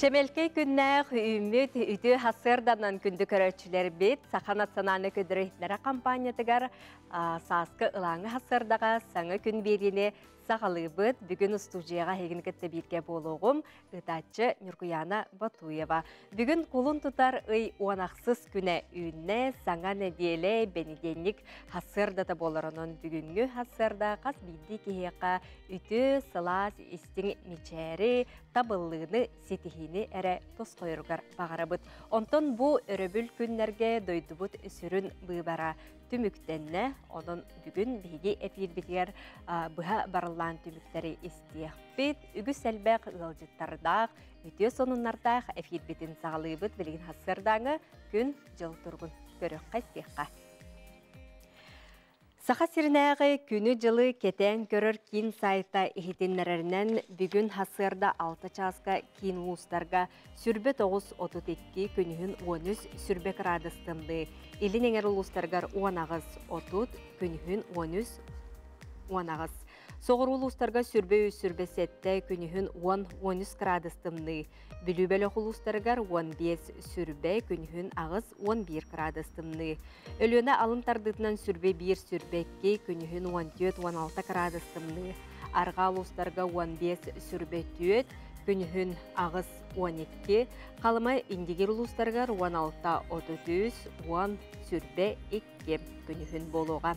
Çemelkey günler ümit ütü hasırdanan kündü köröçüler bit, Sakanat Sananı Ködürehtlere kampanyatıgar saskı ılаңы hasırdaga saŋı gün birine sağalıbıt bugün studiyaga heginikette birge boluğum ıtatçı Nurguyana Batuyeva. Bugün kulun tutar ıy uanaksız güne ünne saŋa nediyele benigenlik hasırdata bolarının bugünkü hasırda kas bildi kiheka ütü sılas istin miçeri tabıllığını sitihini ere toz koyurgar bağırabıt. Ondan bu öröbül günlerge doydubut sürün bıbara tümüktenne, onun bugün bilgi efir bitiger bıha barılan tümükleri istiyakbit, ügü selbek ılcıttardağ, ütüye sonunlardağ efir bitin sağlıybıt bilgin hasırdağı gün jıl turgun görük kaystiyakka. Sağa sirinağı günü jılı keten görür kin sayta ihitinlerinden bugün hasırda 6 çaska kin uluslarga sürbe 9-32 günühün 13 sürbe gradısındı. İlin enger uluslargar 10 ağız 30 günühün 13 10 ağız. Soğur uluslarga sürbe 7 günühün 10-13 gradısındı. Bilübeli uluslargar 15 sürbe günühün ağız 11 gradısındı. Ölüne alın tardıtından sürbe 1 sürbe 2 günühün 14-16 gradısındı. Arga uluslarga 15 sürbe 4 günühün ağız 12, kalıma indigir uluslargar 16-33, 10 sürbe 2 günühün boluğa.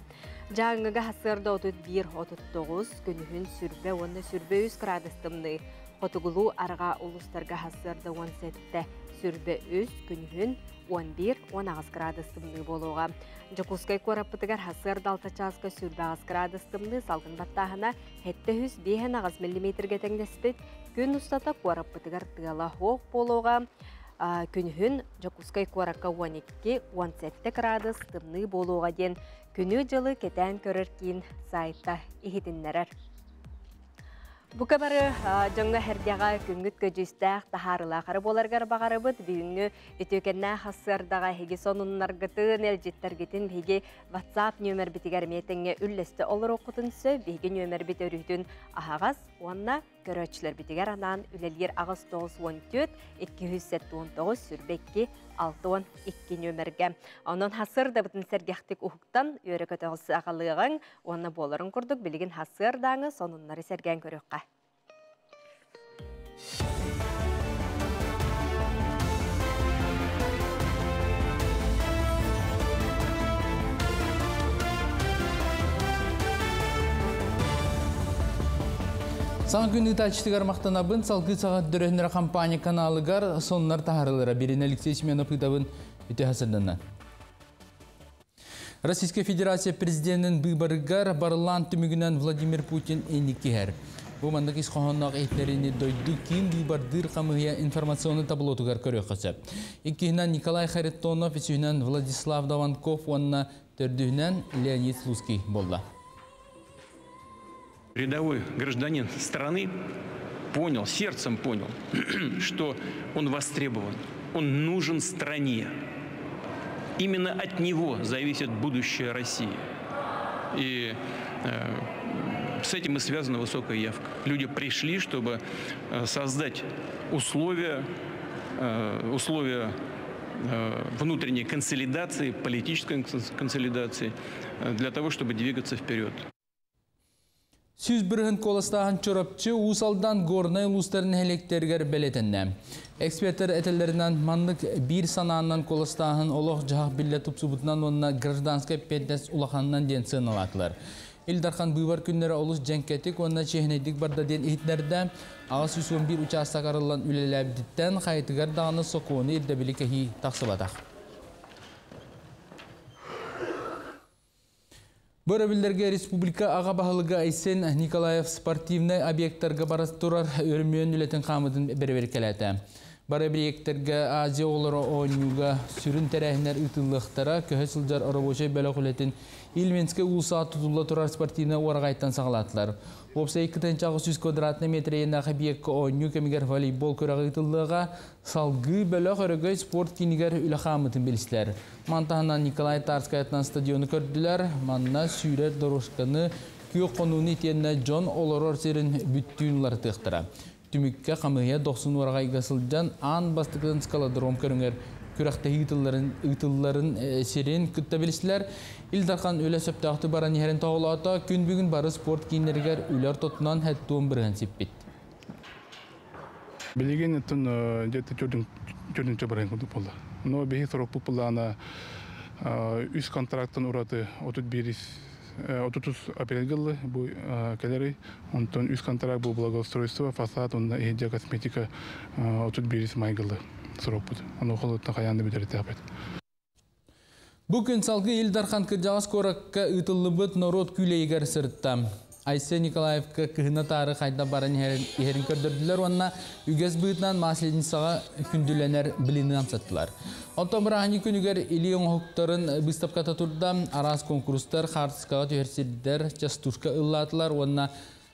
Жаңыга hasırda 31-39, günühün sürbe 10 sürbe 3 gradısındı. Qotugulu arga uluslarga hasırda 17 sürbe 3, günühün 11-16 gradısındı boluğa. Jokuskay korapıtıgar hasırda 6 çaska sürbe 6 gradısındı, salgın battağına 705 mm getengdespet, gün ustata korapıtıgar tığala hoğ boluğa. Күнүһүн Жокускай Куаракка 12-17 градус тымны болуға ден күнү жылы кетен көрір кейін сайта ихитиннерер. Бу кабары жаңа herdiaga күнгүт көжүстәк тахарылахары боларгар багарыбыт бүгүнгү өтөкеннә хасырдага хеги сонуннаргытын элжеттергитин биги WhatsApp нөмер битигер метеңге үллесте олор окутунсу биги нөмер бит өрүтүн ахагас онна көрөчлөр битигер анан үлелер агыс 914 279 сүрбекки 612 нөмерге. Онон хасырда бутун сергехтик ухуктан өрөкөтөгүс агалыгын онна болорун курдук билигин хасырдаңы сонуннары серген көрөккө. Саңа күнді тәчтігер мақтанабын салғы сағат дөрөһнер компания каналыгар соннар тахарылыра берін Алексей Семенов ұйтабын өте хасырданнан. Российская Федерация президентінің бұйбарыгар барылан түмігінен Владимир Путин әнеккер. Бұл мандық исқоғаннақ әйтлеріне дойды кейін бұйбардыр қамығия информационы табылотугар көрі қысы. Еккігінен Николай Харитонов, есігінен Владислав Даванков, онына төрдігінен Леонид Слуцкий болды. Рядовой гражданин страны понял, сердцем понял, что он востребован, он нужен стране. Именно от него зависит будущее России. И с этим и связана высокая явка. Люди пришли, чтобы создать условия внутренней консолидации, политической консолидации, для того, чтобы двигаться вперед. Süz бірігін қолыстағын чорапчы ұсалдан горнай ұлыстарын әлектерігер бәлетінді. Эксперттер әтелерінен мандық бір санағынан қолыстағын олық жағақ білі тұпсыбытынан онына гражданскай пәддәс ұлақанынан ден сыналатылар. Илдархан бұйвар күнлері олыс жәнкетік, онына чехнедік барда ден ехітлерді ағыз 111 участақ арылан үлеләбдіттен қайтығар дағыны соқуыны елдәбілі кәхи тақсыбатақ. Бөрөбілдерге республика аға бағылыға айсен Николаев спортивный объекттарға барастырар өрмейін үлетін қамыдың бәрі келеті. Бар объекттерге Азия олары ойнуға сүрін тәрәхінер үтіліқтара көхі сылжар арабошай бәлі құлетін Илменске ұлыса тұтылы тұрар спортивны орағайттан сағалатылар. Опса 2-600 квадратный метрейін объектке ойну кемігер волейбол көрігі үтіліға салғы бәлі құрығы спорт кенігер үлі қамытын білістер. Мантағынан Николай Тарскаятнан стадионы көрділер, манна сүйрер дорожқаны күйі қонуын етеніне Джон Олорор серін бүттүйінлар тұқтыра. түмікке қамығия 90 орағай ғасылдан ан бастықын скалодром көріңер күрәқті ұйтылларын серен күтті білісілер. Илдархан өлі сөптақты баран ерін тауылата күн бүгін бары спорт кейінергер өлер тотынан әттуын бірген сеппет. Білеген әттін жәтті көрдіңчі барайын күндік болды. Но бейі сұрық бұл ана үз контрактын ұраты 30 апрель жылы бұл кәлері. Онтон үз контракт бұл благоустройство, фасад, онда ехеде косметика 31 май жылы сұрық бұл. Оны қолытына қаянды бөдері тәпет. Бүгін салғы Илдархан Кыржағыз қораққа ұтылы бұд народ күлейгер сұрытта. Айсе Николаевка кыһына тары қайда барын ерін көрдірділер, онына үгез бұйтынан маследінсаға күнділенер біліні амсаттылар. Онтан бірағаны күнігер илі оңықтарын бұстапқата тұрда арас конкурстар, қартысқаға түйерсердер, частушка ұллатылар, онына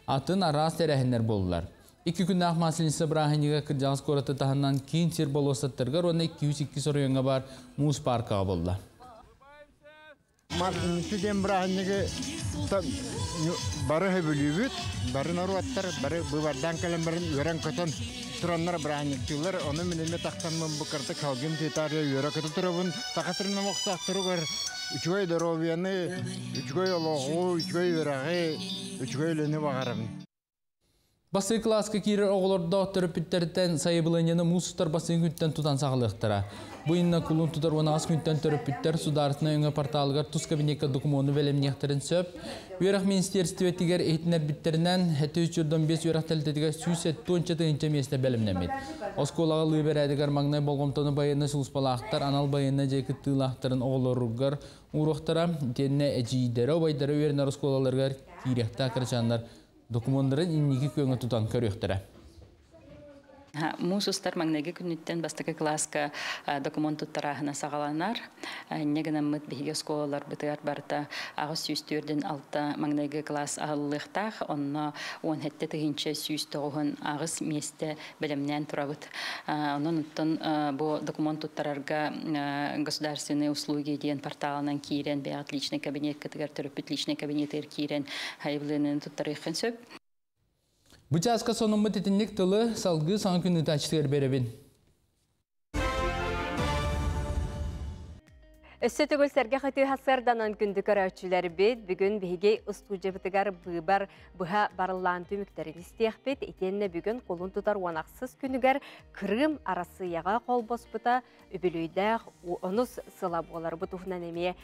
атын арас тәрәхінер болылар. 2 күннақ маследінса бірағыныға Кыржағыз қораты тағынан кейін сер бол осаттырғар, онына 202 соройыңа бар мұз паркаға болды. Маследен бірағыныға бары хөбөлүбүт, бары наруаттар, бары бывардан калембарын өрен көтөн тураннар браһаниктылар, оны менеме тактанмын бу карта калгым тетария өрө көтө турабын, такатырына мактактырыгар, үчгөй доровияны, үчгөй ологу, үчгөй өрагы, үчгөй лене багарам. Басы класска кирер оғыларда төрөпүттерден сайыбылыняны мусустар басын күттен тутан сағылықтыра. Бұйынна кулун тутар онағыз күттен төрөпүттер сударытына өңі порталығар тұс кабинетка документу бәлемнеқтерін сөп. Үйрақ министерстветігер ейтінер біттерінен әті 305 үйрақ тәлтетігер сүйсет тончаты инче месіне бәлімнемет. Осколаға лыбер әдігер маңнай болғымтаны байына сұлыспалақтар, анал байына жайкы тылақтарын оғыларығар ұруқтара, теніне әжейдері, байдары өрінар осколаларғар киректа қырчандар документтарын инники көңі тұтан көріқтірі. Мусустар маңнеге күнніттен бастықы класска документ тұттарағына сағаланар. Негінен мұт бейге сколалар бұтығар барыта ағыз сүйістөрден алты маңнеге класс ағылықтақ, онына 17 тұғыншы сүйістіғын ағыз месті білімнен тұрабыт. Онын ұттын бұл документ тұттарарға государственные услуги дейін порталынан кейрен, бәғат личный кабинет кітігер түріппіт личный кабинеттер кейрен хайбылының тұттарықын сөп. Бұчасқа сонымы тетінлік тылы салғы саңы күнді тәчтігер беребін. Өссөті көлсерге қыты хасырданан күнді көрәучілер бет, бүгін бейге ұстужы бұтығар бұйбар бұға барылан түміктерін істеяқ бет, етеніне бүгін қолын тұтар уанақсыз күнігер Крым арасы яға қол бос бұта, үбілуйдәқ, оныз сыла болар бұтығынан әме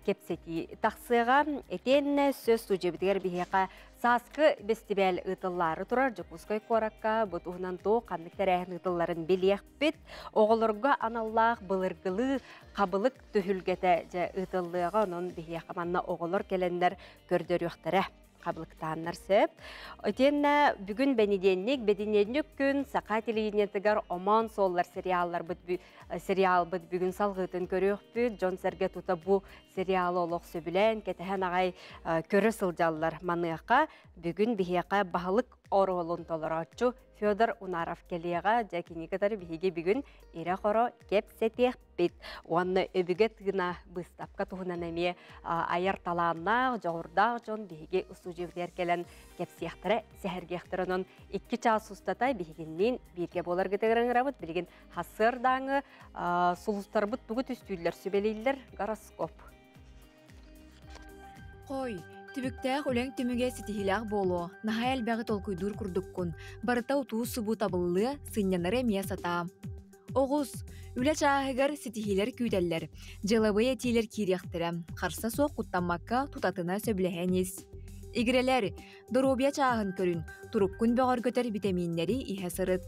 кепсеті тақсыға, етеніне сөз ұстужы бұтығар бейге саскы бестибәл ытыллары турар жүкускай коракка бұтығынан тоқ қандықтар әйін ытылларын белеяқ бет, оғылырға аналлақ бұлырғылы қабылық түхілгеті жа ытыллыға оның бейге қаманна оғылыр келендер көрдер өқтірі. Қабылықтаннар сөп. Өтенне бүгін бәнеденнік, бәденеднік күн сақа телевидениетігер оман соллар сериал бұд бүгін салғытын көріқ бүд. Джон Серге тута бұ сериалы олық сөбілен, кетіген ағай көрі сылжалылар маныққа. Бүгін бігеқа бағылық орғылын толыратчу Федор Унаров келеға жәкенекетары бігеге бүгін ире қоро кеп сетеқ бет. Оны өбіге тұғына бұстапқа тұғынан әме айар таланнақ, жоғырдақ жон бігеге ұсу жевдер келен кеп сияқтыры сәхіргектірінің 2 час ұстатай бігегеннен бірге болар кетегірін рабыт білген хасырдаңы сұлыстар бұт бұғыт үстүйлер сөбелейлер гороскоп. Қой! Түбіктәқ өлең түміге сетихилақ болу, наға әлбәғі толкуйдур күрдіккін, барыта ұтуы сұбу табылы сынянары мия сата. Оғыз, үлі чағығыр сетихилер күйдәллер, жылабы етейлер киректірі, қарса соқ құттамаққа тұтатына сөбләхәнес. Игрелер, дұробия чағын көрін, тұрықкүн бәғар көтер витаминнері иһә сырыт.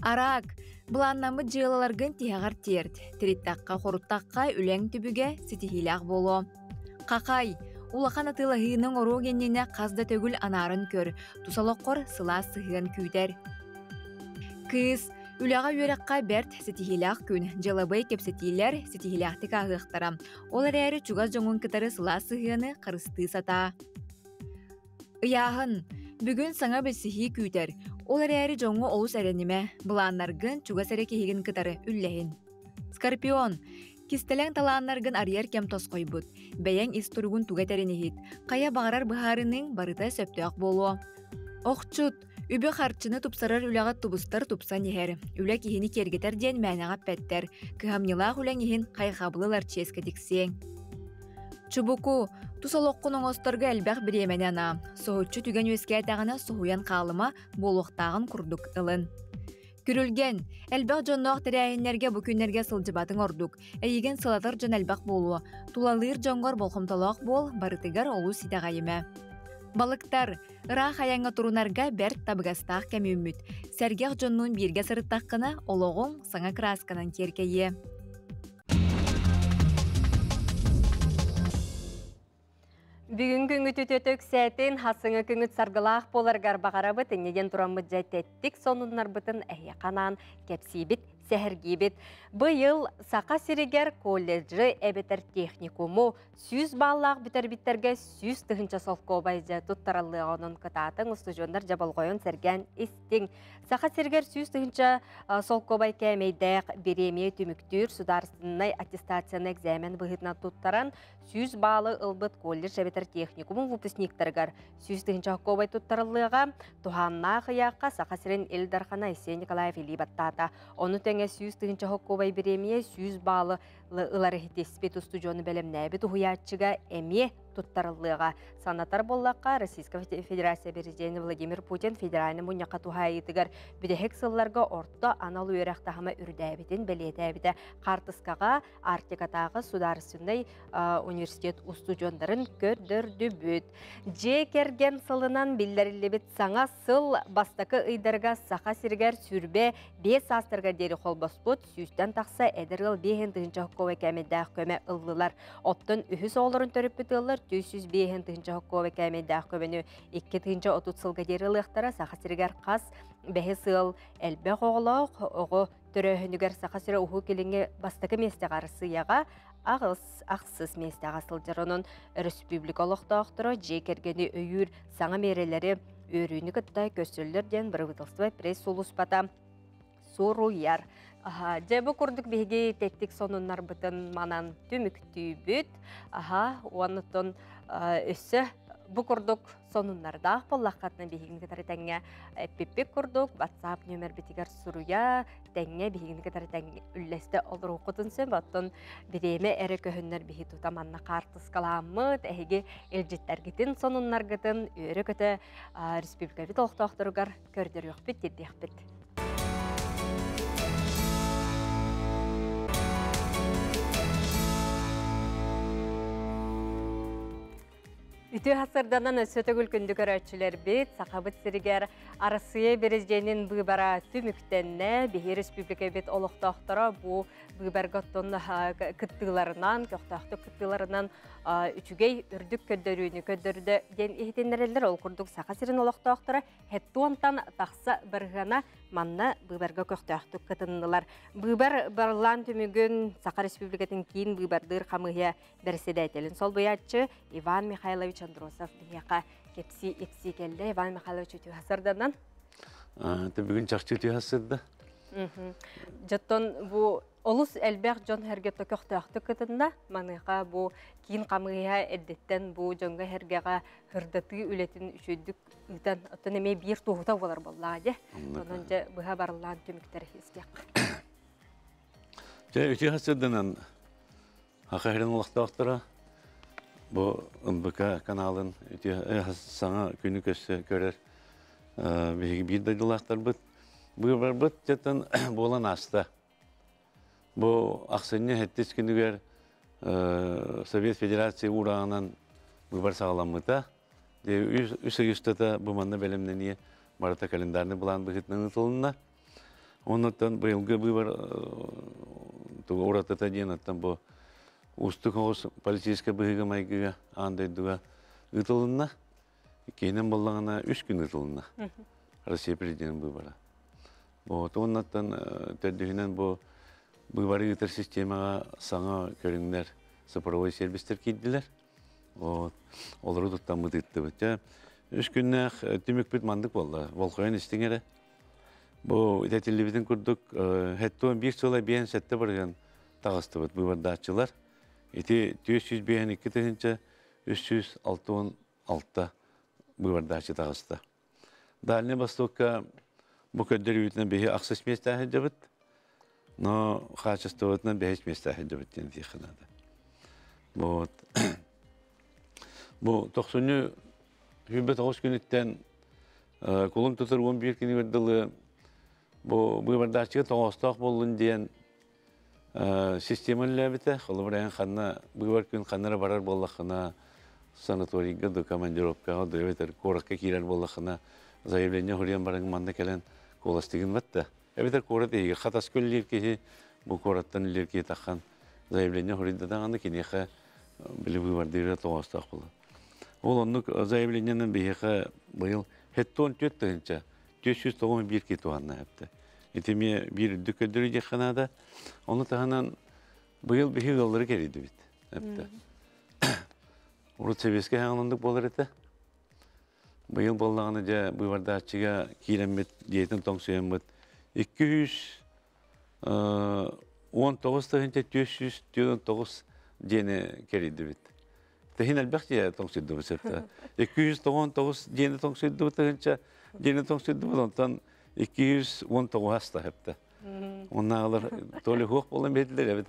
Арақ, бұланнамы жылаларғын тияғар терд, тіреттаққа қоруттаққа үлең түбіге сетихилақ болу. Қақай, улақан атылығының ору геннене қазда төгіл анарын көр, тусалоққор сыла сығын күйдер. Кыз, үліға өріққа бәрт сетихилақ күн, жылабай кепсетилер сетихилақты қағықтара. Олар әрі чугаз жоңын кітары сыла сығыны қырысты сата.Ияғын, бүгін саңа білсіхи күйдер. Олар әрі жоңы олыс әрініме, бұланларғын чугаз әрі кегін кітары үлләйін. Скорпион, кистелең талааннаргын арьер кем тосқой бұд. Бәйәң истұрығын туға тәрінігід. Қая бағарар бұхарының барыта сөптіғақ болу. Оқчут, Үбі харчыны тупсарар үләғат тубустар тупсан ехер. Үлә кихини кергетер ден мәнәға пәттер. Кыхамнилақ үләң ехин қайқабылылар ческе диксең. Чубуку, тусалоққының остырға әлбәқ біремен ана. Соғытчы түген өске әтағына соғуян қалыма болуқтағын күрдік ылын. Күрілген, әлбәқ жонноқ тірәйінлерге бүкінлерге сылжыбатын ордук. Әйген сылатыр жон әлбәқ болуы. Тулалыр жоңғар болқымталақ бол, барытыгар олу сидағайымы. Балықтар, ырақ аяңа турунарға бәрт табығастақ кәмі үміт. Сәргеқ жоннуын бірге сырыттаққына олоғың саңа красканан керкейі. Бүгін күңіт өтөтік сәтін хасыңы күңіт сарғылақ боларғар бағарабыт, неден тұрамыд жәттеттік сонынлар бұтын әйе қанан кәпсейбіт, сәхіргейбіт. Бұйыл Сақа Сиригер колледжі әбетер техникуму 100 баллақ бітер-біттерге 100 тұхынча солқо байжа тұттаралы оның кытатын ұстыжондар жабалғойын сәрген істің. Сақа Сиригер 100 тұхынча солқо бай кәмейдәқ береме түміктір сударсыннай аттестацияны экзамен бұғытна тұттаран 100 балы ылбыт колледж әбетер техникуму выпускниктаргар 100 тұхынча солқо бай тұттаралыға туғанна қияққа Сақа Сирин Элдархана Исен Николаев Илибаттата. Оны тәңе 100 тұхынча солқо бай береме 100 балы ылары хитеспет устужоны бәлемнәбі тұхуячыға әме туттарылыға. Санатар боллаққа Российская Федерация президенті Владимир Путин федеральный мұньяқа тухайытығар бүдәхек сылларға орта анал үйрақтағыма үрдәбітін бәлетәбіті қартысқаға Артикатағы Сударысындай университет устужондарын көрдірді бүт. Же керген сылынан білдерілі саңа сыл бастақы ұйдарға Сақа Сиригер сүрбе 5 астырға дері қолбаспыт сүйістен тақса әдіргіл 5 көве кәмедәқ көмі ұллылар. Оттын үхіс оларын төріп бүтілер, 205 тыгынча көве кәмедәқ көмені 2-30 сылға деріліқтара Сақа Сиригер қас бәхі сыл әлбәқ оғылақ оғы түрі Сақа Сиригер ұху келінге бастықы месте қарысы яға ақсыз месте ғасылдыр. Оның республикалық тақтыры жекергені өйір саңа мерелері өріні күттай көсілдерден бір бұтылсывай пресс сұлыспата соруяр. Жабы күрдік беге тектік сонынлар бұтын манан түміктүй бүт. Оныттың өсі бұ күрдік сонынларда боллаққатына бегені кітары тәңе пеппек күрдік. WhatsApp нөмір бітігер сұруя тәңе бегені кітары тәңе үлләсті олыр оқытынсын. Бұттың біреме әрі көхінлер беге тұтаманна қартыс қаламыд. Әйге әлжеттер кетін сонынлар кетін өрі көті республика бет олықтақтырығар көрдер yok бет, дедек бет. Үті ғасырданан өсөті күлкінді көрәтшілер бет, Сақабыт Сиригер арасыя бережденін бұйбара түміктенне, Бехи Республика бет олықтақтыра бұл бұйбарғаттың күттіларынан, көқтақты күттіларынан үчігей үрдік көддөрүйіні көддөрді ден ехетенлерелер ол күрдік Сақа Сирин олықтақтыра, хеттуантан тақса бірғана манна бұйбарға көқтақты күттінілер. Бұйбар барлан түмігін Сақа Республикатын кейін бұйбардыр қамығия бәрседәйтелін. Сол бұятчы Иван Михайлович Андросов бияқа кепси екси келді. Иван Михайлович өту ғасырданан? Бүгін чақчы өту ғасырда. Жаттон бұл олыс әлбәқ жон әргетті көқтақты күтінді. Маныға бұл кейін қамығия әддеттен бұл жонға әргеға ғырдаты үлетін үшөйдік ұйтан ұттан әме бір туғыта болар боллады. Сонын жа бұға барылан түміктер ескек. Өту ғасырданан ақайрын олықтақтыра бұл НБК каналын саңа күні көсі көрер бейгі бір дайдылақтар бұд. Бұл бар бұд жеттен болан аста. Бұл ақсыне әттес күнігер Совет Федерация урағынан бұл бар сағаламыта. Үсі үстіта бұл манна бәлемнен барыта календарны бұлан бұғытның ұтылына. Онықтан бұйылғы бұл бар ұратыта ден аттан бұл Устық оғыз полицейска бұғыға майгыға андайдыға ұтылына. Кейінен болағына 3 күн ұтылына. Россия президент бұл бара. Онықтан төрдігінен бұл бары ұтыр системаға саңа көріңдер сапыровой сервистер кейділер. Олары тұттан бұд ұтты бұд. 3 күннәқ түмік бүт мандық болды. Волқойын істіңері. Бұл телевизин күрдік. Хәттуан бір солай бейін сәтті барған тағысты бұд. Бұл бардачылар. Эти 252 тыгынча 366 бывардачы тағысты. Дальний Востокка bu köddürüyütüne behi aksız mestahı cıbıt. No kaçıstoğutuna behiç mestahı cıbıt yani diyekanadı. Bu 90'ı hübbet 9 günütten kulun tutur 11 günü verdiği bu bardakçıga toğustaq bolun diyen sistemalı bite. Xolu buraya xanna bu gün xannara barar bollaqına sanatoriga da komandirovka da evet korakka kirer bollaqına заявление huriyan barang manda kelen kolastigin vatta. Evet korat ege xatas köllir ki bu korattan iler ki taxan заявление hurida da anda kiniha bili bu vardira toğustaq bola. Ol onluk заявлениенен behiqa bıyıl hetton töttünce 491 ki tuanna hepte. Etimi bir düködürüce xanada onu tahanan bıyıl behi yolları geliydi bit. Hepte. Urut sebeske hanlandık bolar ete. Bıyıl bollağını ja bu vardakçıga kilenmet diyetin tong söylemet 219 tahınca 409 jene geliydi bit. Tehin elbette ya tong söyledim bu septe. 219 jene tong söyledim tahınca jene tong söyledim ondan 219 hasta hepte. Onlar tole hoq bolan bediler evet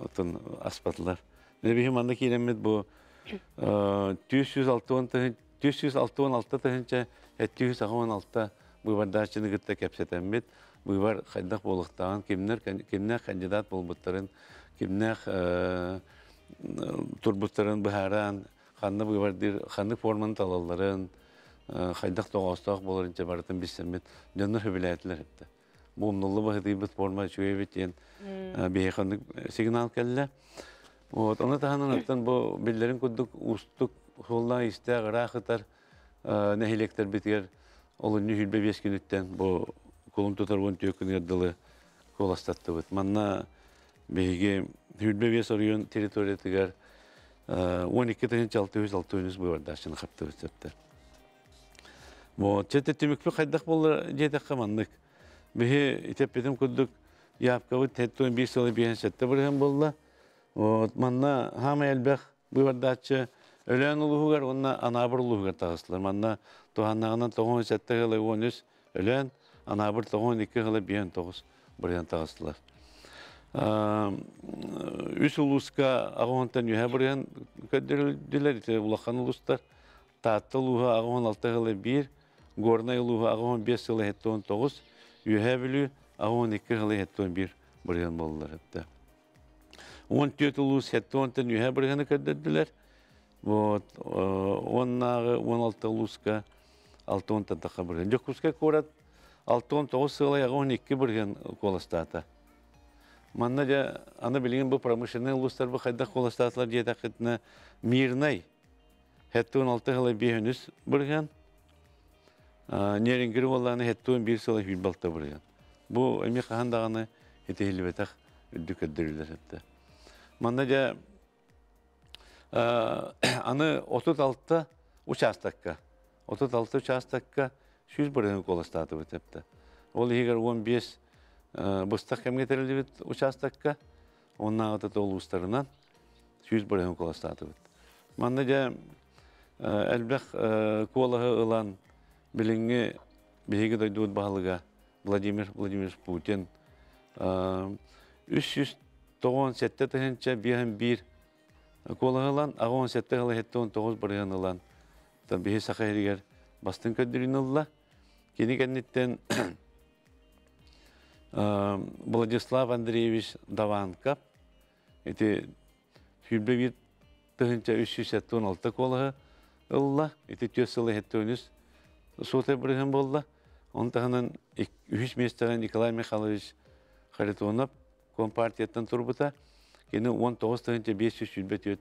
otun aspatlar. Ne bihim anda kilemet bu 466 tahınca 716 bu vardakçını gıtta kepsetemmet. Bu var xaydaq boluqtağın kimler kandidat bolbutların kimler turbutların baharan xanna bu vardır xanna formanı talalların xaydaq toğustaq bolarınca baratın bisemmet. Dönür vilayetler hepte. Bu umnullu bahıdıyıbıt forma şöyle diyen beyxanlık signal kelle. Onu tahanan öpten bu billerin kudduk ustuk solla isteğe rağıtar nehilekler bitiger. Olun nühülbe 5 günütten bu kolun tutar 10 tökün yardılı kolastattı bit. Manna beyge hülbe 5 arıyorun teritoriya tigar 12 tane 600 bu vardakçını kaptı bit. Bu çete tümükpü xaydaq bollar jedek qamandık. Behi itepetim kudduk yapkavut hetton bir sola bir sette bırhan bolla. Manna hama elbek bu vardakçı ölen uluğugar onna anabır uluğugar tağısılar. Manna tohannağından toğun sette gılı 13 ölen anabır toğun 2 gılı 9 bırhan tağısılar. Üç uluska ağontan yühe bırhan köddürüldüler ite ulaqan ulustar. Tatlı uluğu ağon 6 gılı 1 Gornay uluğu ağon 5 gılı hetton 9 yühe bilü ağon 2 gılı hetton 1 bırhan bollar hepte. 14 ulus hettontan yühe bırhanı köddürdüler. Onnağı 16 uluska 6 taqa bırhan. Jokuska korat 6-9 gılı ağon 2 bırhan kolastata. Manna ja ana bilgin bu pramышленный uluslar bu xaydaq kolastatlar diye taqitna Mirnay hetton 6 gılı 5 bırhan. Nerengiri olanı hetton 1 gılı hülbalta bırhan. Bu emi qahandağını etehilbetak düköddürüler hepte. Manna ja anı 36 участокка. 36 участокка 100 bırhan kolastatı hepte. Ol higar 15 Bıstak hem getirildi bit участокка. Ondan adı da uluslarından 100 bırhan kolastatı bit. Manna ja elbek kolağı ılan bilingi bihigi doyduğu bağlıga Vladimir Putin 397 tahınca bir kolağı ılan ağon 7 gılı hetton 9 bırhan ılan bihi sakayriger bastın köddürün ılla kini kenditten Владислав Андреевич Даванков эти hülbe tahınca 316 kolağı ılla eti tösüle hettonuz sote bırhan bolla on tahanan 3 mestağın Nikolay Mikhailovich Kharitonov Kompartiyadan turbuta kini 19 tahınca 500 hülbe töt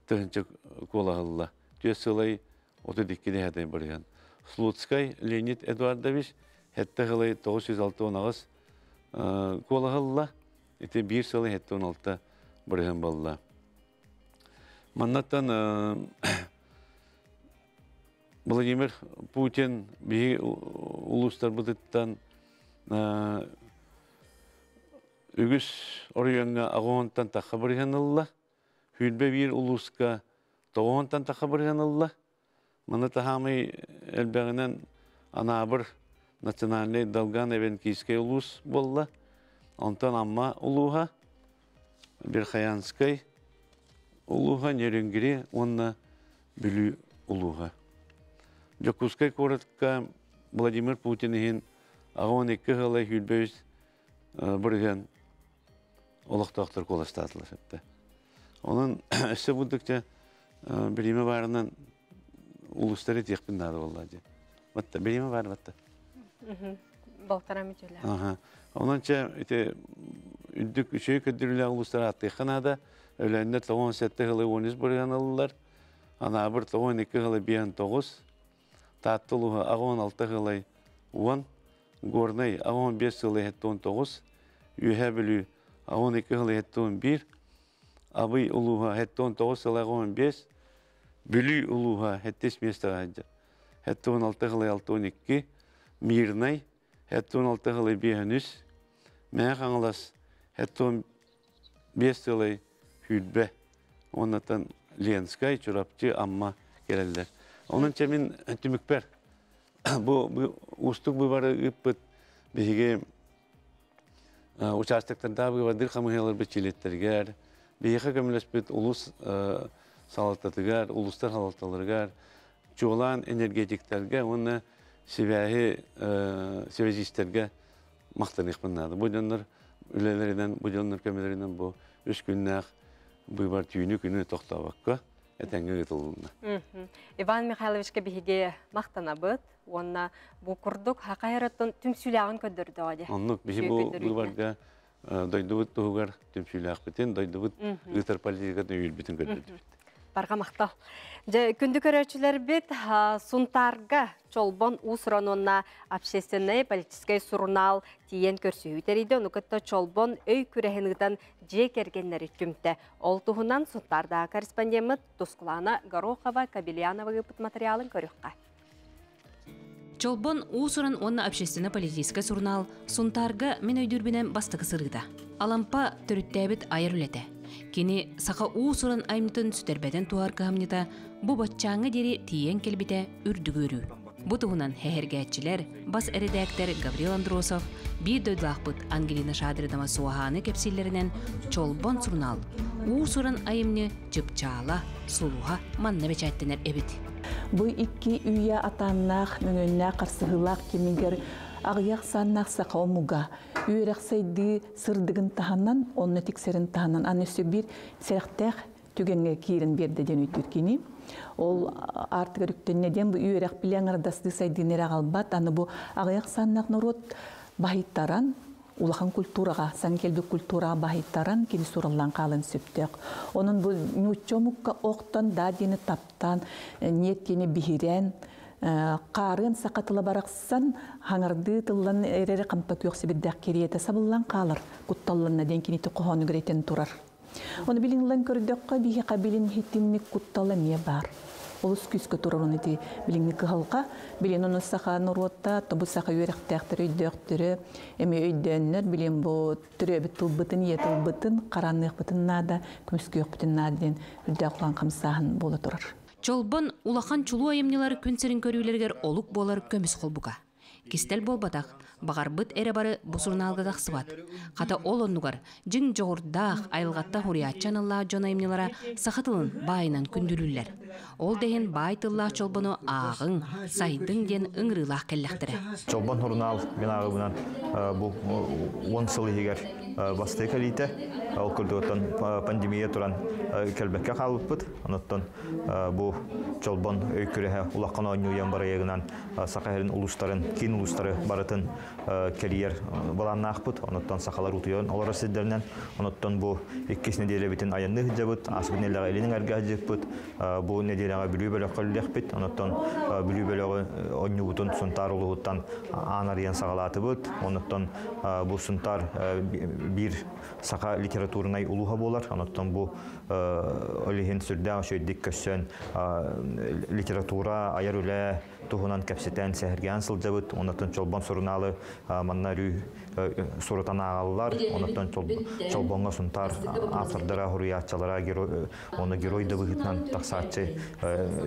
tahınca kolağı ılla tösüle 32 de bırhan Slutskay Leonid Eduardovich hette gılı 906 kolağılla eti 1 gılı hette 16 bırhan bolla. Mannattan Vladimir Putin bir uluslar bıdıttan ügüs oriyonga ağontan taqa bırhan ılla hülbe bir uluska toğontan taqa bırhan ılla Manata hamay elbeğinen анабыр национальный Долган Эвенкийский улус болла. Онтан амма улуға, Берхаянскай улуға, Неренгире, онна бүлі улуға. Жокускай коротка Владимир Путин'in ағуан екі ғалай хүлбөз бірген олықтақтыр қоластатылы сәтті. Оның әсі бұдықта білімі барынан улустары текпіндады болады. Бәтті, білімі бар бәтті. Балтарам ütülü. Onunca üddük üçüyü ködürüyle uluslara attıqınada öylende 17 yılı 13 bırgan alırlar. Ana bir 12 yılı 9, tattılığı 16 yılı 10, gornay 15 yılı 19, ühe bülü 12 yılı 11, abıy uluğa 19 yılı 15, bülü uluğa 75 yılı 16 yılı 12, mirnay 16 yılı 13, Мәң аңлас, әттон 5 yılı hüdbe, ondan Lenskay, çorapçı amma gelirler. Onun için min tümükper. Bu ustuk bu var ıppıt, bir uçastıklarda bu vardır kamuhayalar biçiletlerger, bir kamilespet ulus salatatıgar, uluslar salatalargar, çoğulan energetiklerge, onu sevecistlerge maqtanıq bunlar. Bu dönler ülelerinden, bu dönler kömelerinden bu 3 günlük bu var tüyünü günü toxtabaqqa etenge gıtılığında. Ivan Mikhailovich'e bihige maqtanabıt, ona bu kurduk haqayratın tüm sülağın ködürdü adi. Onluk bihi bu varga doydubut tuğgar tüm sülağ bitin, doydubut ıtar politikatın üyül bitin ködürdü. Barga maqtal. Күндік өрәчілер бет Сунтарга чолбон усронуна общественный политический журнал тиен көрсүйтерейді. Онукытта чолбон өй күрәхінігден жек ергенлері күмті. Ол тұғынан Сунтарда корреспондемет Тускулана Горохова Кабельянова ғыпыт материалын көріққа. Чолбон усуран онна общественно-политический журнал Сунтарга мен өйдүрбінен бастығы сырыда. Алампа түріттәбіт айыр үлеті. Кені сақа усуран аймытын сүтербәден туар кағамнита бұ батчаңы дері тиен келбіте үрдігөрі. Бұ тұғынан хәхергәтчілер, бас әредәктер Гаврил Андросов, бір дөйлақпыт Ангелина Шадырдама суағаны кепсиллерінен Чолбон журнал усуран айымны жыпчала, сұлуға манна бәчәттенер әбіт. Бұ икки үйе атаннақ, мөңөннә қарсығылақ кемегер ағияқ саннақ сақа омуға. Үйерек сайды сырдығын тағаннан, онны тексерін тағаннан. Анысы бір сәріқтәқ түгенге кейрін берді ден өйткені. Ол артық өріктенеден бұл үйерек білен ардасты сайдынер ағалбат. Аны бұл ағияқ саннақ нұрот бағыттаран, улахан культураға, санкелбі культураға бағыттаран кені сұралан қалын сөптек. Оның бұл нүтчомыққа оқтан, дадені таптан, ниеткені бігірен, қарын сақатылы барақсан, хаңарды тыллан әрері қампа көксі бірдәк кереті сабыллан қалыр, құтталланна денкенеті қоғаны көретен тұрар. Оны біліңлан көрдіққа бігі қабілін хеттінмек құтталы не бар. Олыс күскі тұрар оны де біліңні қығылға, білін оны сақа нұротта, тұбы сақа өріқтәқтір өйдіқтірі, әме өйденлер, білін бұл түрі өбі тұлбытын, етіл бұтын, қаранық бұтын нада, күміскі өк бұтын наден үрдәқлан қамсағын болы тұрар. Чолбон улахан чулу айымнылар күнсерін көрүйлергер олук болар көміс қолбуға. Кистел болбатақ, бағарбыт әрі бары бұсырналға дақсыбат. Қата ол оннуғар, жың жоғырдақ айылғатта хуриятчан алла жон айымнылара сақатылын байынан күнділілер. Ол дейін байтылла чолбону ағың, сайдың ден ұңрылақ келләқтірі. Чолбон журнал мен ағыбынан бұл 10 сылы егер басты кәлейті. Ол күрдіғыттан пандемия тұран кәлбәкке қалыппыд. Оныттан бұл чолбон өйкірігі улаққан ойнуян бары егінан сақайырын ұлыстарын, кейін ұлыстары барытын кәрiyер баланна ақпыд. Оныттан сақалар ұтыйын олар сіздерінен. Оныттан бұл еккесіне дейлі бітін аянны ғыджабыд, асығын еліға елінің әргі ғыджапыд. Бұл неделяға бүлі бөлі қөлілек Оныттан бүлі бөлі ойну бұтын сұнтар ұлығыттан анариян сағалаты бұд. Оныттан бұл сұнтар bir сақа литературнай улуха болар. Анаттан бу олихин сүрдә шөйдик көссен литература аяр үлә туһунан кәпсетән сәһәргән сылҗабыт. Оннан чолбон соруналы маннары сорутан агаллар. Оннан чолбонга сунтар автордара хуриятчалара оны герой да быгытнан таксатчы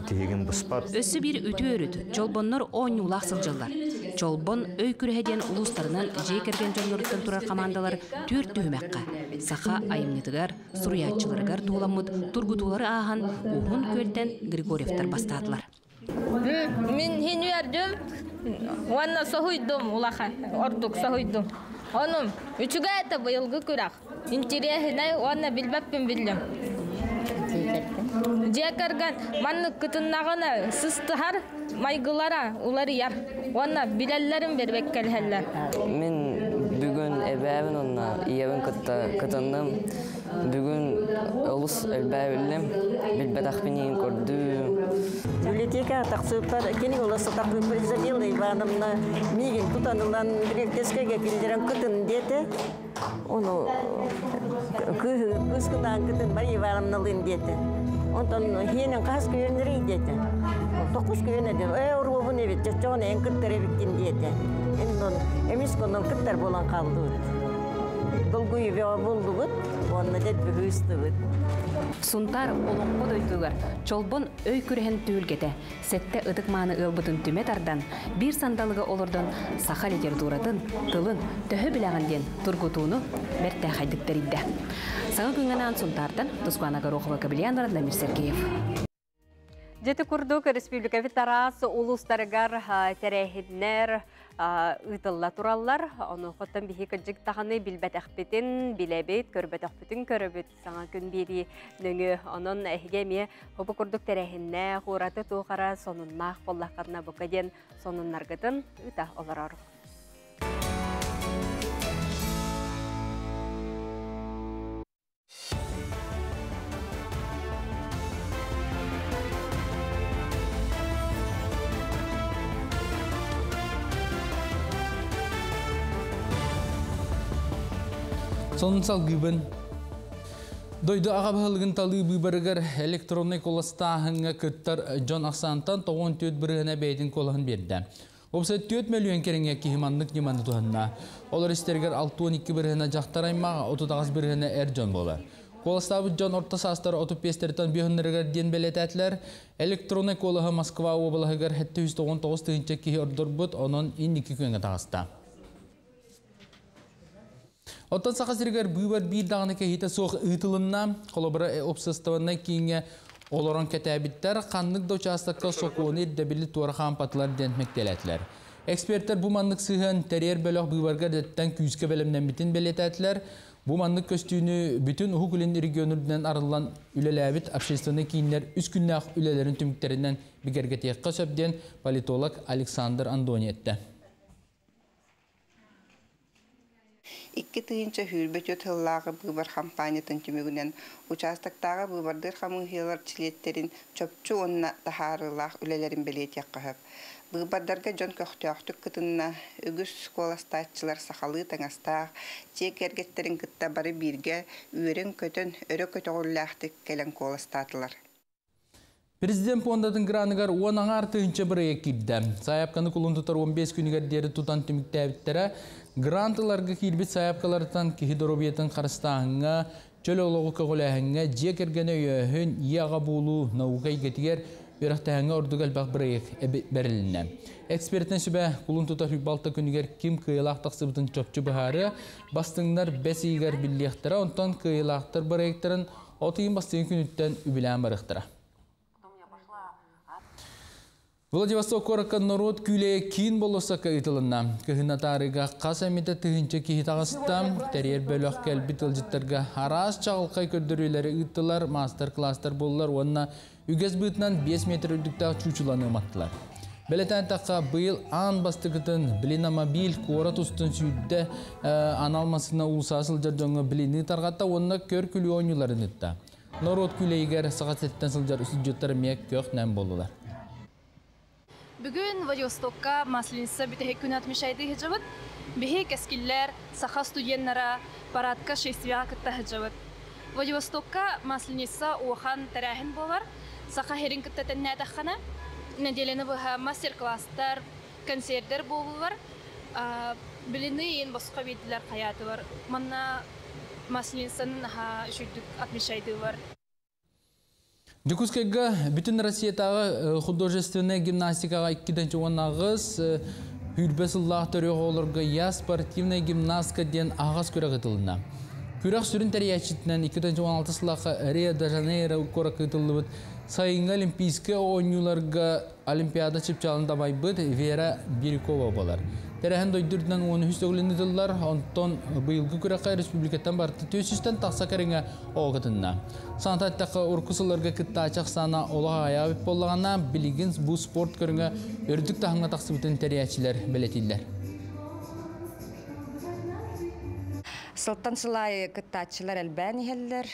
тигин быспат. Өссө бир үтүөрүт чолбоннор оңнулак сылжаллар. Чолбон өй күрәһәдән улустарынан жекерген жоннорттан турар командалар түр түһмәккә. Саха айымнытыгар, суруятчыларыгар туламыт, тургутулары ахан, ухун көлтен Григорьевтар бастадылар. Мен хин вердим, ванна сохуйдум улаха, ордук сохуйдум. Onun üçüge ete bayılgı kurak. İntiriyahine ona bilbekpin bildim. Jekergen manlık kıtınlağına sıstıhar maygılara uları yar. Ona bilellerin berbek kelheller. Men bugün ebevin ona iyevin kıtındım. Bugün olus elbevildim. Bilbedakbinin gördüm. Biblioteka taksıplar, kendi olası takıplar izlediğinde Ivanım'la migin tutanılan bir teskege kildiren kıtın diyete. Onu kıskından kıtın var Ivanım'nalın diyete. Ondan hiyenen kas güvenleri diyete. Dokuz güvenedi. Orubun evet, çoğun en kıtları bittin diyete. Emis kondan kıtlar bolan kaldı. Dolguyu ve buldu bu. Onunla det bir hıstı bu. Сунтар олоңго дойтугар, чолбон өй күрәһен түлгете, сетте ыдык маны ылбытын түметардан, бир сандалыгы олордон саха литературадын, тылын, төһө биләгәнден тургутууну бертә хайдыктар идде. Саңа күнгәнән Сунтардан Тускуана Горохова Кабельянова, Дамир Сергеев. Жети курдук республика Тарас улустарыгар терехиднер ытылла тураллар. Оны хоттан бихи кыджык таханы билбет ахпетин, билебет, көрбет ахпетин, көрбет саңа күн бири нөңі. Onun әхгеме хопу курдук терехинне хураты туғара сонуннах боллақарна бұқаден сонуннаргытын ыта олар арық. Сонсал гыбын. Дойду ағабығылығын талы бұйбарығар электронный коластағыңа күттар Джон Ақсантан 94 бірігіне бәйдің колағын берді. Опса 4 миллион керіңе кихимандық неманды туғанна. Олар істергер 6-12 бірігіне жақтар аймаға 39 бірігіне әр Джон болар. Коластағы Джон орта састары 35-тен бүйінлерігер ден бәлет әтілер. Электронный колағы Москва обылығығар 719 түйінші кихи ордыр бұд, оның 2 күйіңе тағыста. Оттан сақасыргар бұйбар бір дағыны кәйті соқ ұйтылынна, қолабыра опсыставына кейінге оларан кәтәбіттер қандық дочастыққа соқуыны дәбілі туархан патылар дентмектеләтілер. Эксперттер бұл мандық сыған тәрер бөліқ бұйбарға дәттен күйіске бәлімнен бітін бәлетәтілер. Бұл мандық көстүйіні бүтін ұхықылын регионырден арылан үлеләбіт общественный кейінлер үз күннәқ үлелерін түміктерінен бігергетеққа сөпден политолог Александр Андони етті. Икки тыынча хүрбөт өтыллағы бұбар кампаниятын түмігінен участактағы бұбардыр қамын хилар чилеттерін чөпчу онна тахарылақ үлелерін белет яққығып. Бұбардарға жон көқтіяқтық кытынна үгіс коластатчылар сақалы таңастақ, тек әргеттерін кытта бары бірге үйерін көтін өрі көтіғыллақтық келен коластатылар. Президент Пондатын граныгар 10 аңар тыынча бірі екілді. Сайапқаны құлын тұтар 15 күнігер дері тұтан түміктәбіттері грантыларға кирбит сайапқалардан кихидоробиятын қарыстағыңа, чөл олығы көғіләңі, жекергені өйінияға болу науқай кетігер өріқтәңі ордығал бақ бірі бәріліне. Эксперттен сүбә құлын тұтар балта күнігер кім кыйлақтақ сыбытын чөпчі бұхары, бастыңдар бәс егер білдіқтіра, онтан кыйлақтыр бірі отыйын бастығын күніттен үбілән барықтыра. Владивосток коракан народ күле кин болосака итылына. Кыхынатарыга қасамита тыхынча кихитағыстам, тәрер бөліқ кәлбі тылжыттарға арас чағылқай көрдірілері итылар, мастер-кластар болылар, онына үгіз бұйтынан 5 метр үдіктағы чучуланы ұматтылар. Бәлетән таққа бұйыл аң бастықытын білинамобиль қора тұстын сүйді аналмасына ұлсасыл жаржаңы біліні тарғатта, онына көр күлі ойныларын үтті. Народ күле егер сағат сылжар үсіджеттері мек көк нәм болылар. Bugün Vladivostok'a Masleniца bütehek gün atmışaydı hicabıt. Бихи кескиллер саха студеннара парадка шествияга кыттахыжабыт. Владивостокка масленица уахан тарахин болар. Саха херин кыттатеннятахана. Неделені бұға мастер-класстар, концерттер болулар. Біліні ең босқа бетілер қаяты бар. Манна масленицаның жүдік отмешайды бар. Дюкускайга бүтін Россиятағы художественная гимнастикаға 2-ші онағыз хүрбесіллақ төрек олырға я спортивная гимнастика ден ағас көрі қытылына. Күрек сүрін тәрияшітінен 2-16 сылаққа Рио-де-Жанейро көрі қытылы бұд. Сайынғы олимпийскі ойнуларға олимпиада чыпчалында байбыд Вера Бирюкова болар. Тәрәхін дойдырдынан оны хүстөгіліні дыллар, онтон бұйылғы күраққа республикаттан барты төсістен тақса кәріңі оғытынна. Санататтақы ұрқысыларға күтті ачақ сана олаға аябып болағана білігінс бұл спорт көріңі өрдік тағыңа тақсы бүтін тәрияшілер білетілдер. Сылттан сылай күттатчылар әлбән елдер.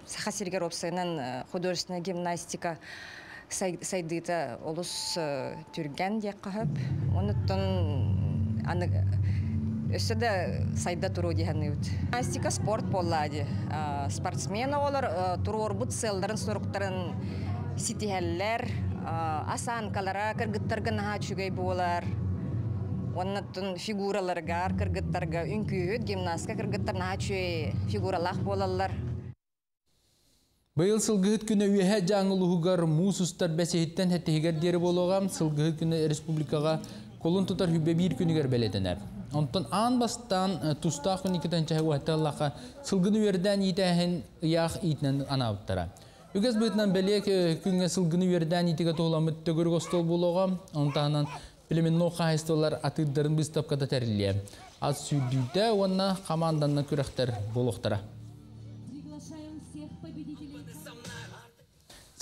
Саха Сергер Опсайнын художественная гимнастика сайдыта олус түрген дек қағып. Оныттан өсі де сайда тұру дегенне өт. Гимнастика спорт болады. Спортсмен олар тұру орбут селдарын сұрықтарын ситихәллер, асанкалара кіргіттарғы наға чүгей болар. Оннаттын фигураларға, кіргіттарға үнкүйет, гимнастика кіргіттар наға чүгей фигуралақ болалар. Быйыл сылгыһыт күнө үйәһә жаңылыһыгар муусустар бәсеһиттен хәттиһигер диэри болугам сылгыһыт күнө республикага колун тутар хүббе биир күнүгер белетенер. Онтон аан бастан тустаах күн икитенче уатталлаха сылгыны үйерден итәһен яах итнен анабыттара. Үгәс бытынан белек күнгә сылгыны үйерден итиге тоғламыт төгөр гостол болугам онтанан билимин нохайстолар атыддарын быстапкада тәрилле. Аз сүддүдә онна команданны күрәхтер болуктара.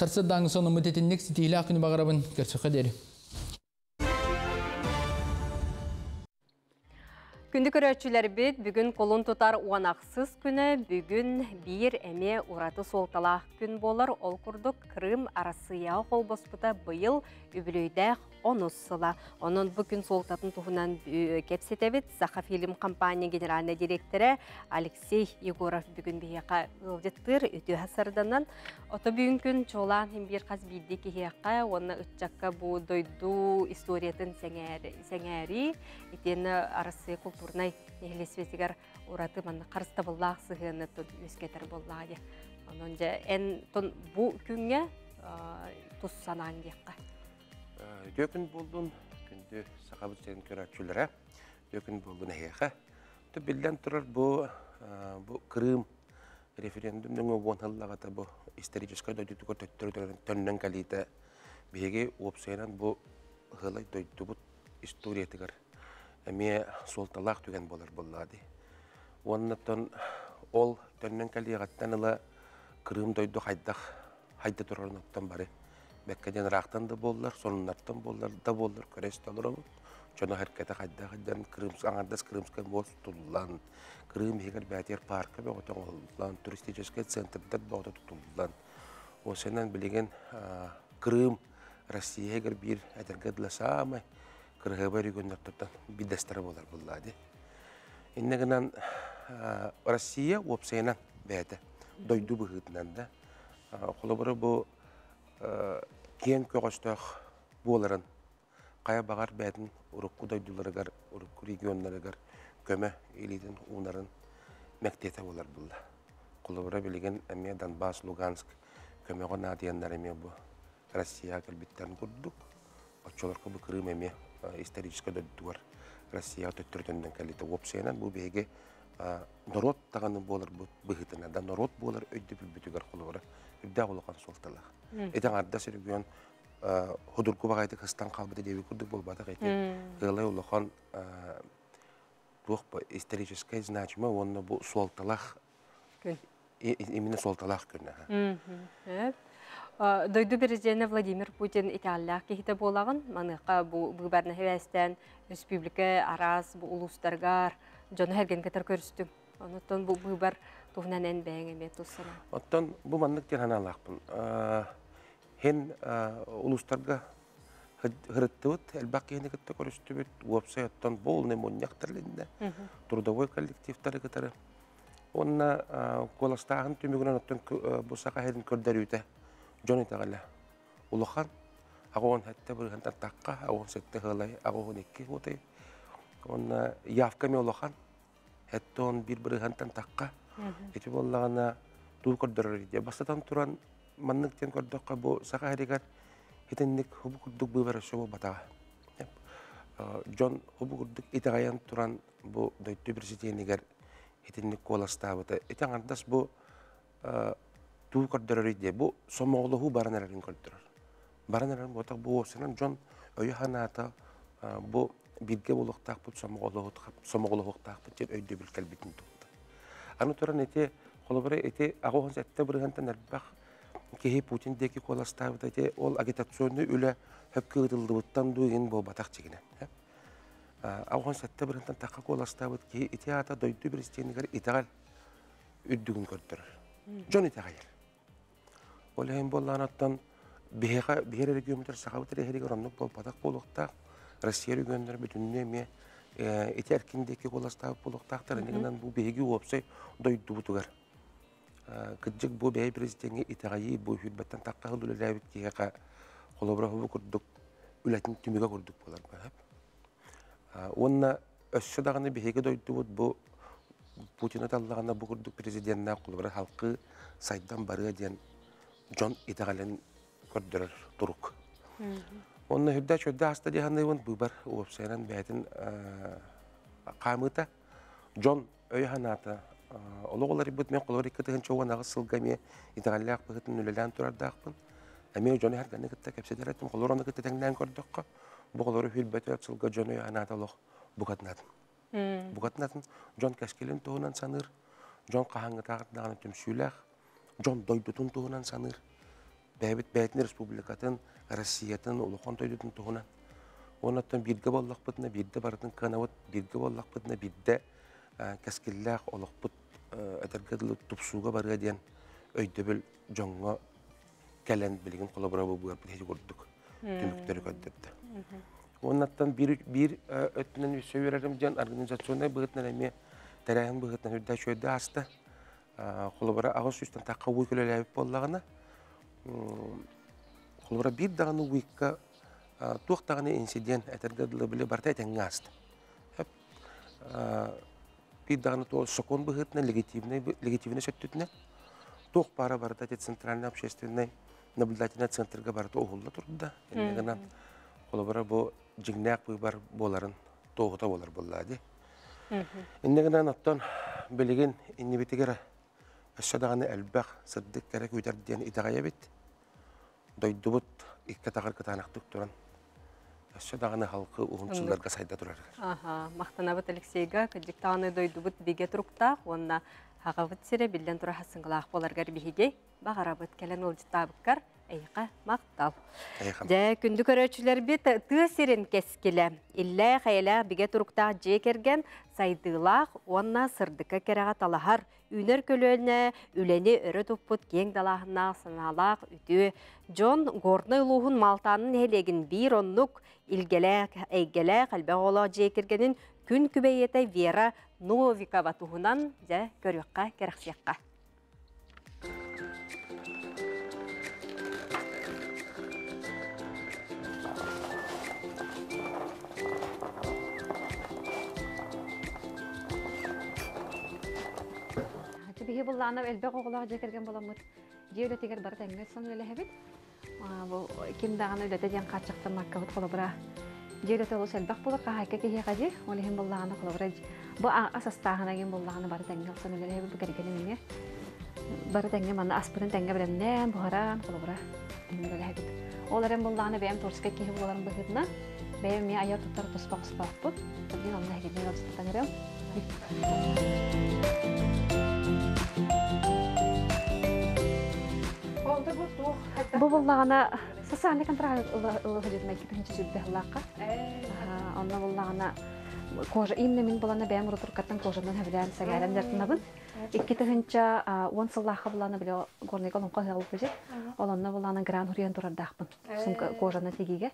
Сарсыдаңы соны мүтетіннік сетейлі ақыны бағарабын көрсіқі дәрі. Күнді көрәтшілер бет бүгін қолын тұтар уанақсыз күні бүгін бір әме ұраты солталақ күн болар. Ол күрдік Крым арасыяғы қолбоспыта бұйыл үбілейдәқ 10 сыла. Onun bugün солтатын тұғынан кепсетебет Заха фильм компания генеральный директоры Алексей Егоров бүгін бейеқа ұлдеттір өте ғасырданан. Оты бүгін күн чолан бір қаз бейді кехеқа, оны үтчаққа бұл дойду историятын сәңәрі, етені арасы культурнай нехлесветігер ұраты манны қарысты боллақ сығыны өскетір боллағы. Onun бұл күнге тұс санаң деққа. Дökün buldun, gündü sakabı senin körətçülere, dökün buldun heyeğe. Bilden durur bu Kırım referandumdan o yıllarda bu исторический дойдутуга төттөрүн калита беге опсайнан bu hılay doydubut историятыгар эме солталак түген болар боллады. Оннан ол төннөн калиягаттан ыла Кырым дойду хайда турарнаттан бары. Бәккәден рақтан да болдылар, сонуннаттан болдылар да болдылар, көресті олар ол. Чона әркеті қайда-қайдан аңардас Крымскай мост тұлылан, Крым егер бәтер паркы бә отан олылан, туристический центрдер бәуді тұлылан. Осынан білеген Крым, Россия егер бір әтергеділі самай, Кырғаба регионлардан бидестері болар бұллады. Иннегінен Россия опсайынан бәді, дойду бұғытынан да. Қолы бұл кен көғістіқ боларын, қая бағар бәдін ұрыққы дойдуларығар, ұрыққы регионларығар көмі елейдің ұнарын мәктеті олар бұлды. Қолы білеген әме Донбасс, Луганск көмеғі надиянлар әме бұл Россия кәлбеттерін көрдік. Отчоларқы бұл Крым әме историческі дойдуғар Россия төттірдіңден кәлеті опсайынан бұл бәйге народ тағаны болар бұғытына, да народ болар өйді бүлбітігер қолы үбдә олған солталақ. Этен ардас регион худурку багайды хыстан қалбыды деби күрдік болбады қайты. Ғылай олған историческая значима, онына бұл солталақ, именно солталақ күні. Дойду президенті Владимир Путин италлақ кейті болағын, маныққа бұл барны хевестен республика араз, бұл улустарғар, жоны әрген кәтір көрістің. Онытын бұл бар туғынан ән бәйін әме тұсына. Оттан бұл мандық ден ғана алақпын. Хен улустарға Hırıttığıt, elbaq yeni gittik örüstübüt, websayttan bol ne monyaktırlığında, trudovой коллективтары gıtarı. Onna kolastağın tümügünen ottun bu saqa hedin kördərüyte, John itağala. Uluxan, ağon hatta bir hantan taqqa, ağon sette hılay, ağon ekki hotay. Onna yafkami uluxan, hatta on bir hantan taqqa. Eti bollağına tuğ kördərüyte. Basatan turan manlıkten kördöqqa bu saqa hedigar hitinlik hubu kurduk bu vera şobu batağa. John hubu kurduk itağayan turan bu doytu bir sitiyenigar hitinlik kolastabıta. Eti angardas bu tuğ kördərüyte. Bu somoğluğu baranarın kördürür. Baranarın botak bu olsanan John öyle hanata bu bilge buluqtaq bu somoğluğu taqpıt jen öydü bir kalbitin tuğdu. Anu turan eti kolobara eti ağoğun sette bir hantan erbaq kehi Putin'deki kolastavda eti ol agitasyonu üle höpkü ıdıldıbıttan duyun bu batak çekinen. Ağoğun sette bir hantan taqqa kolastavda kehi eti ata doydu bir isteyenigar itiğal üddüğün kördürür. John itiğayır. Ola hem bollağın attan bir regionüter sağabıtır eherigar onluk bol batak boluqtaq, Rusya regionüter bütününe mi eti erkindeki kolastavda boluqtaqtar eneginen bu behegi opsay doydu butugar. Kıcık bu bey prezidenti itiğayı bu hürbetten taqqa hılı levit kiyaqa kolobra hubu kurduk, ületin tümüge kurduk bolar bu hep. Onna össü dağını behegi doydu bu Putin'e tallağına bu kurduk prezidentine kolobra halkı saydan barıya diyen John itiğalen kördürür duruk. Onna hüdda çödde hasta diyanayın bu bar opsaynan beytin qamıta John öy hanata Oloğuları bud men qolori kıtığın çoğun ağız sılgamiye itiğallaq bıhıtın ülelen turardaqpın. Emi o John'u her gani kıtta kepseder ettim. Qolor onu kıtta tengden kördüqqa. Bu qolori hülbeti sılga John'u anataloq buqatnadın. Buqatnadın. John kaskilin toğunan sanır. John qahangı tağıtnağını tümsüylaq. John doydutun toğunan sanır. Beytin Respublikatın, Rossiyatın, uluqon doydutun toğunan. Onattan birge bollaq bıdına, birde baratın kanavut, birge bollaq bıdına, birde kaskillaq oluqput ötergedili tupsuga barıya diyen öydöbül John'a kelen bilgin kolabora bu heci kurduk. Tümükleri köddürdü. Onattan bir ötünen üssü verelim diyen organizasyonda bıgıtnan emi terayın bıgıtnan hüdda şöyle hasta. Kolabora ağız üstten taqqa uykule levip bollağına. Kolabora bir dağını uykka tuğ dağını insiden ötergedili bile barta etenge hasta. Hep bir dağını to sokon bıhıtına legitimine söttütüne toq para barda te центральный общественный наблюдательный центрга барда оğulla turda. Enegenen kolabora bu jignak var boların toğuta bolar bolladı. Enegenen attan bilgin inni bitigere aşadağını elbaq sıddık gerek öder diyen idagaya bit. Doydubut ikka taqar kıtanaqtık turan. Aşadağını halkı uğunçularga sayda durar. Maqtanabıt Alексейга кыжык тағаны дойдубут биге туруктақ, онна хағабыт сире билден тура хасыңғылақ боларгар биһиге бағарабыт келен олжытабықкар әйқа мақтал. Жә күнді көрөчілер бет тыа сирен кескілі. Иллә қайла биге туруктақ же керген сайдылақ, онна сырдыққа кереға талахар. Үнер көлөліне үлені өрі тұппыт кең далағына сыналақ үті. Джон горны ұлуғын малтанын хелегін бір оннук әйгелі қалбе ола же кергенін күн күбейеті Вера Новикова туғынан жә көріққа керексияққа. Bihi bullağına elbaq oğulağı jekergen bolamır. Jeyle teger bar tenge son öyle hebit. Bu kim dağını öyle diyen qaçıqta makkahut kolabra. Jeyle tolus elbaq bulur qahayka kihi qaji. Oli hem bullağına kolabra. Bu asastağına gem bullağına bar tenge son öyle hebit gergeni mine. Bar tenge mana aspirin tenge bilemnen buharan kolabra. Öyle hebit. Olar hem bullağına beym torska kihi bularım bahitna. Beym mi ayar tutar tosbaq bu. Tabii Allah hediyeni olsun tanırım. Bu bullağına sasani kontra ılı hıcıdına iki pinci sübde hılaqa. Onna bullağına кожа именно мен булана бәм рутуркаттан кожадан хәбилән сәгәрән дәртнабын. Икки тәһенчә 10 сыллаха булана биле горнега лонка хәл бу җит. Олонна булана гран хуриан турардахпын. Сумка кожаны тигиге.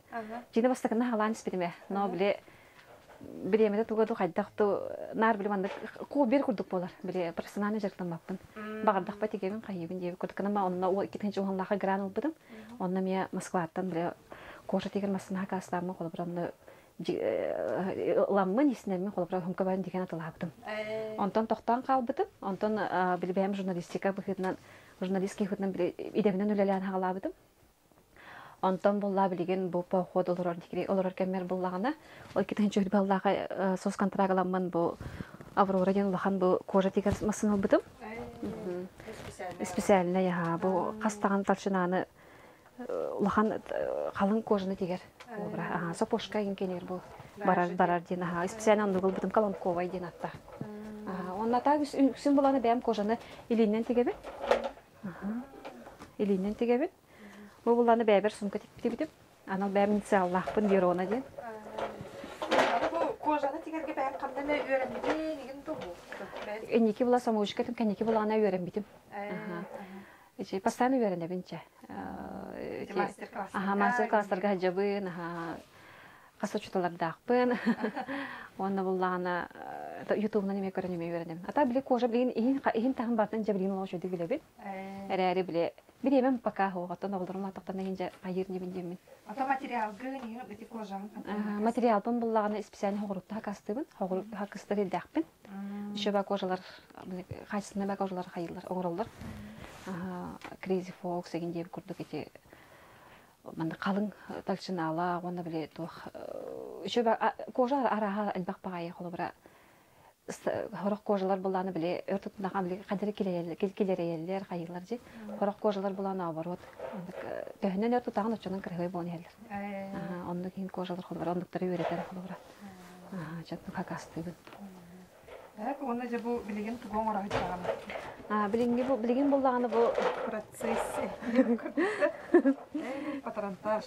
Җине бастакына халан спидеме. Но биле биремеде тугаду хайдакту нар биле манда ку бер курдук болар. Биле профессиональный жактан баппын. Багардак патигебин кайыбын дебе курдукна ма онна о икки тәһенчә уганлаха гран булдым. Онна мен Москвадан биле кожа тигер масына хакастамы колбрамны ламмын иснәмен колбра хумкабан дигән атылабдым. Онтон токтан калбытым. Онтон билбәм журналистика быхытнан журналистский хытнан биле идәгеннән үләлән хагалабдым. Онтон булла билеген бу поход олорор дикри олорор кемер буллагына ой китенче баллага сос контрагламын бу Аврора ден лахан бу кожа тигер масына бытым. Специально я бу кастаган талчынаны лахан калын кожаны тигер. Сапожка инкенер был барар дина. Специально он был бутым колонковый динатта. Он на так символаны бәм кожаны илиннен тигебе. Илиннен тигебе. Бу буланы бәбер сумка тип. Анал бәм инсаллахпын Верона ден. Бу кожаны тигерге бәм кандай өйрәнбиден деген бу. Энники була самоучка тем кенники булана өйрәнбитим. Постоянно өйрәнәбенчә. Мастер-классларга җабын, касачуталардакпын. Онна буллана YouTube-на неме көрәнеме өйрәнәм. Ата биле кожа билен иһин тагын бартын җабрин ул җөди биле бит. Әрәре биле. Биремем пока хогатын олдырма тактан инде кайыр небен димин. Ата материал гыны бит кожа. Материал бун буллаганы специально хогыртта кастыбын. Хогыртта хакыстыры дакпын. Шөбә кожалар, кайсына бак кожалар хайырлар, оңроллар. Crazy Fox деген деп күрдік ете мында қалың талчынала оны біле тух шөбә кожа араға әлбақ бағайы қолы бұра хорық кожалар бұланы біле өртутындаған біле қадірі келерелер қайылар же хорық кожалар бұланы оборот төхінен өртутаған өтчінің кіргөй болын елдер онды кейін кожалар қолы бұра ондықтары өретен қолы бұра жаттың қақастығын Оны же бу билеген тугон ора хачаган. Билеген буллаганы бу процесс.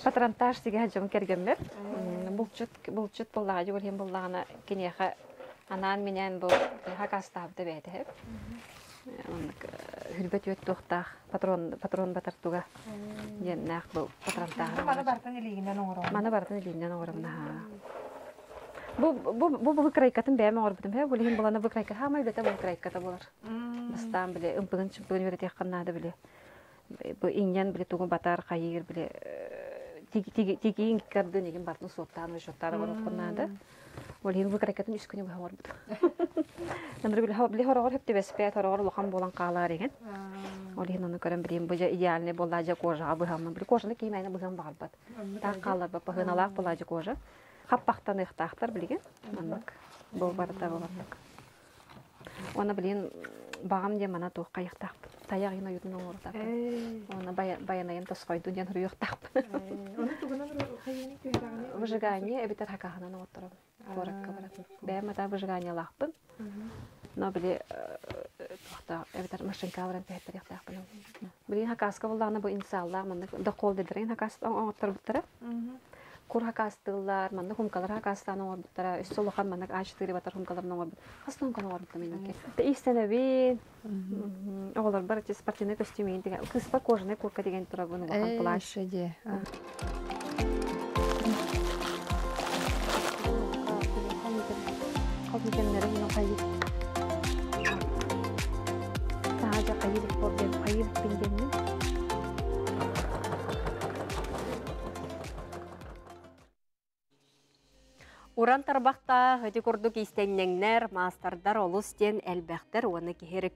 Патронтаж диге хаҗым кергәнбер. Булчут буллага җибәргән буллаганы кинеха анан менән бу хакастап дип әйтеп. Хилбет ют тохтах патрон батартуга. Яннах бу патронтаж. Мана бартын илегеннән оңрам. Мана бартын илегеннән оңрам. Бу выкрайкатын бәме орбитим. Бу леген буланы выкрайка. Хамай бете выкрайката булар. Бастан биле ымпыгын чымпыгын берет якканнады биле. Бу иньян биле тугун батар кайыр биле. Тиги инкарды неген бартын соттан ва шоттары бар окканнады. Бу леген выкрайкатын үскүнү бу орбит. Намры биле хорогор хепте беспе хорогор лохан болан калар еген. Ол леген аны көрөм билем бу идеальный болажа кожа бу хамын биле кожаны киймәне бу хам барбат. Так калар ба пагыналак болажа кожа. Хаппақтан ихтақтар білген, аннак бұл барыта боларнак. Оны білген бағам де мана туық қайықтақпын. Таяқ ена үйдің оңырдақпын. Оны баянайын тосқойду ден үрі ұқтақпын. Оны туғынан қайыны көйрағаны? Выжигание әбітер хақағынан отырым. Қоракқа баратын. Бәйім ата выжигание лақпын. Но біле әбітер машинка алырын тәйттер яқтақпын. Білген хақасқа болағына бұл инсаллақ, да қол дедірген хақасты оңырттыр бұттыры. Кур хакастылар, манна хумкалар хакастаны орбиттара, үстолохан манна ачтыры батар хумкаларны орбит. Хастан кана орбитта менеке. Те истенеби, оғалар бар те спортивный костюмин деген, кыспа кожаный куртка деген тура буны бахан плащ. Де. Қалбикенлері мұны қайып. Тағажа қайып борден, қайып пенденін. Уран тарбақта хөті күрдік истеннеңнер, мастардар олыстен әлбәқтер оны кехері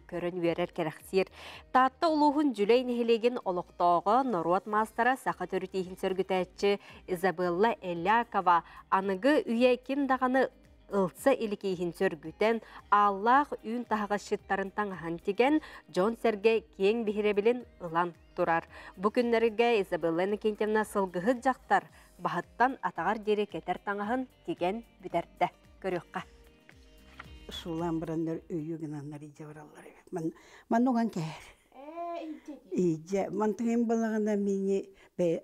көрін верер керексер. Татты ұлығын жүлей нехелеген олықтауғы Норуат мастара сақы түрітейін сөргітәтші Изабелла Элякова анығы үйе кем дағаны ылсы иликейін сөргітен Аллах үйін тағығы шыттарын таңған теген Джон Серге кең бігіребілін ылан тұрар. Бүкінлерге Изабелланы кентемна сылғығы жақтар Бахаттан атағар дере кетер таңағын деген бүдәрді көріққа. Шулан бұрандар өйі гінанлар ете баралар. Ман оған кәр. Ije, mantığın balağına mini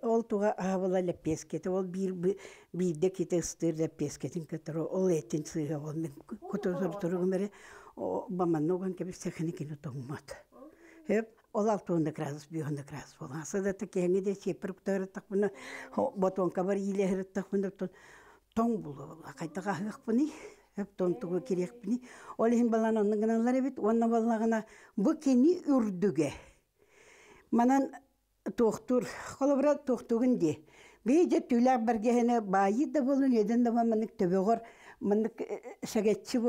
ол туга авала лепескете, ол бирде ките ыстыр лепескетин кетер, ол этин сыга ол мен котозор тургумере баманноган кебе сехникин томмат. Хеп ол 600 градус 500 градус болған. Сада такенге де сепір ктары такмына ботонка бар илехер такмына тоң булу. Кайтага хыкпыни, хеп тонтугу керекпини. Ол хин балан онун гыналар бит, онна баллагына бу кени үрдүгө. Манан тоқтур, қолыбыра тоқтуғынде. Бейде түләк бәргені байы да болын, еден да маңық төбеғыр, маңық сәгетші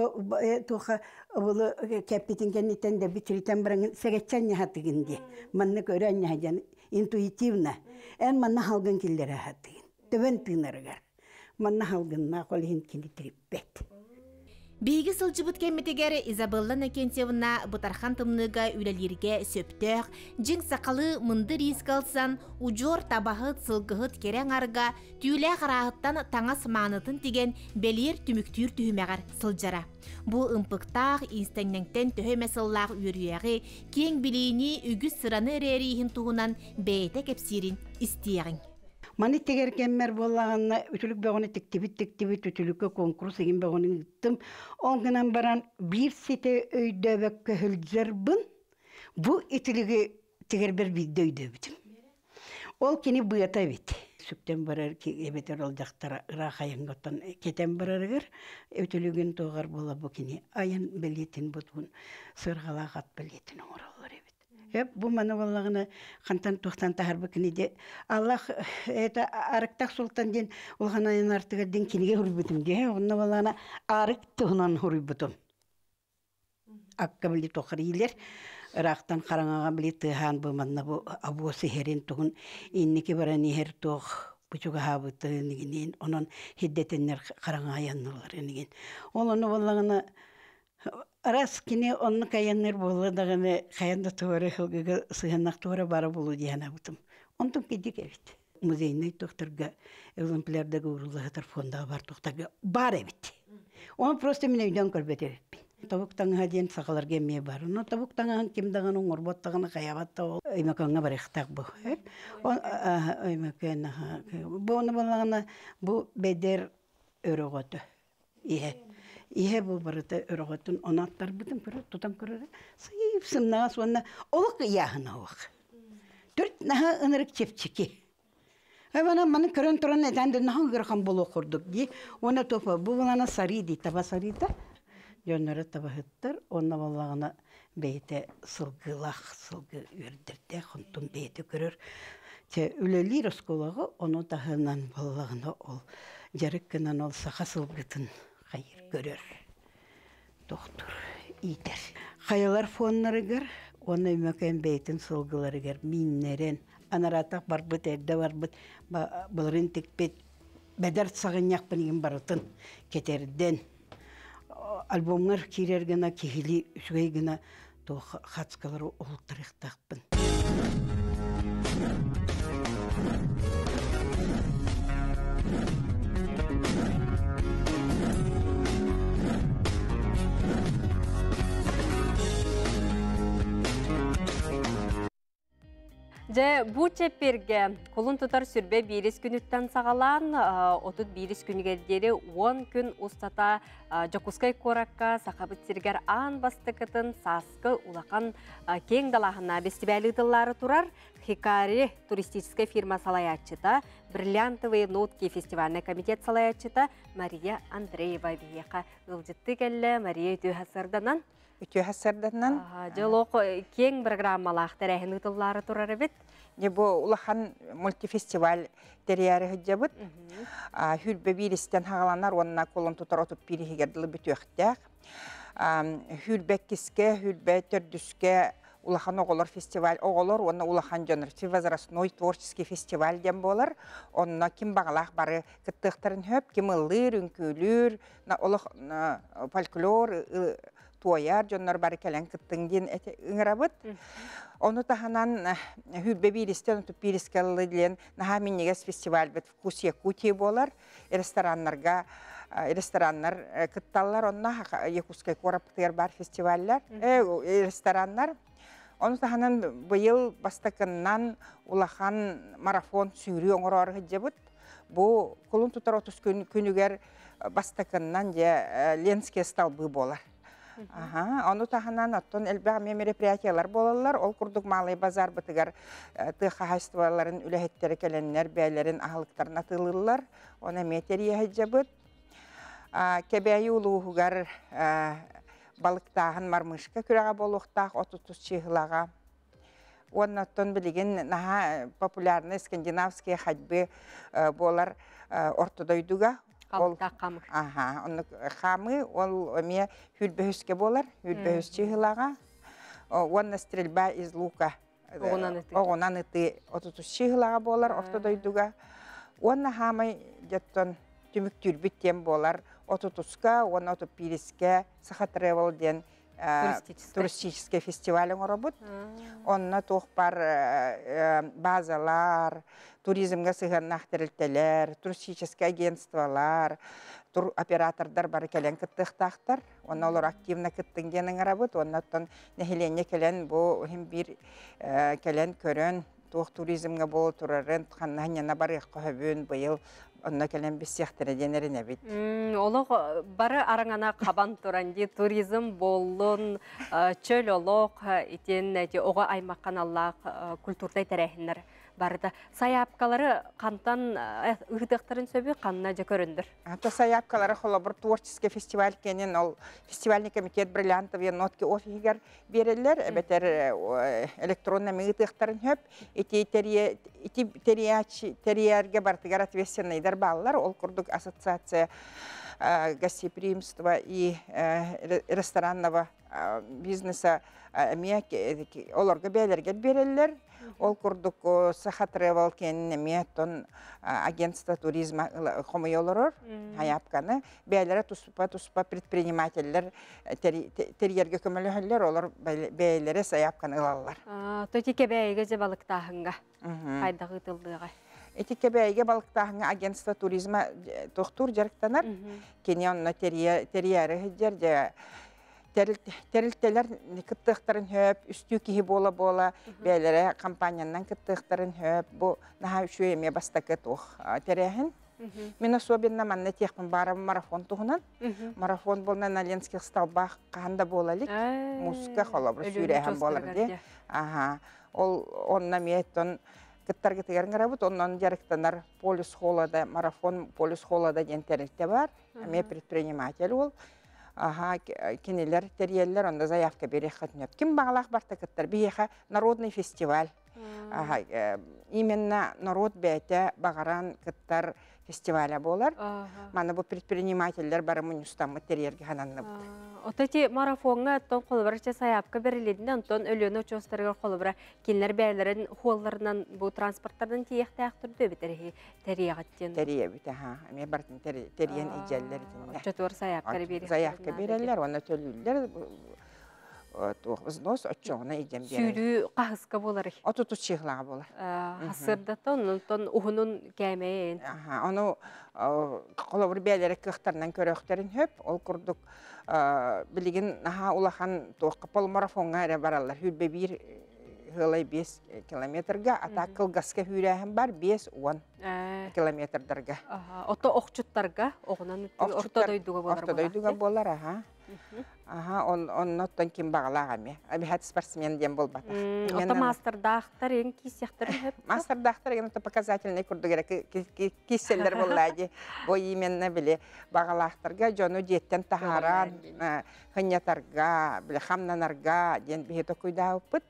тоқа болы кәппетін кәнеттен де бітірітен біріңін сәгетшен нәхатығынде. Маңық өрән нәхаден интуитивна. Ән маңна халғын келдері хатығын. Төбен тыңарығар. Маңна халғынна қолығын кені тіріппет. Бейгі сылжыбыт кәмметегері Изабелла Накентьевна бұтархан тымныға үлелерге сөптөк, жың сақалы мұнды риск алсан, ұжор табағыт сылғыт керен арға, түйілі қарағыттан таңа сыманытын деген белер түміктүйір түйімеғар сылжара. Бұл ұмпықтақ инстэннеңтен төхөме сыллақ үйіріяғы кең білейні үгіз сыраны әререйін туғынан бәйті кепсирин істиягын. Маны тегеркенмер болағанна үтілік бәғыны тектибит үтілікке конкурс егін бәғыны үттім. Оңғынан баран бір сете өйдөбәк көхілдербін, бұл үтілігі тегербер бидді өйдөбітім. Ол кені бұйата бет. Сүптен барар ебетер ол жақтара рақайыңғаттан кетен барарығыр, үтілігін тоғар бола бұл кені айын білетін бұтын, сырғалақ ат білетін оңыралар ебет. Бұл маны болағына қантан тоқтан тағар бұкіне де Аллах арықтақ сұлтан ден олған айын артыға ден кенеге хүрбітім де, онына болағына арық тұғынан хүрбітім. Аққа білі тоқыр ейлер, ырақтан қараңаға білі тұған бұл манна бұл абуасы херен тұғын, еннеке баран ехер тұқ бұчуға хабыты негенен, онын хеддетеннер қараңа аяннылар енеген. Ол оны болағына Арас кіне онны каяннер болы дағыны қаянда туары қылғыға сығанақ туары бары болу дейіна бұтым. Онтым кедек әбет. Музейный тоқтырға экземплярдығы ұрылығытыр фондағы бар тоқтарға бар әбет. Оны просто мен өйден көрбет әбетпен. Табуқтаңға дейін сақалар кемме бар. Но табуқтаңға кемдағын оңыр боттағыны қаябатта ол өймеканға бар еқтақ бұл. Бұл оны болағына бұл бедер өріғоты. Ihe bu barıda örgütün onatlar bütün körü tutan körü sayıp sımnağa sonra oluk yağına oğuk. Dört naha ınırık çepçiki. Bana manı körün turan neden de naha gırkan bolu kurduk diye ona topa bu bulana sarıydı taba sarıydı. Yönleri taba hıttır ona vallağına beyte sılgılak sılgı ürdürde kuntun beyte görür. Ülelir oskolağı onu dahından vallağına ol. Jarıkkınan ol sağa sılgıtın. Hayır görür. Doktor iyidir. Kayalar fonları gör, onu mükemmel beytin solguları gör, minlerin, anaratak barbıt, erde barbıt, balırın tekbet, bedert sağın yakpınıyım barıtın, keterden. Albomlar kirer gına, kihili, şügey gına, to hatskaları oluttarık takpın. Bu çepirge kolun tutar sürbe biris günütten sağalan, otut biris günügelderi 10 gün ustata Jokuskay korakka sakabıt sirger an bastıkıtın saskı ulaqan keng dalahına festivali dılları turar. Hikari turistik firma salayatçıda, Бриллиантовые нотки фестивальный комитет салаятчыта Мария Андреева бейеқа ылжытты кәлі Мария Түйхасырданан. Түйхасырданан. Жылоқ кең программалақ тәрәхін ұтылары тұрар бет. Бұл улахан мультифестиваль тәрәяры хүджабыт. Хүлбе бейістен хағаланар, онына қолын тұтар отып бейрігерділі бүті өқтәк. Хүлбе кіске, хүлбе түрдіске улахан оғылар фестиваль оғылар, онына улахан жанр возрастной творческий фестиваль дем болар. Онына кім бағалақ бары кіттіқтарын хөп, кім ылыр, үнкөлір, фольклор, туаяр, жанр бары кәлін кіттіңден үңірабыт. Оны таханан хүлбе бейістен ұтып бейіскелі ділен наға меннегес фестиваль біт вкус Якутия болар. Рестораннар кітталар, онына Якутскай кораптығыр бар фестивальлар, рестораннар. Onu tahanan bıyıl бастакыннан улахан марафон сүйрü оңорор hıcabıt. Bu kulun tutar 30 günüger бастакыннан же Ленский столбы болар. Onu tahanan atton elbette merepриятиялар болалар. Ol kurduk malay bazar bıtıgar tıhahayстволарын ülehetteri kelenler, beylerin ahılıklarına atılırlar. Ona meteriye hıcabıt. Kebeyi uluğugar balıktağın marmışka kürağa boluqtağ 30 çığılağa. Ondan bilgin naha popülarny skandinavskiy hadbi bolar ortodoyduga. Kalıqtağ qamır. Onu qamı ol me hülbehüske bolar, hülbehüs çığılağa. Ondan strelba iz luka. Oğunan ıtı 30 çığılağa bolar ortodoyduga. Ondan hamay jetton tümük türbütten bolar. 30-ка, он 35-ке Саха Travel ден туристический фестиваль оңорабыт. Онна тоқпар базалар, туризмге сыганнах терилтелер, туристический агентстволар, тур оператордар бары келен кыттыктактар. Онна олар активна кыттынгенен арабыт. Оннаттан нехиленне келен бу хим бир келен көрөн тух туризмге бол турарын ханнана барык көбүн быйыл онна келен бис сехтере денерine бит. Олог бары араңана кабан туранди туризм боллун чөл олог итен ого аймаккан аллах культурдай терехинер барды. Саяпкалары кантан ыгдыктарын сөбү канна же көрүндүр. Ата саяпкалары холобур творческий фестиваль кенен ол фестивальный комитет бриллиантовые нотки офигер берелер, бетер электронный мыгдыктарын хөп, ити терьерге бартыгар ответственныйдар баллар, ол курдук ассоциация гостеприимства и ресторанного бизнеса оларга бәйлерге берелер. Ол курдук Саха Travel кенне тон агентство туризма хомойолорор хаяпканы бәйләре туспа предпринимательлер терьерге көмөлөһөллөр олар бәйләре саяпканы алалар. Тотике бәйге же балыктагынга кайдагы тылдыга. Этике бәйге балыктагынга агентство туризма тохтур жарыктанар. Кене онна терьере хиджер же терилтелер кыттыктарын хөп, үстү кихи бола бәйләре компаниянан кыттыктарын хөп, бу наха шөйеме бастакы тух терехин. Мен особенно манна техпен барам марафон тугунан. Марафон болна на Ленских столбах канда болалык. Музыка холобр сүрәһәм болар ди. Ол онна меттон кыттарга тегәргә рабыт, оннан ярыктанар полис холлада, марафон полис холлада дигән терилте бар. Ме предприниматель ул. Кинелер, терьелер, онда заявка берех хатнет. Ким бағалақ барта кыттар? Бейеха народный фестиваль. Именно народ бәйті бағаран кыттар фестиваля болар. Мана бұл предпринимательлер бары мұныстамы терьерге хананны бұд. Отати марафонға тон қолыбарыча саяпқа беріледінен, тон өліні участырға қолыбара кенлер бәйлерін хуалларынан бұл транспорттардан тиекті ақтырды бітірі терияғаттен. Терия біті, Мен бартын териян ижеллер. Чотуар саяпқары берілер. Саяпқа берілер, оны төлілер. Взнос отчоғына идем берілер. Сүйрі қағысқа болар. Отуту чиғлаға болар. Хасырда тон ұғынын кәмейін. Оны қолыбыр бәйлері кықтарынан көріқтерін хөп, ол күрдік білген улахан тоққа полумарафонға әрі баралар. Хүлбе бір ғылай 5 километрға, ата қылғасқа хүрәхім бар 5-10 километрдарға. Ото оқчыттарға, оғынан ортодойдуға болар. Ортодойдуға болар, оннаттан кем бағалаға ме. Әбіхәт спортсмен дем бол бата. Ото мастердақтар, ең кисяқтарын хөп? Мастердақтар, ең показательный күрдігері киселдер болады. Бо именно біле бағалақтарға, жону деттен тахаран, хынятарға, біле хамнанарға, ден бейті көйда өппіт.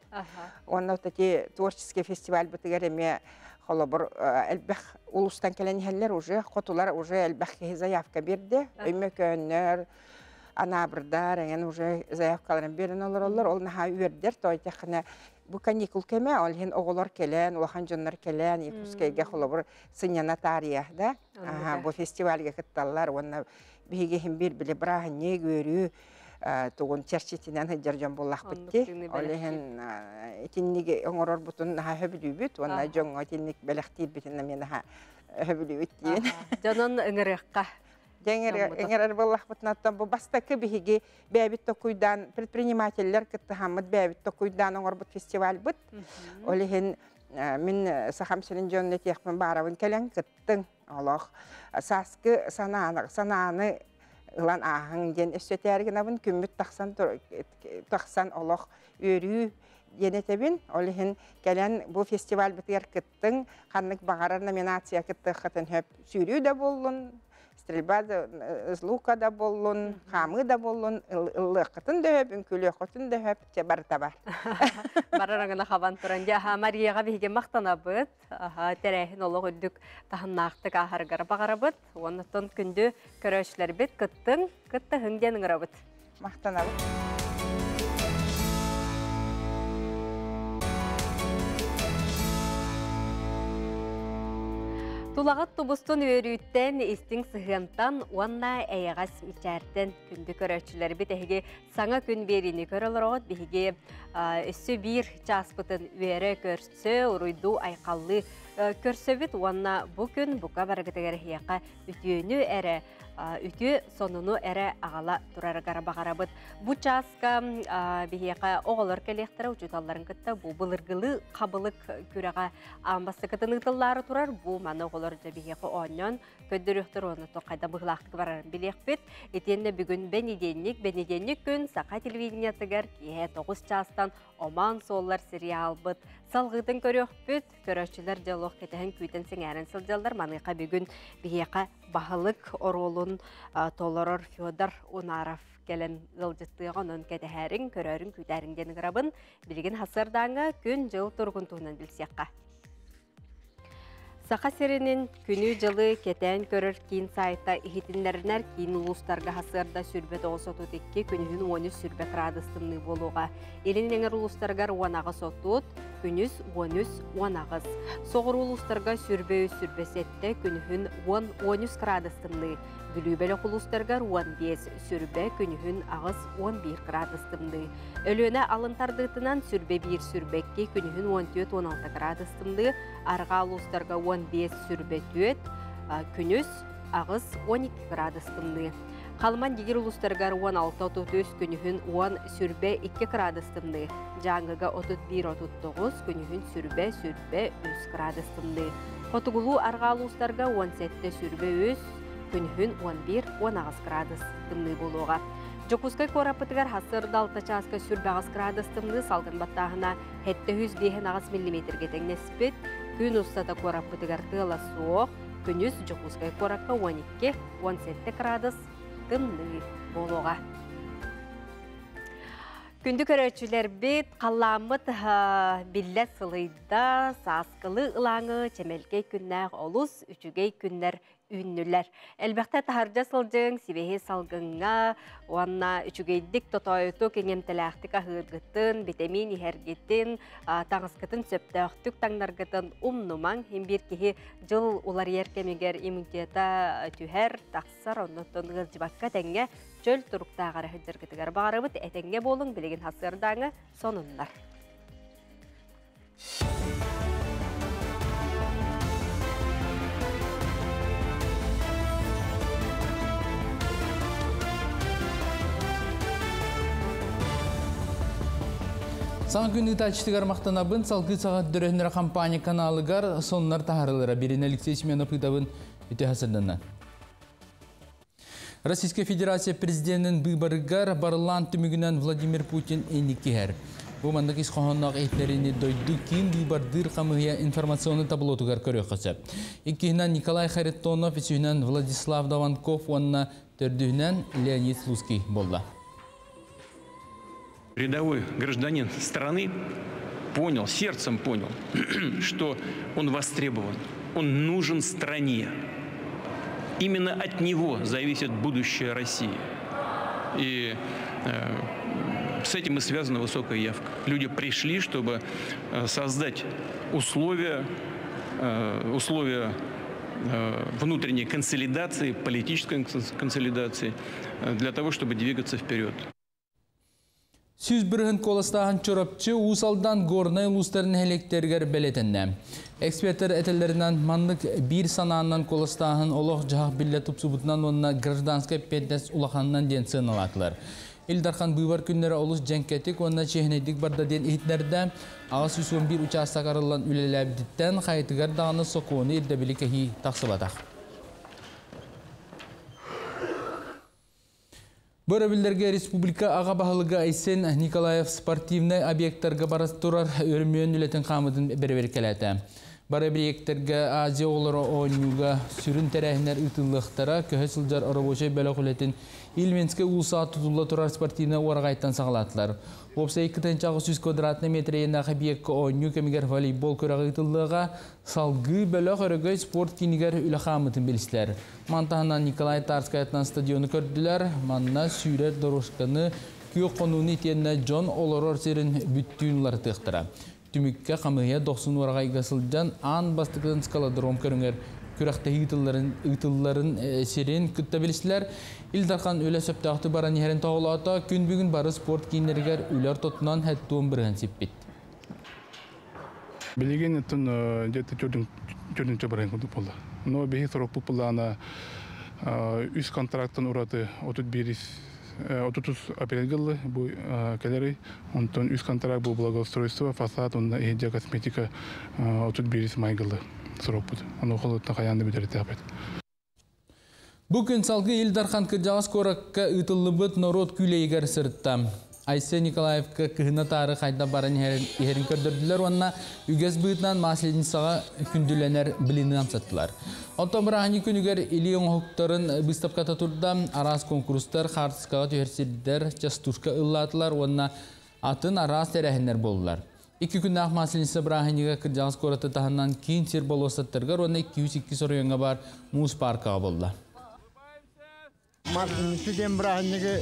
Онна өтәте творческий фестиваль бұтығар еме холобыр әлбәқ улустан келен хәлләр уже, қотулар уже әлбәқ заявка берді. Өйме көннер, анабырдар, әген уже заявкаларын берін олар, ол наға үйердер, тойтақына бұл каникул кеме, ол хен оғылар келен, олахан жонлар келен, епускайға холобыр сыньяна тарияқда, бұл фестивальге кытталар, онна бейге хем бір білі бірағын не көрі, туғын черчетінен хыджар жон болақ бітті. Ол хен етіннеге оңырор бұтын наға хөбілі бүт, онна жоңға етіннек бәліқтейір бітінна мен наға хөбілі бүттейін. Жонын ыңырыққа. Эңерер боллах бутнаттан бу бастакы биһиги бәбит токуйдан предпринимательлер кыттыхаммыт бәбит токуйдан оңорбут фестиваль бут. Олихин мин сахам сенин жөнүнө тиякмын барабын келен кыттың олох. Саскы сананы ылан ахың ден өссөтәрген абын күммүт тақсан олох өрүү денетебин. Олихин келен бу фестиваль битер кыттың ханнык бағарар номинация кытты хатын хөп сүйрүү да боллун. Стрельба да, лука да боллун, хамы да боллун, ыллықытын да хөп, үнкілі қотын да хөп, те бар табар. Барараңына хабан тұран. Яха Марияға бейге мақтана бұд, тәрәхін олық үддік тахыннақтық ахарғара бағара бұд, онытын күнді көрөшілер бет кыттың, кытты хыңденің ұра бұд. Мақтана бұд. Тулағат тубустун өрүйттен истің сығымтан уанна әйағас мичәрден күнді көрөчілер бит әйге саңа күн беріні көрілер оғыт бейге өссі бір часпытын өйері көрсі ұруйду айқаллы көрсі бит уанна бұл күн бұқа барғытығар хияқа үтіөні әрі үті сонуну әрі ағала тұрарығара бағарабыд. Бұ часка бейеқа оғылыр кәлектірі ұчуталарын күтті бұл бұлырғылы қабылық күреға амбасы күтін ұтылары тұрар. Бұ маны оғылыр бейеқі оңнан көддіріқтір оны тоқайда бұғылақтық барарын білек бет. Етенді бүгін бәнеденник күн сақа телевидениятығар кие 9 частан оман соллар сериал бұд. Салғыдың көрек бүт, көрөшчілер диалог кетіхін күйтін сіңәрін сылжалдар маныққа бүгін бейеқа бағылық оролын толырыр Федор Унаров келен ғылжыттыған он кетіхәрін көрерін күйтәрінден ғырабын білген хасырдаңы күн жыл тұрғын туынан білсеққа. Сақа серінің күні жылы кетен көрір кейін сайта ихетінлерінер кейін ұлыстарға хасырда сүрбет оғысотутекке күнігін 13 сүрбет радыстымны болуға. Елін еңір ұлыстарғар уанағы сотут, күніз 13 уанағыз. Соғыр ұлыстарға сүрбесетті күнігін 13 радыстымны. Бүлібелі құлыстарғар 15 сүрбе күнігін ағыз 11 градыстымды. Өлөне алынтардығытынан сүрбе 1 сүрбекке күнігін 14-16 градыстымды. Арға ұлыстарға 15 сүрбе 4, күніз ағыз 12 градыстымды. Қалман дегер ұлыстарғар 16-33 күнігін 10 сүрбе 2 градыстымды. Жаңғыға 31-39 күнігін сүрбе 3 градыстымды. Қотығылу арға ұлыстарға 17 сүрбе 3, күнігін 11-10 градус тымны болуға. Жокускай корапытығар хасырда 6 часка сүрбе градус тымны салғын баттағына 705 мм теңнеспет, күн ұстата корапытығар тыла соқ, күніз жокускай корапқа 12-17 градус тымны болуға. Күнді көрөчілер бет қаламыт білі сылыйда сасқылы ылаңы чемелгей күннәр олыс, үчігей күннер үннілер. Әлбәқті тахаржа сылжың, сибеге салғыңа, оанна үчігейдік тотойты кеңемтіләқтік ағырғытын, витамин ихергетін, таңысқытын сөптіқтік таңнарғытын умнуман, хембір кеге жыл олар еркемегер иммунитета түйер, тақсар, оннықтың ғылжыбаққа тәңге жөл тұрықтағары хүджіргітігер бағарыбыт, әтенге болың білеген хасырдаңы сонындар. Саңа күнді тачтығар мақтанабын, салғы сағат дүрәхінер компания каналығар сонлар тахарылыра. Берін Алексей Семенов ұйтабын өте хасырданна. Российская Федерация президентінің бұйбарығар барылан түмігінен Владимир Путин әйнеккер. Бұл мандық исқоғаннақ әйтлеріне дойды кейін бұйбардыр қамығия информационы табылотығар көрі қысы. Иккігінен Николай Харитонов, үсігінен Владислав Даванков, онына төрдігінен Леонид Слуцкий болды. Рядовой гражданин страны понял, сердцем понял, что он востребован, он нужен стране. Именно от него зависит будущее России. И с этим и связана высокая явка. Люди пришли, чтобы создать условия внутренней консолидации, политической консолидации, для того, чтобы двигаться вперед. Süz бірін kolastağın çorapçı usaldan gornay ulusların elekterger beletenne. Ekspertler etellerinden manlık bir sanağından kolastağın oluq cahaq bille tupsubutundan onuna gражданская педес ulaqanından den sığınalatlar. İldarxan buyvar günleri olus cenketik onuna çehneydik barda den ihitlerden ağız 111 uçastak arılan ülelebditten xaytıgar dağını sokuğunu irdebili kehi taqsıbataq. Börebillerge Respublika Ağabahılıga Aysen Nikolayev sportivnay obyektlarga barasturar örümüyen ületin qamıdın berberkelete. Börebillerge Aziya oğları oynuga sürün terehiner ıtıllıqtara köhe sılcar araboşay bölük ületin İlmenske ulusa tutulla turar sportivnay oragayttan sağlatlar. Opsa 2 kvadratna metreyendaki obyekke oynu kemiger voleybol körağı ıtıllığa salgı bölük örgöy sport kiniger üle qamıdın bilisler. Mantahından Nikolay Tarskayatnan stadionu kördüler. Manna sürer doroşkanı köy konunu itiyenne John Oloror serin büttüğünleri tıqtıra. Tümükke qamıya 90 oragay gasılcan an bastıktan skaladrom körünger. Kürekte ıtılların serin kütte bilisler. İldarkan öyle söptağıtı baran yerin tağılata gün bugün barı sport giyinleriger üler totunan hettuğun birgen sippit. Bilgin etun jeti çördünçe barayın kudup oldu. No behi sorok pupulana üst kontraktın uğradı 30 aprel yılı bu keleri ondan üst kontrakt bu благоустройство fasad onda ehce kosmetika 31 may yılı sorok budu. Onu kolu takayandı bir derete yapet. Bugün salgı İldarxan kırcağız korakka ıtıllıbıt norot küleyger sırttam. Ayse Nikolayevka kıhına tarih hayda baran yerin kördürdüler. Onunla ügez bıyıtlan maslidin sağa kündülener bilini amsattılar. Ondan bırağını günüger iliyon huktarın bыстapkata turda aras konkurslar, hartıskağa tühersildiler, çastuşka ıllatılar. Onunla atın aras terehinler boldular. 2 gündağ maslidin bırağını kırcağız koratı tahandan kiin sir bol osattırgar. Onunla 202 soru yönge bar Muz Parkağı boldular. Sizden bırağını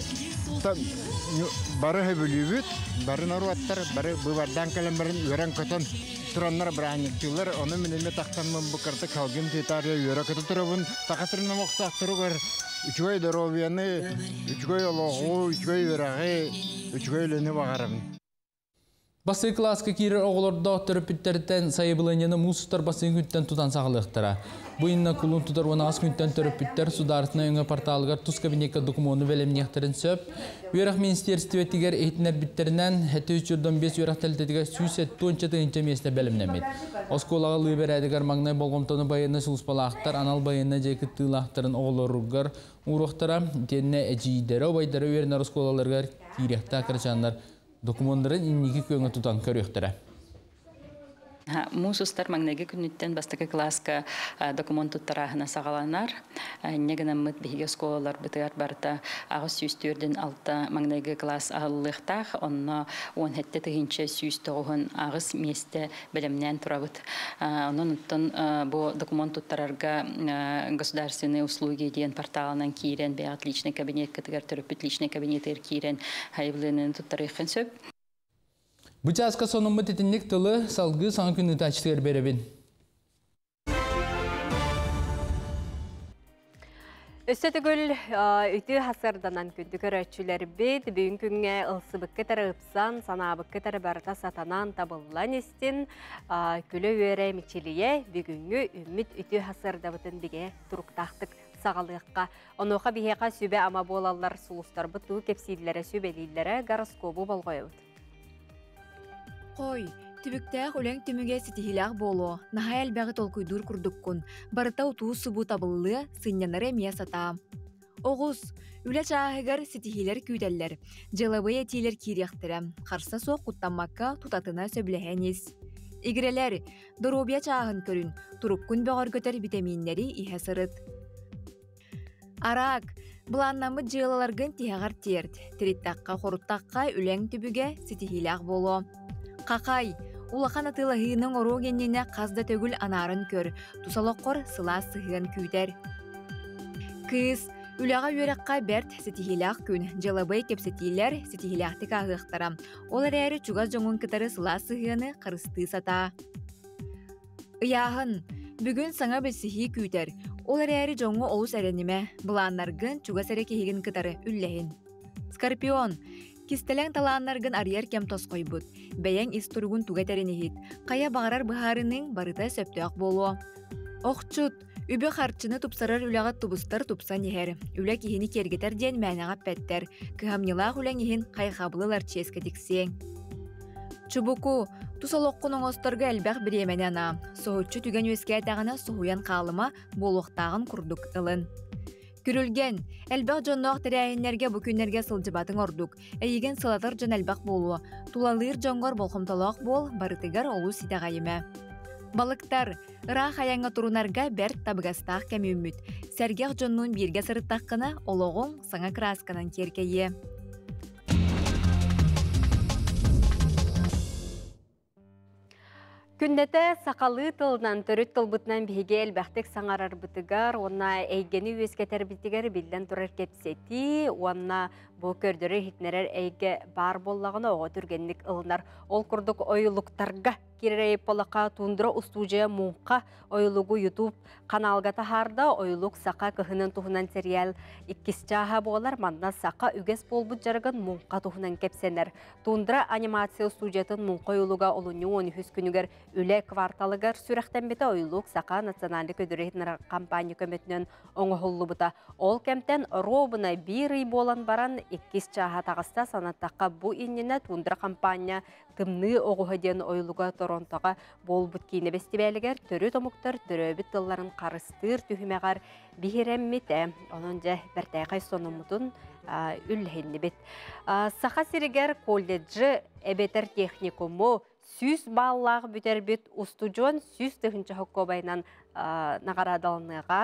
barı hebülübüt, barı naruattar, barı bu bardan kalemlerin öğren kötün turanlar bırağınlıkçılar, onu minime taktanmam bu kartı kalgım tetarya yöre kötü turabın, takatırına muhtak turugar, 3 ay daroviyanı, 3 ay Allah'u, 3 ay verağı, 3 ay leni bağırım. Basın klaska kirir oğulorda töröpütlerden sayıbılanyanı musustar basın günden tutan sağlıqtara. Bu inna kulun tutar ona az günden töröpütler sudarısına öňe portalgar tuz kabineka dokumonu velemniyaktarın söp. Üyerak ministerstivetiger eğitimler bitterinden heti 305 üyerak teltetiger süyset tonça tığınca mesle belimnemedi. Oskolağa liberadigar magnay bolgomtonu bayanına suluspalaqtar, anal bayanına cekit tığlaqtarın oğulorurgar uğruqtara tenne eciyidere o baydara üyerenler oskolalargar kiriyakta karışanlar dokumentların inniki köňe tutan körüktüre. Musustar magnege künnütten bastaka klaska dokumentu tarahına sağalanar. Negana mıt bihiga skolalar bıtıgar barta ağız süstürdün altta magnege klas ağıllıqtaq. Onna on hette tığınça süstüğün ağız meste bilimnen turabıt. Onun uttun bu dokumentu tararga государственные услуги diyen portalından kiren beyat lichne kabinet katıgar töröpüt lichne kabinetler kiren hayıblığının tuttarıqın söp. Bu çaska sonumma tetinlik tılı salgı sana günü taçtır berebin. Östötügül ütü hasardanan kündük öröçüleri bit, bugün günge ılsıbıkkı tarıpsan, sanabıkkı tarıbarta satanan tabıllan istin, külü üere miçiliye, bugünkü ümmit ütü hasardabıtın bige turuktaqtık sağalıqqa. Onuqa biheqa sübe ama bolallar sulustar bıtı kepsililere sübelilere garoskobu bolgoyabıt. Koy, tübüktәк үләң түмүгә ситихиләк боло, наха әлбәғі толкуйдур күрдіккун, барыта утуу субу табылы сынянары мия сата. Оғыз, үлә чағығыр ситихилер күйдәлләр, жылабы етилер кирияқтыры, қарса соқ құттамаққа тұтатына сөбләхәнес. Игрелер, доробия чағын көрін, тұрупкун бәғар көтер витаминнәри иһә сырыт. Арак, бұланнамы жылаларғын тияғар терд, тириттаққа хоруттаққа үләң түбіге ситихиләк боло. Қақай, улақан атылағының орогеннене қазда төгіл анарын көр, тусалоққор сыла сығын күйдер. Кыз, үліға өріққа бәрт сетихилақ күн, жалабай кепсетилер сетихилақтық ағықтара. Олар әрі чугаз жоңын кітары сыла сығыны қырысты сата. Ыяғын, бүгін саңа білсіхи күйдер. Олар әрі жоңы олыс әрініме, бұланларғын чугаз әрі кехеген кітары үлләйін. Скорпион, Кистелен талааннаргын арьер кем тоскойбут. Бәйәң истургун тугәтәренехит. Кая бағарар быһарының барыта сөптөк болу. Оқчут, үбі харчыны тупсарар үләғат тубустар тупсан ехер. Үлә кихини кергетер ден мәнәға пәттер. Кыхамнилақ үләң ехин қайқабылылар ческе тіксең. Чубуку, тусалоққының остарға әлбәқ біременена. Соғытчы түген өске әтағына соғуян қалыма болуқтағын күрдік ылын. Күрілген, әлбәқ жоннақ тірәйінлерге бүкінлерге сылжыбатын ордук. Әйген сылатыр жон әлбәқ болуы. Тулалыр жоңғар болқымталақ бол, барытыгар олу сидағайымы. Балықтар, рақ аяңа турунарға бәр табығастақ кәмі үміт. Сәргеқ жонның бірге сырыттаққына олоғың саңа красканан керкейі. Күндәте сақалы тылынан төрөт тылбытынан биге әлбәқтік саңарар бытыгар, онна әйгені өскетер бітігер білден тұрар кепсети, онна бұл көрдірі хитнерер әйге бар боллағына оға түргенлік ылынар. Ол күрдік ойылықтарға керерейіп болақа туындыра устужия мұңқа ойылығы YouTube каналға тахарда ойылық сақа көхінін тұхынан сериал иккісчаға болар, манда сақа үгес болбыт жарған мұңқа тұхынан кепсенер. Туындыра анимация студиятын мұңқа ойылыға олыны 13 күнігер үлі кварталығар сүрәқтен беті ойылық сақа националды көдіретін кампания көметінен оңғылы бұта. Ол кемтен робына бір үй болан баран иккісчаға тағыста санаттаққа бұ иннені туындыра кампания тымны оғыден ойылыға Торонтоға болбыт кейіне бестебәлігер түрі томуқтар түрөбіт тылларын қарыстыр түхімеғар бігеремметі. Оның жа бәртәйқай сонымытын үлхенді бет. Сақа сирігер колледжі әбетер техникумы сүз баллағы бүтер бет устужон сүз түхінші хоккобайнан нағарадалыныға.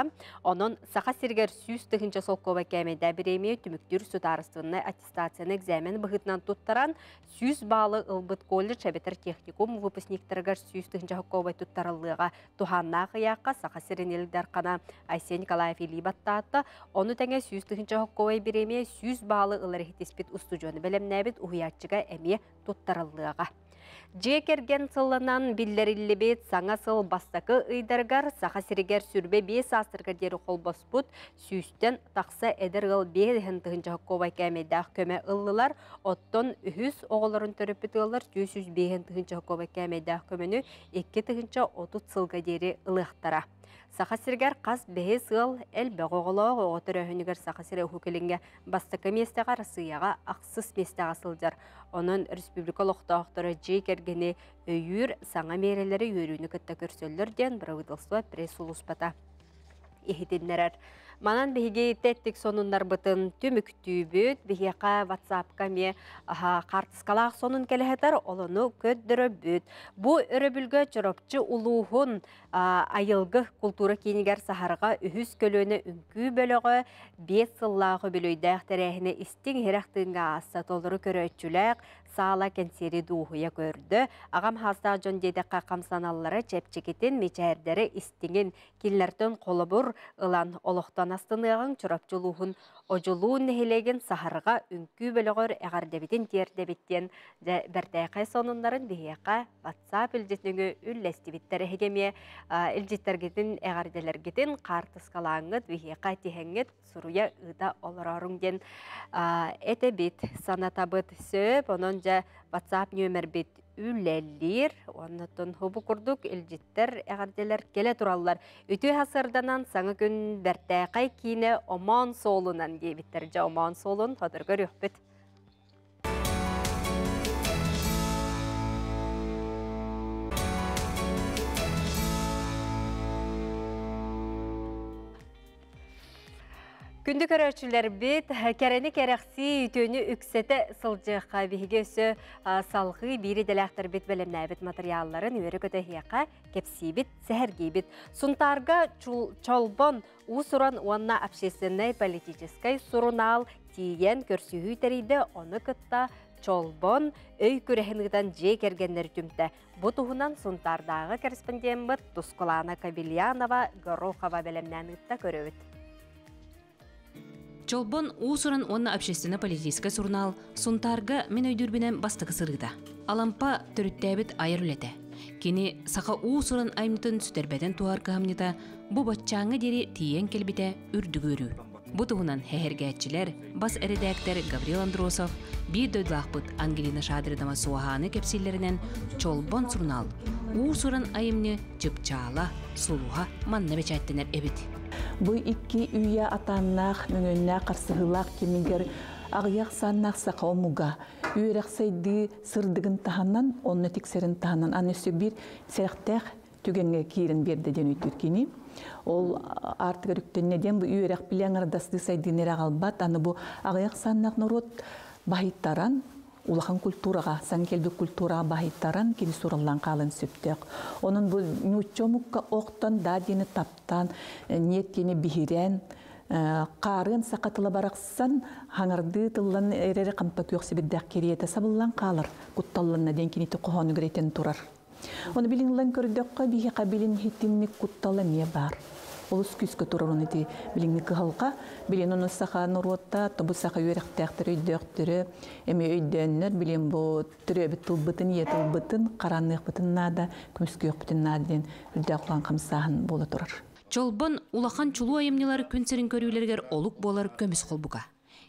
Оның сақа сирігер сүз түхінші солкоба кәмеді біреме түміктір сұтарыстығына аттестацияны экзамен бұғытынан тұттаран сүз балы ұлбыт колледж әбетер техникум выпускниктергер сүз түхінші хоккобай тұттарылыға туханна қияққа сақа сиренелдер қана Айсен Николаев илибаттаты. Оны тәңе сүз түхінші хоккобай біреме сүз балы ұлары хетеспет устужоны бәлемнәбет ұхиятчыға әме тұттарылыға. Жекерген сылынан биллериллі бет саңа сыл бастақы ұйдарғар, сақа сірігер сүрбе 5 асырға дері қолбос бұд, сүйістен тақса әдір ғыл 5 тұғынша қобай кәмейдақ көмі ұлылар, оттон 3 оғыларын түріпіт ұлылар, 5 тұғынша қобай кәмейдақ көміні 2 тұғынша 30 сылға дері ұлықтара. Сақа сіргер қас 5 сыл әл бәғоғылығы оғытыр өңігер сақа сірі өкілінге бастықы местеға рысыяға ақсыз местеға сылдар. Оның республикалық тауқтары жекергені өйір саңа мерелері өріні күтті көрсөлдерден бір ұйдылсуа пресс-улуспата ехетінлерер. Манан бігеге тәттік сонындар бұтын түміктүйбіт, бігеға WhatsApp-қа ме қартысқалақ сонын кәліхетар олыны көддірі бүт. Бұ өрі-бүлгі чыропчы ұлуғын айылғы культура кейінігер сахарға үхіз көліні үнкі бөлігі 5 сыллағы бөлейдәқ тәрәхіне істің херақтыңға аса толыры көрөтчіләк, сала кәнсері дұғыя көрді. Ағам хастағы жон дейдіққа қамсаналары чәпчекетін мечәрдері істіңін келлерден қолы бұр ұлан олықтан астынығын чұрапчылуғын ожылуын нехелеген сахарға үнкі бөлігір әғардебетін тердебеттен бәртәйқай сонындарын бігеқа WhatsApp үлжетіңі үлләстебеттері хегеме үлжеттергетін әғарделергетін қартысқалаңыд бігеқа тихәңгет сұруя ұда оларарың ден әті бет санатабыт сөп, оның жа WhatsApp нөмір бет үлләлер, оннатын хубу күрдік, үлжеттер әғарделер келе тұралар. Үті хасырданан саңы күн бәртәйқай кейіне оман солынан дейбіттер жа оман солын қадырғы рөхбет. Күнді көрәтшілер бет, кәрәні кәрәқси үтөні үксеті сылжыққа бейге өсі салғы бейрі дәләқтір бет бәлемнә бет материалларын өрі көті хияқа кепси бет, сәхәрге бет. Сұнтарға чолбон ұсыран уанна общественной политической сурунал тиен көрсүйі тәрейді оны күтті чолбон өй көрәхінгідан же кергендер түмті. Бұ тұғынан сұнтардағы корреспондент бұд Тускулана Кабельянова Горохова бәлемнән үтті көрөбіт. Чолбон усуран онна общественно-политический журнал Сунтарга мен өйдүрбінен бастығы сырыда. Алампа түріттәбіт айыр үлеті. Кені сақа усуран аймытын сүтербәден туар кығамнета бұ батчаңы дері тиен келбіте үрдігі өрі. Бу туһунан хэхергәтчилер, бас эредәктер Гаврил Андросов, бир дөйдлахпыт Ангелина Шадырдама суаханы кепсиллеринен чолбон сурнал, уусуран айымны чыпчаала, сулуха манна бечәттенер эбит. Бу икки үйя атаннах, мөңөннә қарсығылақ кемегер ағыяқ саннақ сақа омуга. Үйерек сайды сырдығын таханнан, онны тексерін таханнан. Анысы бір сәріқтәқ түгенге кейрін берді ден өйткені. Ол артыгар үктеннеден бұл үйерек білен ардасты сайдынер ағалбат. Аны бұл ағыяқ саннақ нұрот бахиттаран, улахан культураға, санкелбік культураға бахиттаран кені сураллан қалын сөптек. Оның бұл нүтчомукка оқтан дадені таптан, ниеткені бихирен, қарын сақатылы барақсан, хаңарды тыллан әрері қампа көксі биддәк кереті сабыллан қалыр, құтталланна денкенеті қоғаны көретен тұрар. Оны білінлан көрдіққа бейі қабілін хеттінік құтталы не бар. Олыс күскі тұрар оны де білінгі қылға, білін оны сақа нұротта, тобы сақа өріқтәқтір өйдіқтірі, әме өйденнер, білін бұл түрі бітіл бұтын, етіл бұтын, қаранық бұтын нада, күміскі өк бұтын наден үлдәқлан қамсағын болы тұрар. Чолбон улахан чулу айымнылары күнсерін көрүйлергер олук болар көміс қолбуға.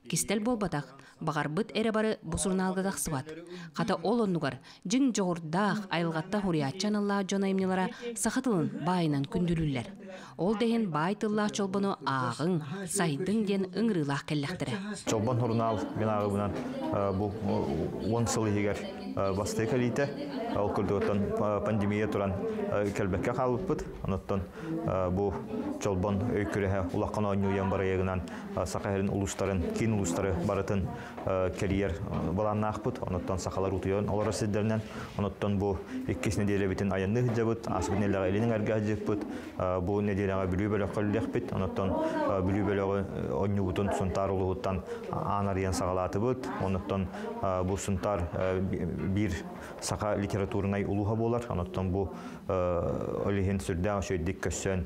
Кистел болбатақ, бағар бұт әрі бары бұсырналғадақ сыват. Қата ол онуғар, жың жоғырдақ айылғатта хуриятчан алла жон айымнылара сақатылын байынан күндүлілер. Ол дейін байтылла чолбону ағың, сайдың ден ұңрылақ кәлләқтірі. Чолбон хурнал мен ағыбынан бұл 10 сылы егер басты кәлейті. Ол күрдіғыттан пандемия тұран кәлбәкке қалып бұд. Оныттан бұл чолбон өйкірігі ұлаққан ойнуян бары егінан сақайырын ұлыстарын, кейін ұлыстары барытын кәлейер баланна ақпыд. Оныттан сақалар ұтыйын олар сіздерінен. Оныттан бұл еккес неделі бітін айынны ғыджабыд. Асып неліға әлінің әрге ғыджып бұд. Бұл неделіға бүлі бөлі қөлілек бід. Оныттан бүлі бөлі ойну бұтын сұнтар ұлығыттан анариян сағалаты бұд. Оныттан бұл сұнтар bir saqa literaturnay uluha bolar. Anottan bu olihin sürdə şöydik kössön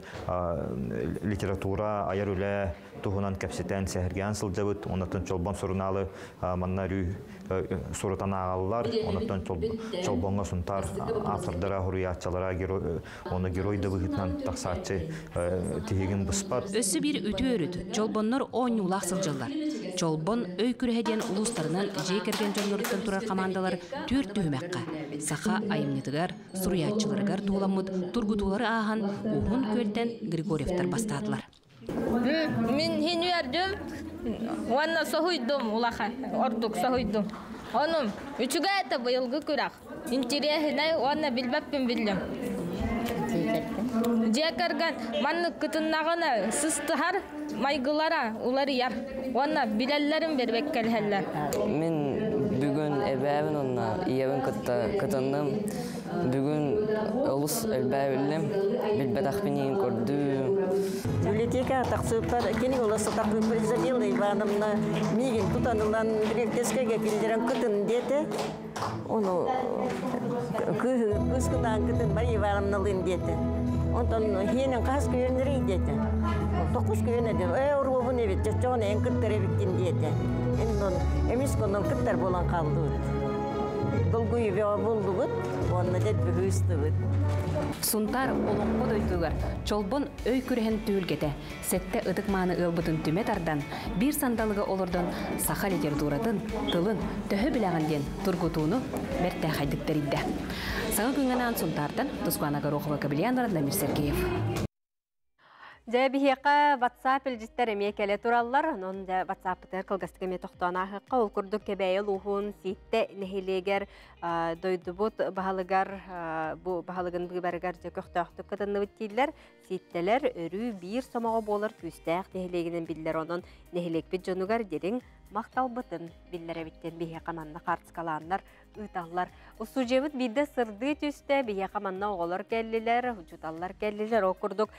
literatura ayar ölə tuhunan kapseten sehergan sılcabıt. Onattan çolban sorunalı manna rü sorutan ağallar. Onattan çolbonga suntar asırdara hurriyatçalara onu geroy da bıhıtnan taksatçı tihigin bıspat. Össü bir ütü örüt. Çolbonlar 10 yulaq sılcıllar. Çolbon öykürheden uluslarından jeykergen jonloruttan turar komandalar tört dühümekka. Saqa ayımnetıgar, suriyatçılarıgar tuğlamıd, turgutuları ağan, uğun költen Grigorevtar bastadılar. Min hin verdim, vanna sohuydum ulaha, orduk sohuydum. Onun üçüge ete bayılgı kurak. İntiriyahine vanna bilbepпен bildim. Jekergen manlı kıtınağına sıstıhar, maygılara uları yar. Vanna bilellerim berbek kelheller. Min bugün ebevin onna iyevin kıtındım. Bugün olus elbevillim. Bilbedak beni gördüm. Biblioteka taksıplar, kini olası takvim prezidenti Ivanovna Migin tutanılan direkteskege kildiren kıtın diyete. Onu kıskıdan kıtın var Ivanovna'lın diyete. Ondan hinin kas köyünleri diyete. 9 köyüne de Avrupa'nın evi, çoğun en kıtları bittin diyete. Emis kondan kıtlar bolan kaldı. Dolguyu ve buldu bud, onunla da bir hıstı bud. Suntar olukku doytugar, çolbon öykürehen tüülgete, sette ıdık mağını ılbıdın tümet ardan, bir sandalığı olurdan sağa literaturadan, tılın, töhü bilağından turgutuğunu bertte haydıklar idde. Sağa güngenen suntardan, Tuzguana Garokhova Kabiliyanlar Damir Sergeyev. Жабихеқа WhatsApp илжистер эмекеле тураллар, онун WhatsApp-тер кылгастыгыме тоқтуанахыққа ол күрдік кебәйіл уғын сетте нехилегер дойдубут бағалыгар, bu бағалыгын бұғбарыгар жөкөқтөқтік кытынны бүттейлер, сеттелер өрі бір сомаға болыр күстәқ нехилегінен білдер онын нехилек бит жонугар дерің мақтал бұтын білдері біттен бейеқа манна қартскаланлар, ұйталлар. Усу жебіт биді сырды түсті бейеқа манна оғылар кәлілер, ұжуталлар кәлілер оқырдық.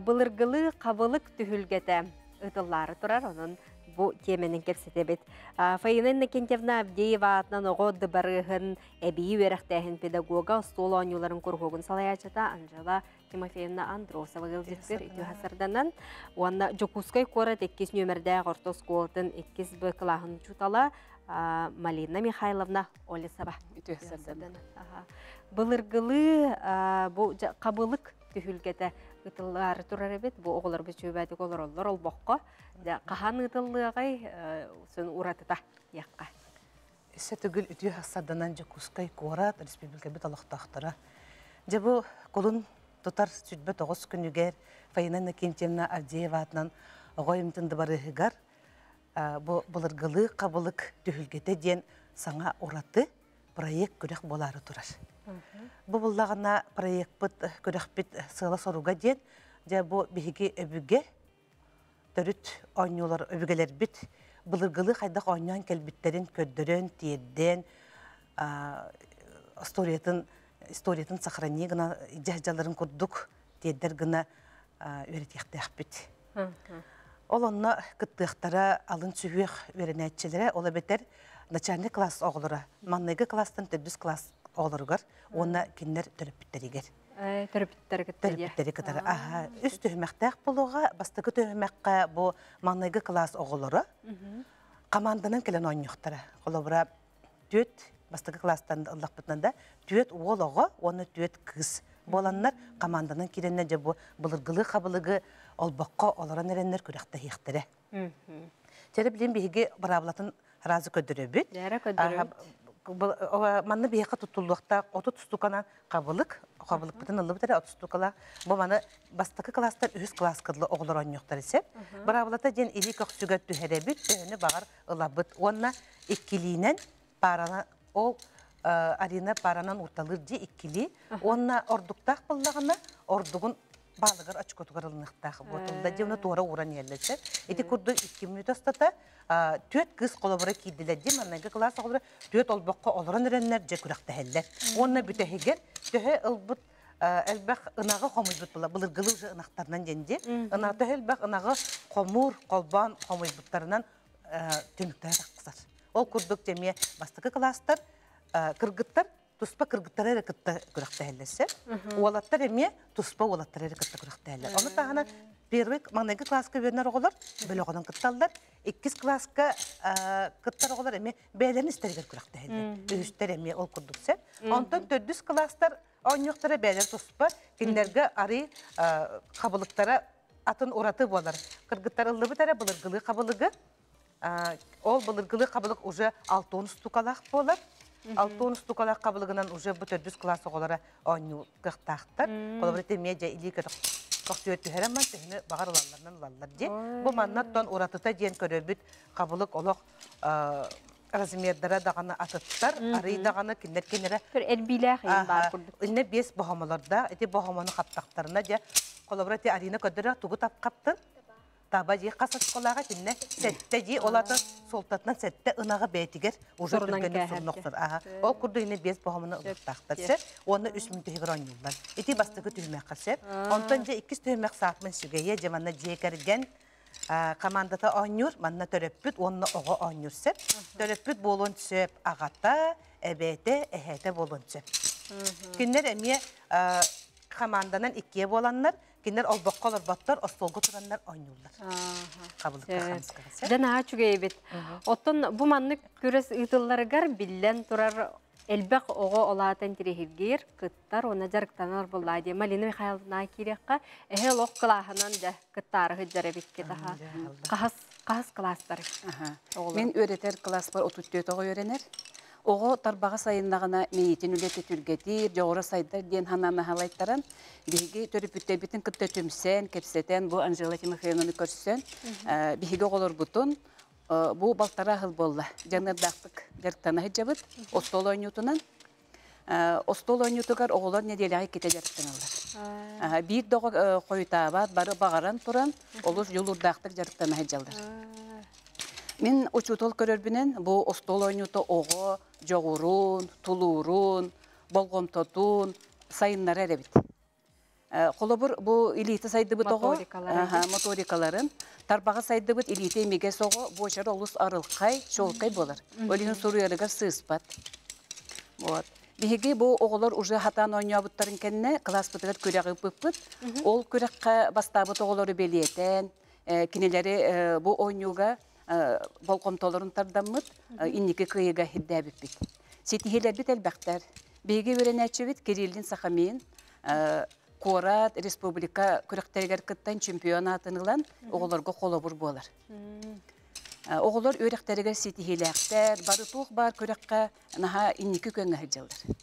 Бұлырғылы қабылық түхілгеті ұйтыллары тұрар, оның bu temenin kepsetebet. Fayının Nekentevna Avdeyeva atnan oğodды barıhın ebiyi verektehin pedagoga stol oynuların kurhugun salayacata Anjela Timofeyevna Androsova gılcıktır ütü hasardanan. Oanna Jokuskay korat 2 nömerde ortos koltın 2 bıkılahın çutala Malina Mikhailovna Olesaba ütü hasardanan. Bılırgılı bu kabılık tühülgete ытыллары турар эбит, бу оголор бу чөбәдик олороллор ол бокко. Да кахан ытыллыгай сын уратыта якка. Эссе түгел үтү хасаданан жокускай корат республика бит алактактара. Жабу колун тутар сүтбө 9 күнүгер Фаина Накентьевна Авдеева атынан огойымтынды барыгар бу булыргылы кабылык түһүлгете ден саңа ураты проект көрөк болары турар. Бу буллагына проект бит көрөк бит сыла соруга ден жабу биги өбүгө төрүт ойнолор өбүгелер бит булыргылы хайдак ойнан келбиттерин көддөрөн тиерден историятын сохрани гына жажаларын курдук тиердер гына өретияқтақ бит. Ол онна кыттыктара алын сүйек веренетчилere ола бетер начальный класс оғылыра. Манныгы класстан төдүс класс оғылыргар, онна кинер төрөппиттеригер. Төрөппиттери кытары. Үс төһмәктәк болуға, бастығы төһмәккә бу манныгы класс оғылыры команданын келен ойнюқтары. Олабыра төт, бастығы класстан ыллақ бұтнанда, төт оғылығы, оны төт кыз. Боланнар команданын киренне же бу булыргылы кабылыгы олбокко олорон эреннер күрәктә хихтере. Тере билен биге бараблатын разы көдөрөбүт. Манны бияка тутулдукта оту тустуканан кабылык бутын ылы битер отустукала. Бу маны бастакы класстан үз класс кыдлы оглор ойнюктар эсеп. Бараблата ден или көксүгө түһәребит, төһөнө багар ылабыт. Онна иккилинен парана ол Арина паранан урталыр же иккили. Онна ордуктақ боллағына ордугун балыгар очкотугар ылнықтақ. Ботылда же оны туара уран ерлесе. Эти курду 2 минут астата төт кыз қолабыра кейділер. Де маннайғы класс оғылыра төт олбаққа олыран өренлер же күрәқті әллер. Онна бүтәхегер төхе ылбыт әлбәқ ынағы қомойбыт бұла. Бұлыр ғылы же ынақтарынан женде. Ынақта әлбәқ ынағы қомур, қолбан қомойбыттарынан төміктері таққызар. Ол курдук жеме бастықы класстар кыргыттар туспа кыргыттар эрекетте күрәктә әлләсе. Уалаттар эме туспа уалаттар эрекетте күрәктә әллә. Аны тагына первый манныгы класска бернәр оголар, белөгөнөн кытталдар. 2 класска кыттар оголар эме бәйләрне истәргә күрәктә әллә. Үстәр эме ол курдукса. Онтон 4 класстар ойнюктары бәйләр туспа, кинләргә ари кабылыктары атын ураты булар. Кыргыттар ылды битәре булыргылы кабылыгы. Ол булыргылы кабылык уже 6 стукалак булар. 6 стукалак кабылыгынан уже бүтөр 4 класс оголара ойну кыктактар. Колобрете медиа или көктөт түһәрәмән тәһне багарлардан лаллар ди. Бу маннаттан уратыта ден көрөбүт кабылык олок размердара даганы атыттар, ары даганы киндер бер элбилах бар курдук. Инне 5 бахамаларда, эти бахаманы каптактарына же колобрете арина көдөрө тугу тапкаптын. Таба же касат колага тинне сетте же оларды солтатынан сетте ынага бетигер уже түргөнү сурноктор. Ол курду ине 5 бахаманы тактатса, оны 3 минут хигрон юлдан. Эти бастыгы түмөк касеп, онтон же 2 түмөк саатмын сүгөйө же манна жекерген командата ойнур, манна төрөппүт, онна ого ойнурсеп, төрөппүт болон түсөп, агата, эбете, эхете болон түсөп. Киндер эме команданан 2 боланнар, киндер олбокколор баттар, остолго тураннар ойнуулар. Кабылыкка хамскага. Дана чугейбит. Оттон бу манны көрөс ытылларыгар биллен турар элбек ого олаатан тирехиргер, кыттар оны жарыктанар боллади. Малина Михайловна кирекка эхел ок кылахынан да кыттары хыджарабикке таха. Кахас класстар. Мен өретер класс бар 34 ого өренер. Ого тарбага сайыннагына мейтин үлете түргетир, жоғыры сайдар ден хананы халайттаран, биги төрүпүттер битин кытта түмсен, кепсетен, бу Анжела Тимофеевнаны көрсен, биги оголор бутун, бу балтара хыл болла. Жанырдактык жарыктана хыджабыт, остол ойнутунан. Остол ойнутугар оголор неделяга кете жарыктаналар. Бир дого койтабат, бары багаран туран, олус жолурдактык жарыктана хыджалдар. Мен учутол көрөрбүнен бу остол ойнуто ого, жоғурун, тулурун, болгомтотун, сайыннар әребит. Қолобыр бу илиті сайдыбыт ого, моторикаларын, тарбаға сайдыбыт илиті емеге соғы, бошар олус арылқай, шолқай болар. Олигін соруярыгар сыспат. Биһиги бу оголор уже хатан ойнябыттарын кенне, класс бытыгар көрәгы пыппыт, ол көрәкка бастабыт оголору белиетен, кинелери бу ойнуга болқомтолорун тардаммыт, инники кыйыга хиддәбиппит. Сетихилер бит әлбәқтер. Бейге өренәчебит Кириллин Сахамин Корат республика күрәктәргәр кыттан чемпионатынылан оғыларға қолы бұр болар. Оғылар өректәргә сетихиләктәр, бары туқ бар күрәккә наха иннекі көнгә хәҗәлдер.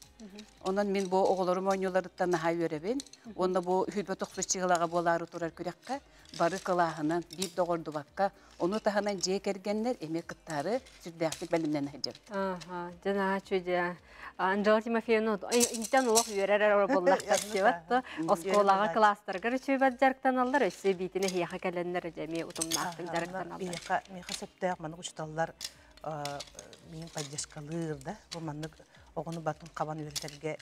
Ondan min bu oğullarım oynuyorlardan naha yörəbin. Onda bu hüdbə toxsuzçıqlağa boları turar körəqqa, barı qılağından bir doğurdu bakka. Onu tahanan jeye kergenler emek kıttarı sürdəxlik bəlімнен həcəm. Aha, cana çocuğa. Anjela Timofeyevna, incan olaq yörərər bollaqtar devatdı. Oskolağa klaslarga çöbət jarqtan allar, össe bitine hiyaqa gələnlər cəmiyə utumnaqtın jarqtan allar. Miqa septəq manı uçtallar min поддержкалырда. Bu manı oğunu batın qaban üretərgə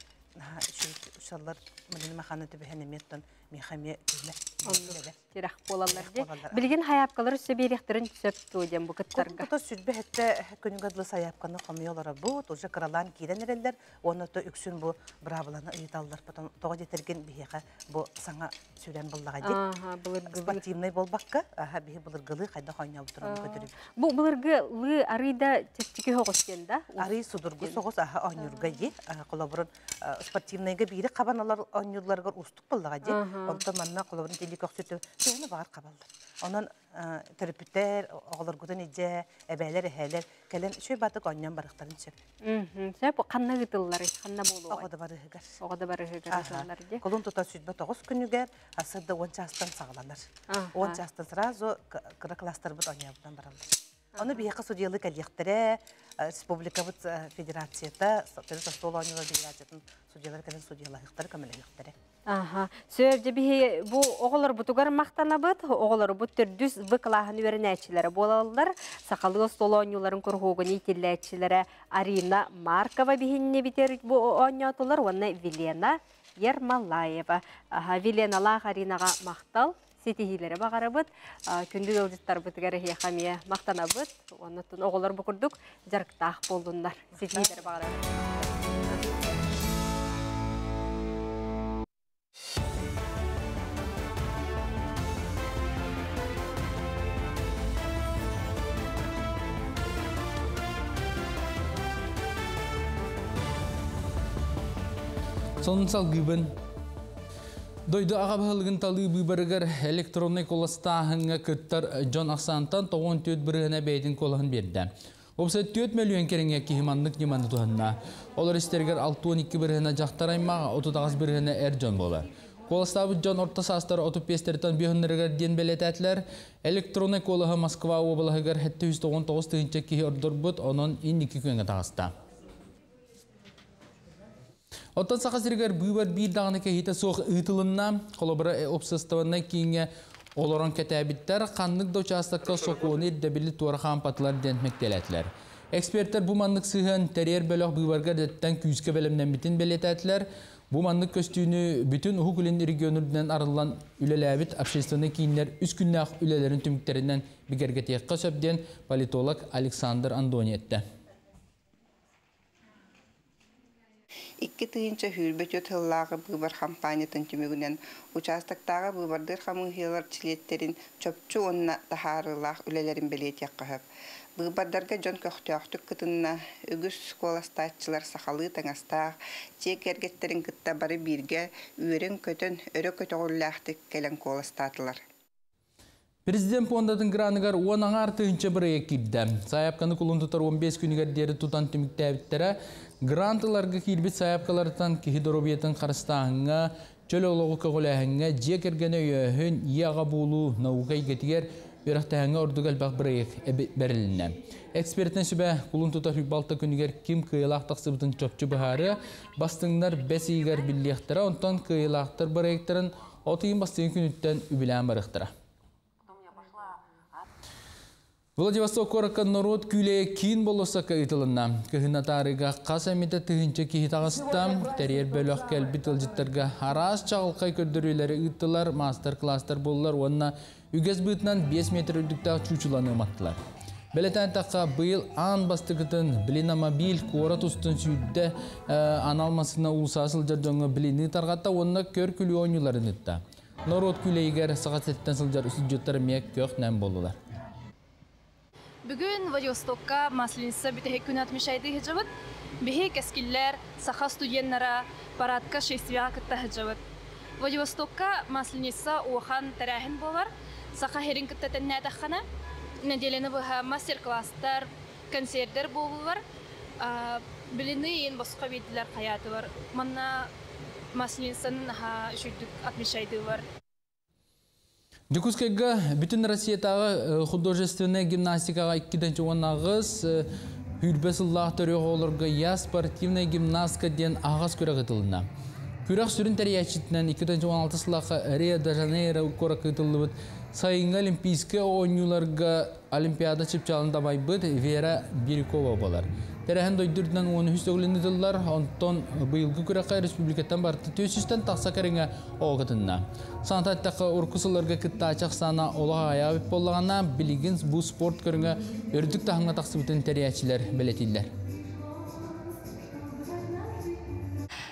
uşallar mədəni məxanəti bəhənəmiyyətdən mexamiyə gülmək. Тирах болалар де. Билген хаяпкалар үссе беректерин сөптү дем бу кыттарга. Кото сүрбе хетте күнүгөдлө саяпканы комуялар бу, тоже кралан киренерлер, оны то үксүн бу брабаланы ыйталлар. Потом тога жетерген бихе бу саңа сүрен буллага де. Ага, булыргы спортивный болбакка, аха бихе булыргылы кайда хойнал туран көтөрүп. Бу булыргы арыйда чечики хогостен да. Арый судургу согос аха онюрга де, колобурун спортивныйга бири кабаналар онюрларга устук буллага де. Онто манна колобурун теликоксүтү Onu bağır kaballar. Onun terapütler, oğullar gudun iyice, ebeler, eheler, gelen şöyle batık onyan barıkların çöp. Sen bu kanna gıdılları, kanna bolu var. Oğada barı hıgar. Oğada barı hıgar. Kolun tutan sütbe 9 günüger, asırda 10 çastan sağlanır. 10 çastan sıra kıra klaslar bud onyandan baralır. Onu bir yaka sudiyalı kaliyaktere, Respublika bud federasyada, Stol Oynular Federasyatın sudiyaları kalın sudiyalı hıktarı kamele hıktarı. Aha. Sörce bir bu oğullar butugar maqtanabıt, oğullar bu türdüz vıqlahını öğrenəçilere bolalılar. Sakalı Stol Oynuların kurhuğunu itilləçilere Arina Markova bihinne biter bu oynatılar. Ona Vilena Yermalayeva. Vilenalar Arinaga maqtal. Setihilere bağarabıt. Kündü yolcutlar butugar hiyakamiye maqtanabıt. Ondan oğullar bukurduk. Jarqtaq boldunlar. Setihilere bağarabıt. Sonsal gıbın. Doydu ağabahılgın talı bübarıgar elektronik kolastahınga kıttar John Aksantan 94 bırığına beydin kolağın berdi. Opsa 4 milyon kerenge kihimanlık nimanı tuhanna. Olar isterger 6-12 bırığına jaktaraymağa 39 bırığına John bolar. Kolastabı John orta sastara 35-terden bihunlarıgar diyen beletətlər. Elektronik kolağı Moskva obalahıgar hette 119 tığınca kihi ordurbut onun in 2 köyüne tağısta. Otan sakasırgar büyüver bir dağını kehite soğuk ıtılınna, kolabara opsastavanna kiyinge oloran ketabitler, kanlık doçastakka sokuğunu eddebili tuarağın patlar dentmekteletler. Ekspertler bu manlık sığın teriyer bölük büyüvergar detten küyüske belemden bitin beletətler. Bu manlık köstüğünü bütün Uhukulin regionundan arılan ülelabit, apşestanı kiyinler üst günlük ülelerin tümüklerinden bir gergetiyekka söpden politolog Alexander Andoni etti. İki tığınca hürbet yötüllağı büyüber kampanyatın tümügünden uçastaktağı büyüberdir hamıhiyalar çiletlerin çöpçü onunla taharılağ ülelerin beliyet yakıhıp. Büyüberdarga John Köhtüaktük kıtınna ügüs kolastatçılar sakalı tanastağ, çek ergetlerin kıtta barı birge, üyerin kötün örü kötüğüllağtık gelen kolastatılar. Prezident Pondatın Granıgar 10 artığınca bir ekibde. Sayapkanı kulun tutar 15 günüger deri tutan tümüktäbittere grantlarga kirbit sayapkalardan kihidorobiyatın karıstağına, çöl oloğu kağılayağına, jekergene yöhün, yağa bulu, naukay getiger, veraqtağına ordugal bağ bir beriline. Ekspertin sübe kulun tutar hübalta günüger kim kıyılaqtaq sıbıtın çöpçü baharı, bastınlar besigar billiyaqtara, ondan kıyılaqtar bir ekterin, otuyun bastığın günütten übilen barıqtara. Vladivostok korakan narod küleye kin bolosaka itilinna. Kıhınatarıga qasamita tığınca kihitağıstam, teriyer bölük kelbit ılcıtlarga haras çağılqay kördürüleri itilar, master klaslar bollar, onna ügez büyütünden 5 metre ödükta çuçulanı mattılar. Beleten taqa bıyıl an bastıgıtın bilinamobil kora tustun süydde analmasına ulusasıl jarjonga bilini targatta onna kör külü oynuların itta. Narod küleyiger sağasetten sıljar üsücütler miyek kök nem boldular. Bugün Vladivostokka Maslenitsa bitehek gün atmışaydı hıcavıt. Bihek eskiller, saha studiyenlara, paratka şestiyağa kıtta hıcavıt. Владивостокка Масленица ухан тарахин болар. Саха херин кыттатын нәтәхана. Неделені бұға мастер-класстар, концерттер болулар. Біліні ең басқа бетілер қаяты бар. Манна Масленицаның жүдік отмечайды бар. Дюкускайга бүтін Россиятағы художественная гимнастикаға 2-ші онағыз хүрбесіллақ төрек олырға я спортивная гимнастика ден ағас көрі қытылына. Күрек сүрін тәрияшітінен 2-16 сылаққа Рио-де-Жанейро көрі қытылы бұд. Сайынғы олимпийскі ойнуларға олимпиада чыпчалында байбыд Вера Бирюкова болар. Тәрәхін дойдырдынан оны хүстөгіліні дыллар, онтон бұйылғы күраққа республикаттан барты төсістен тақса кәріңе оғытынна. Санататтақы ұрқысыларға күтті ачақ сана олаға аяғып болағана білігінс бұл спорт көріңе өрдік тағыңа тақсы бүтін тәрияшілер білетілдер.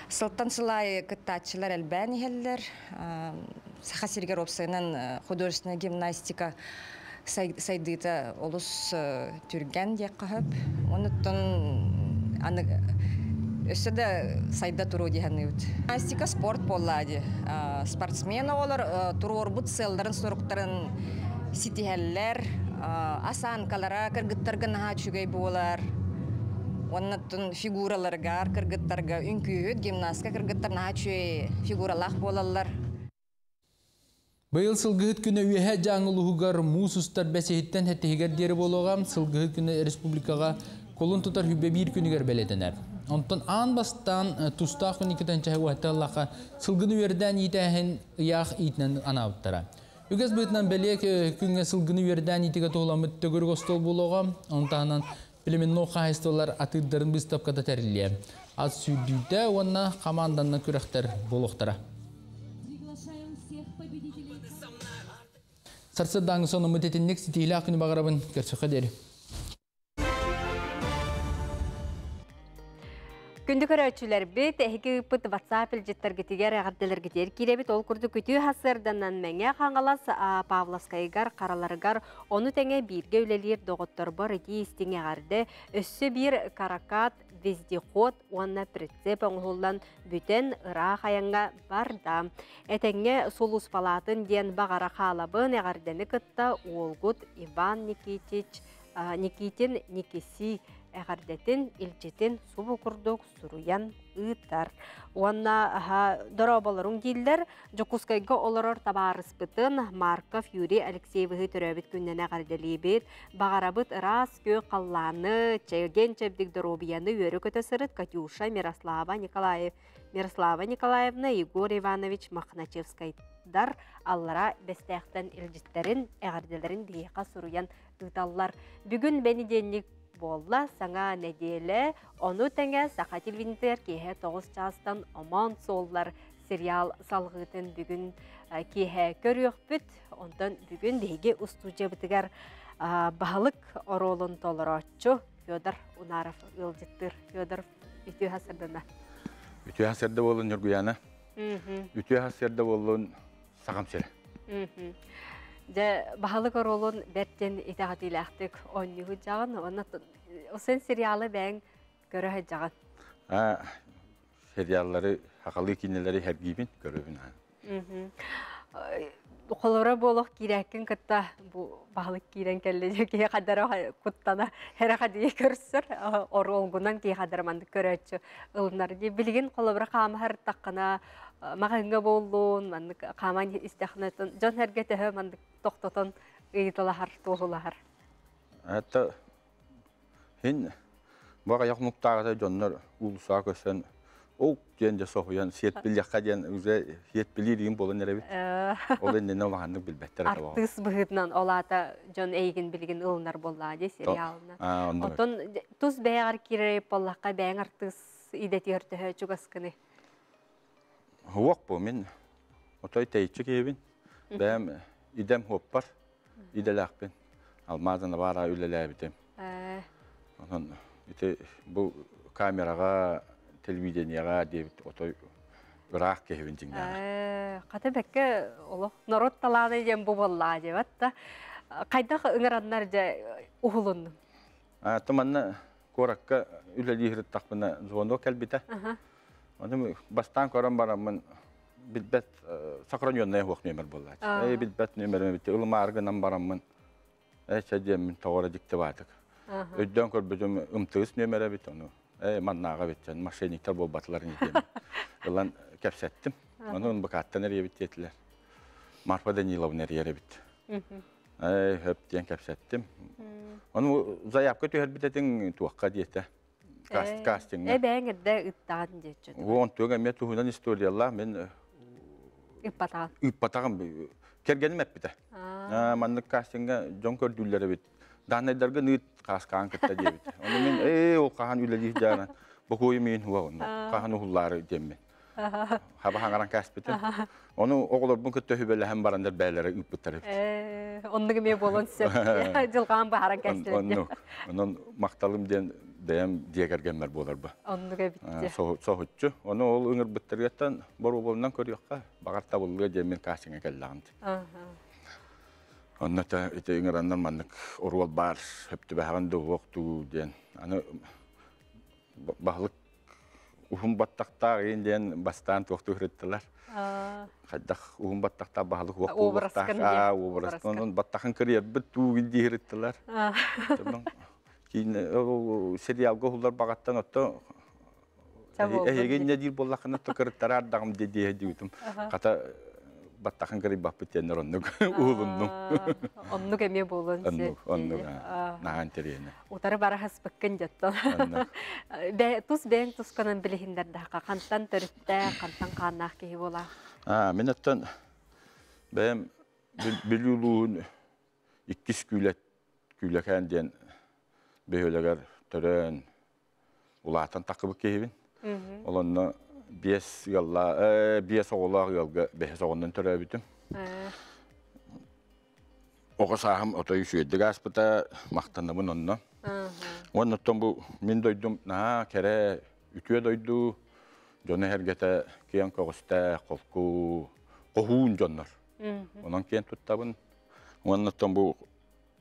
Сылттан сылай күттатчылар әлбән елдер, Саха Сергей Робсайнын художественная гимнастика сайдыта олус түрген дек қағып. Оныттан өсі де сайда тұру дегенне өт. Гимнастика спорт болады. Спортсмен олар тұру орбут селдарын сұрықтарын ситихәллер, асанкалара кіргіттарғы наға чүгей болар. Оныттан фигураларға, кіргіттарға үнкүйет, гимнастика кіргіттар наға чүгей фигуралақ болалар. Байыл сылғыт күні үйе жаңылығығар мұсыстар бәсейттен әттігер дері болуғам сылғыт күні республикаға қолын тұтар хүбе бір күнігер бәлетінер. Онтан аң бастан тұстақ күн 2-ші уәтталлаққа сылғыны өрден етәхін яқ етінен анауыттара. Үгіз бұйтынан бәлек күнге сылғыны өрден етіге тоғыламыд төгір қостол болуғам, онтағынан білімен ноқа хайстолар атыдарын бұстапқада тәрілі. Аз сүйдейді, онына қаманданна күректер болуқтара. Сарсыдаңы соны мұтетіннік сетейлі ақыны бағарабын көрсіқі дәрі. Күнді көрәтшілер бет, әйгі ұпыт WhatsApp үлжеттер кетігер ағырдылар кетер. Керебет ол күрді күті хасырданнан мәңе қаңғалас Павловскайгар, қараларығар, оны тәңе бірге өлелер доғыттар бар еті істеңе ғарды. Өссі бір каракат, вездеход, онына прицеп оңғылдан бүтін ұрақ аяңға барда. Әтәңе солус палатын ден бағара қалабын әғардені күтті олғыт Иван Никитин Никиси әғардетін илчетін субу күрдік сұруян ұйтар. Онна дұрабаларың дейілдер, Жокускайға оларыр табарыс бұтын Марков Юрий Алексееві түрәбіт күннен әғарделі бет, бағарабыт рас көй қалланы, чәйген чәбдік дұробияны өрі көті сырыт Катюша Мирослава Николаевна Егор Иванович Махначевскайдар аллара бәстәқтен илжеттерін әғарделерін дейіқа сұруян ұйталлар. Бүгін бәні денлік болла саңа неделе, оны тәңе Саха телевизор кейе 9 частан оман соллар сериал салғытын бүгін кейе көріқ бүт, ондан бүгін дейге ұстуже бұтығар бағылық оролын толыратчу Федор Унаров үлжеттір. Федор, үті хасырдына? Үті хасырды болын үргіяны, үті хасырды болын сағамсері. Бағылық оролын бәттен итағатилі әқтік ойнығы жағын, осын сериалы бәң көрі жағын? Сериаллары, хақалы кинелері әргейбін көрібін. Қолыра болық кейрәкін күтті бағылық кейрен кәлі кей қадары күттана әрі қадығы көрсір, оролғынан кей қадарманды көрәтші ұлынарды. Білген қолыра қамы таққына мағынға болуын, қаман істіқінетін, жон әрге тәхі мандық тоқтатын ұйытылағар, тоғылағар. Әтті, хен баға яқнықтағыда жонлар ұлыса көсен, ол жөнде соғыян, сет біліққа ден, сет білейін болын әрі бет. Ол әнен олағандық білбәттер. Артыс бұғытынан олата жон әйгін білген ұлынар болады сериалына. Отын тұз бәйғар керейіп болаққа бәйң артыс идеті өртігі жүгіскіні? Хуақ бұл, мен отой тәйітші кейбін. Бәйім идем хоп бар, иделәқпен. Алмазына бара үлелі бітем. Бұл камераға, телевиденияға дейбіт отой ұрақ кейбін жіңдәңір. Қаты бәкке олық народ таланы дем бұл болла деп, қайдақ ұңыраннар жа ұғылынның? Тұманны қораққа үлелі ғырыттақпына зондо кәлбіті. Бастан көрін барамын Bilbet sakraniyonная хуак номер болла. Bilbet номер бит ылмаргынан бараммын. Чадемин тоора диктебатык. Өйдөн көрбөдүм ымтыс номер бит ону. Маннага битен мошенниктер болбатлар экен. Улан кепсеттим. Онун бакаттан эре биттетилер. Марфа Даниловна эре бит. Хөптен кепсеттим. Onu zayak kötü her bitetin tuakka diyete. Casting. Bängerde ıttağın diyecek. O ontuğa me tuhunan istoriyalar men ıppatağın. Ippatağın kergenim hep bite. Manlık casting'a jon kördüllere bit. Dannedarga nıt kaskan kıtta diye bit. Onu men o kahan üleli jana. Bu koyu men huwa onu. Kahan uhulları demme. Haba hangaran kaspite. Onu oğullar bu kıtta hübelle hem barandar bäylere ıppıttar. Onu gibi bolon söp. Jılgan baharan kaspite. Onun maktalım diyen deyem diyegergenler bolar bu. Onu gibi bitti. Sohutçu. Onu ol ıngır bittirgetten boru bolundan körüyokka. Bağırta bolluğa demin kastinge kellandı. Onu da ite ıngırandan manlık orwal bar. Hepti behagan doğuktu diyen. Anı bahlık uhum battakta diyen bastan tohtu hürettiler. Kaddak uhum battakta bahlık waktu battak. Obraskan battakın kariyer bitu gidi hürettiler. Serialga hullar bağattan otta egen nedir bollakını tıkırıtları ardağım dediğe diyordum. Kata battakın kari bakbıtenler onluk uğulunlu. Onluk eme bolun. Onluk. Nahan teriyene. Utarı bara hasbıkkın jattın. Tuz kanan bilehinler daha kantan törütte, kantan kannak kehi bola. Minattan benim biliyuluğun ikkis küyleken diyen Böyleler tören ulatan takıbı kehibin. Olanla bies oğulak yolga behes oğundan törebitim. Oğa sahım otoyu şüyeddik aspıta maqtanımın onunla. Ondan bu min doydum kere ütüye doydu. Jona hergete kiyan koğusta kolku qohuun jonlar. Ondan kiyan tuttabın. Ondan bu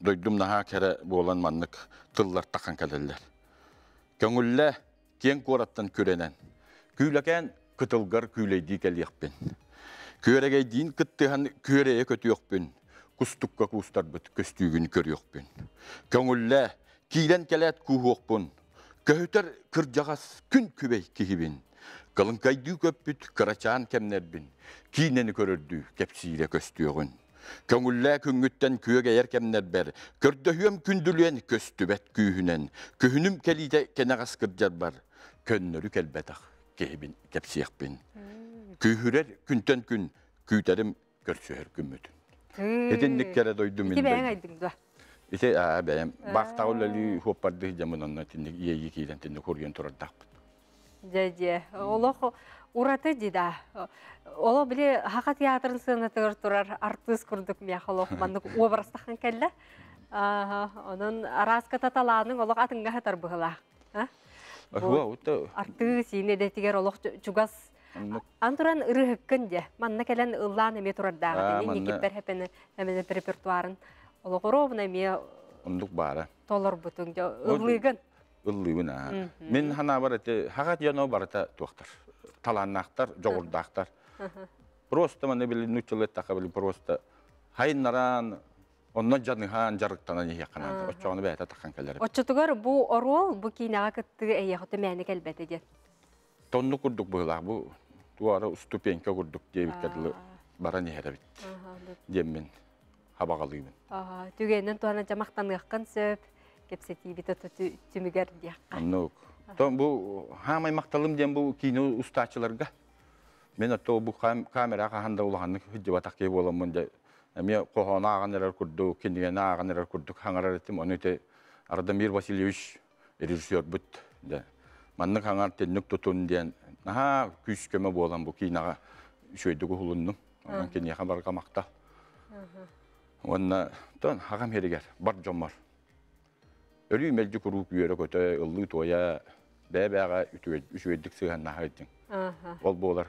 doydum naha kere bolan manlık tıllar takan kalırlar. Köngülle kiyen korattan körenen. Küyleken kıtılgar küyleydi geliyakpin. Körege din kıttıhan köreye kötü yokpin. Kustukka kustar bit köstüğün kör yokpin. Köngülle kilen kelet kuhu yokpun. Köhüter kırcağas kün kübey kihibin. Kalın kaydı köpüt kıraçan kemnerbin. Kineni körürdü kepsiyle köstüğün. Köngülle küngütten kүйege yerkemler ber. Kördöhüyem kündülüyen köstübet kühünen. Kühünüm kelide kenağas kırcar bar. Könnörü kelbetak kehibin kepsiyakbin. Kühürer künten kün. Küterim körsüher kümmütün. Edinlik kere doydum. İki beğen aydın da. İşte beğen. Baktağıllali hoppardı hicamın onunla tindik. İyi kiden tindik hurgen turardak. Jajje. Allah urata jida. Ola bile haka teatrın sığınatır turar artist kurduk miyakalo. Mandık obrastaqan kelle. Onun araska tatalanın ola atınga hatar bıhla. Artist yine de tiger ola çugas. Anturan ırıhıkkın je. Manna kelen ıllan eme turar dağı. Nikipper hepene hemen repertuarın. Ola korovna eme. Onduk bara. Tolar butun je. Illığın. Illığın ha. Min hana barate hakat jano barata tuaktar. Talanaktar, jogurdaktar. Просто мане били нучулет такабили просто хайнаран оннан жаныхан жарыктана не якана. Очоны бәйта такан келер. Очотугар бу орол бу кинага кытты эяхты мәне келбете де. Тонну курдук була бу туара ступенька курдук дебит кадылы бара не херебит. Деммен хабагалыймын. Түгенен туана жамактангаккан сөп кепсети бит түмүгер дияққа. Аннук. Тон бу хамай макталым дем бу кино устачыларга. Мен ото бу камера каханда улганны хыжыба такке боламын да. Эме кохона агандар курду, киндигена агандар курдук хаңарар этим. Онуте Ардамир Васильевич режиссер бут да. Манны хаңар тенник тутун ден. Наха күч көмө болам бу кинага шөйдүгү хулунну. Онан кине хабарга макта. Онна тон хагам херигер бар жомар. Ölü melci kurup yere kötü ıllı toya bäbäga üçüydük sığan nahaytın. Ol bolar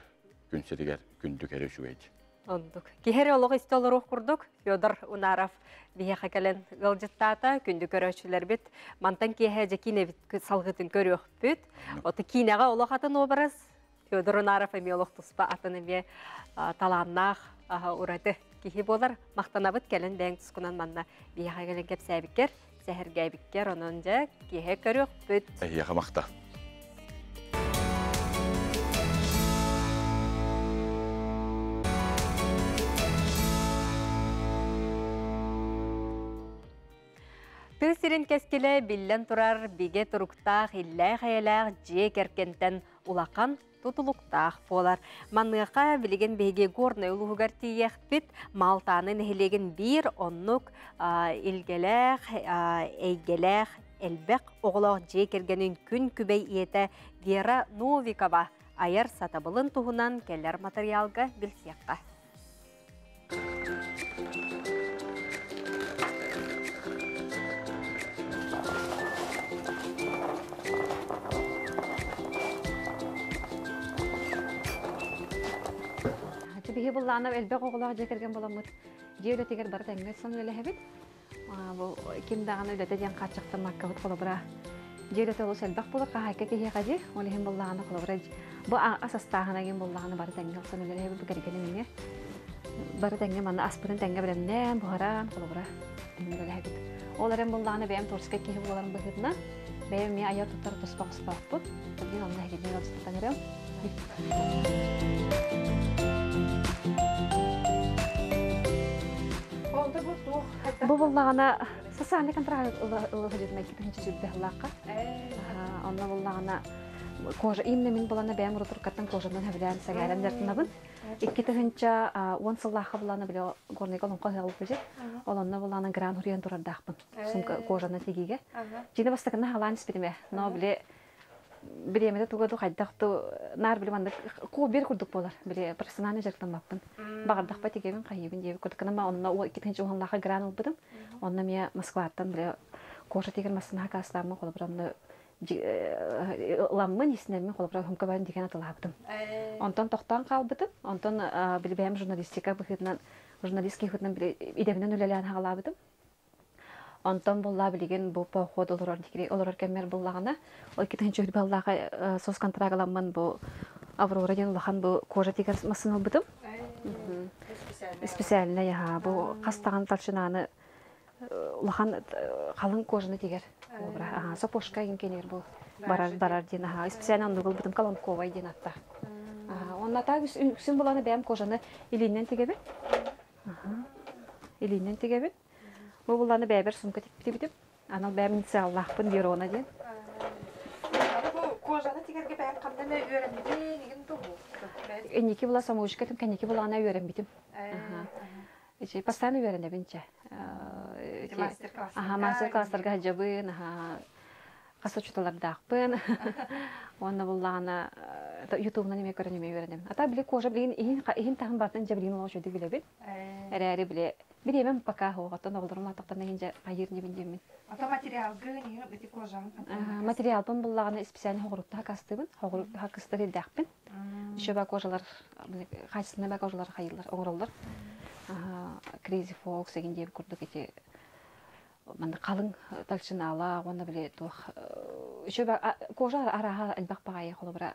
günseriger gündük ere şüyedi. Onduk. Kihere oloq istolar okurduk. Fyodor Unarov bihe hakalen gılcıttata gündük öröçüler bit. Mantan kihe jekine salgıtın körüyor bit. Otu kinega oloq atın obraz Теодор Наров эмиолог туспа атыныме таланнах ураты кихи болар. Мақтанабыт келін бәң тұскынан манна бияға келен кеп сәбіккер, сәхіргәбіккер, оның жа кихе көріқ бүт. Яға мақта. Тысырын кәскелі білін тұрар биге тұруқтақ, илләй қаялақ, же керкентен улақан тұтылықтақ болар. Манныға білген бейге горны ұлығығар тиек біт, малтанын әйлеген бір оннық илгеләқ, әйгеләқ, әлбәқ оғылақ же кергенін күн күбей еті Вера Новикова айыр сатабылын тұғынан кәлер материалға білсеққа. Биһи буллаана элбек оголаах жекерген боламыт. Жеөлө тегер бар теңге сон эле хебит. Бу ким даганы элете ден качыкты маккабыт колобра. Жеөлө толус элбек болор кахайка кихи кади, оле хем буллаана колобра. Бу асастагына ген буллаана бар теңге сон эле хебит кергенин эмне. Бар теңге мана аспырын теңге белемнен бухаран колобра. Эле хебит. Оларым буллаана бем турска кихи буларым быгытна. Бем ми аяр туттар туспак-туспак. Бу онна хегиден алыстатанырым. Бу буллагана социальный контракт ылыгыдын экипинчи сүрдө лакка. Онна буллагана кожа имне мен булана бәм рутуркаттан кожадан хәбәлән сәгәрән дәртнабын. Икки тыгынча 10 сыллаха булана биле горный колон калып бит. Олонна булана гран хуриен турардакпын. Сумка кожаны тигиге. Жине бастакына халан спидеме. Но биле биремеде тугаду хайдакту нар биле манда ко бер курдук болар. Биле профессиональный жактанмаппын. Багардак патигебин кайыбын дебе курдукана онна о икки тыгынча онлаха гран улбыдым. Онна мен Москвадан биле кожа тигер масына кастамы колобрамны ламмын исинемен колобра хумкабан деген аталабдым. Онтон токтан калбытым. Онтон билбем журналистика быхытнан журналистский хытнан биле идемнен үлелән хагалабдым. Онтон булла билеген бу поход олорор дикри олорор кемер буллагана ол китенче баллага сос контрагламын бу Аврора ден улахан бу кожа тигер масына бытым. Специально я бу кастаган талчынаны улахан калын кожаны тигер. Сапожка инкенер бу барар ден специально андыгыл бытым колонковай ден атта. Онна так үсүн буланы бәм кожаны илинен тигебе. Илинен тигебе. Бу буланы бәбер сумка тип-тип. Анал бәм инсаллахпын Верона ден. Бу кожаны тигерге бәм кандай өйрәнмәде деген бу. Эники була самоучка тем каники буланы өйрәнбитим. Ичи постоянно өйрәнәбенчә. Мастер-классларга җабын, касачуталардакпын. Онна буланы YouTube-нан неме көрәнеме өйрәнәм. Ата биле кожа билен иһин тагын бартын җабрин ул җөди биле бит. Әрәре биле биремем пока хогаттан олдырма тактан инде кайыр небен демен. Ата материал гыны бити кожан. Материал бун буллаганы специально хогрутта кастыбын, хогрутта кастыры дакпын. Шөбә кожалар, кайсына бак кожалар хайырлар, оңроллар. Crazy Fox деген деп күрдүк эти. Мында калың талчынала, онда биле тух. Шөбә кожа арага албак багай холобра.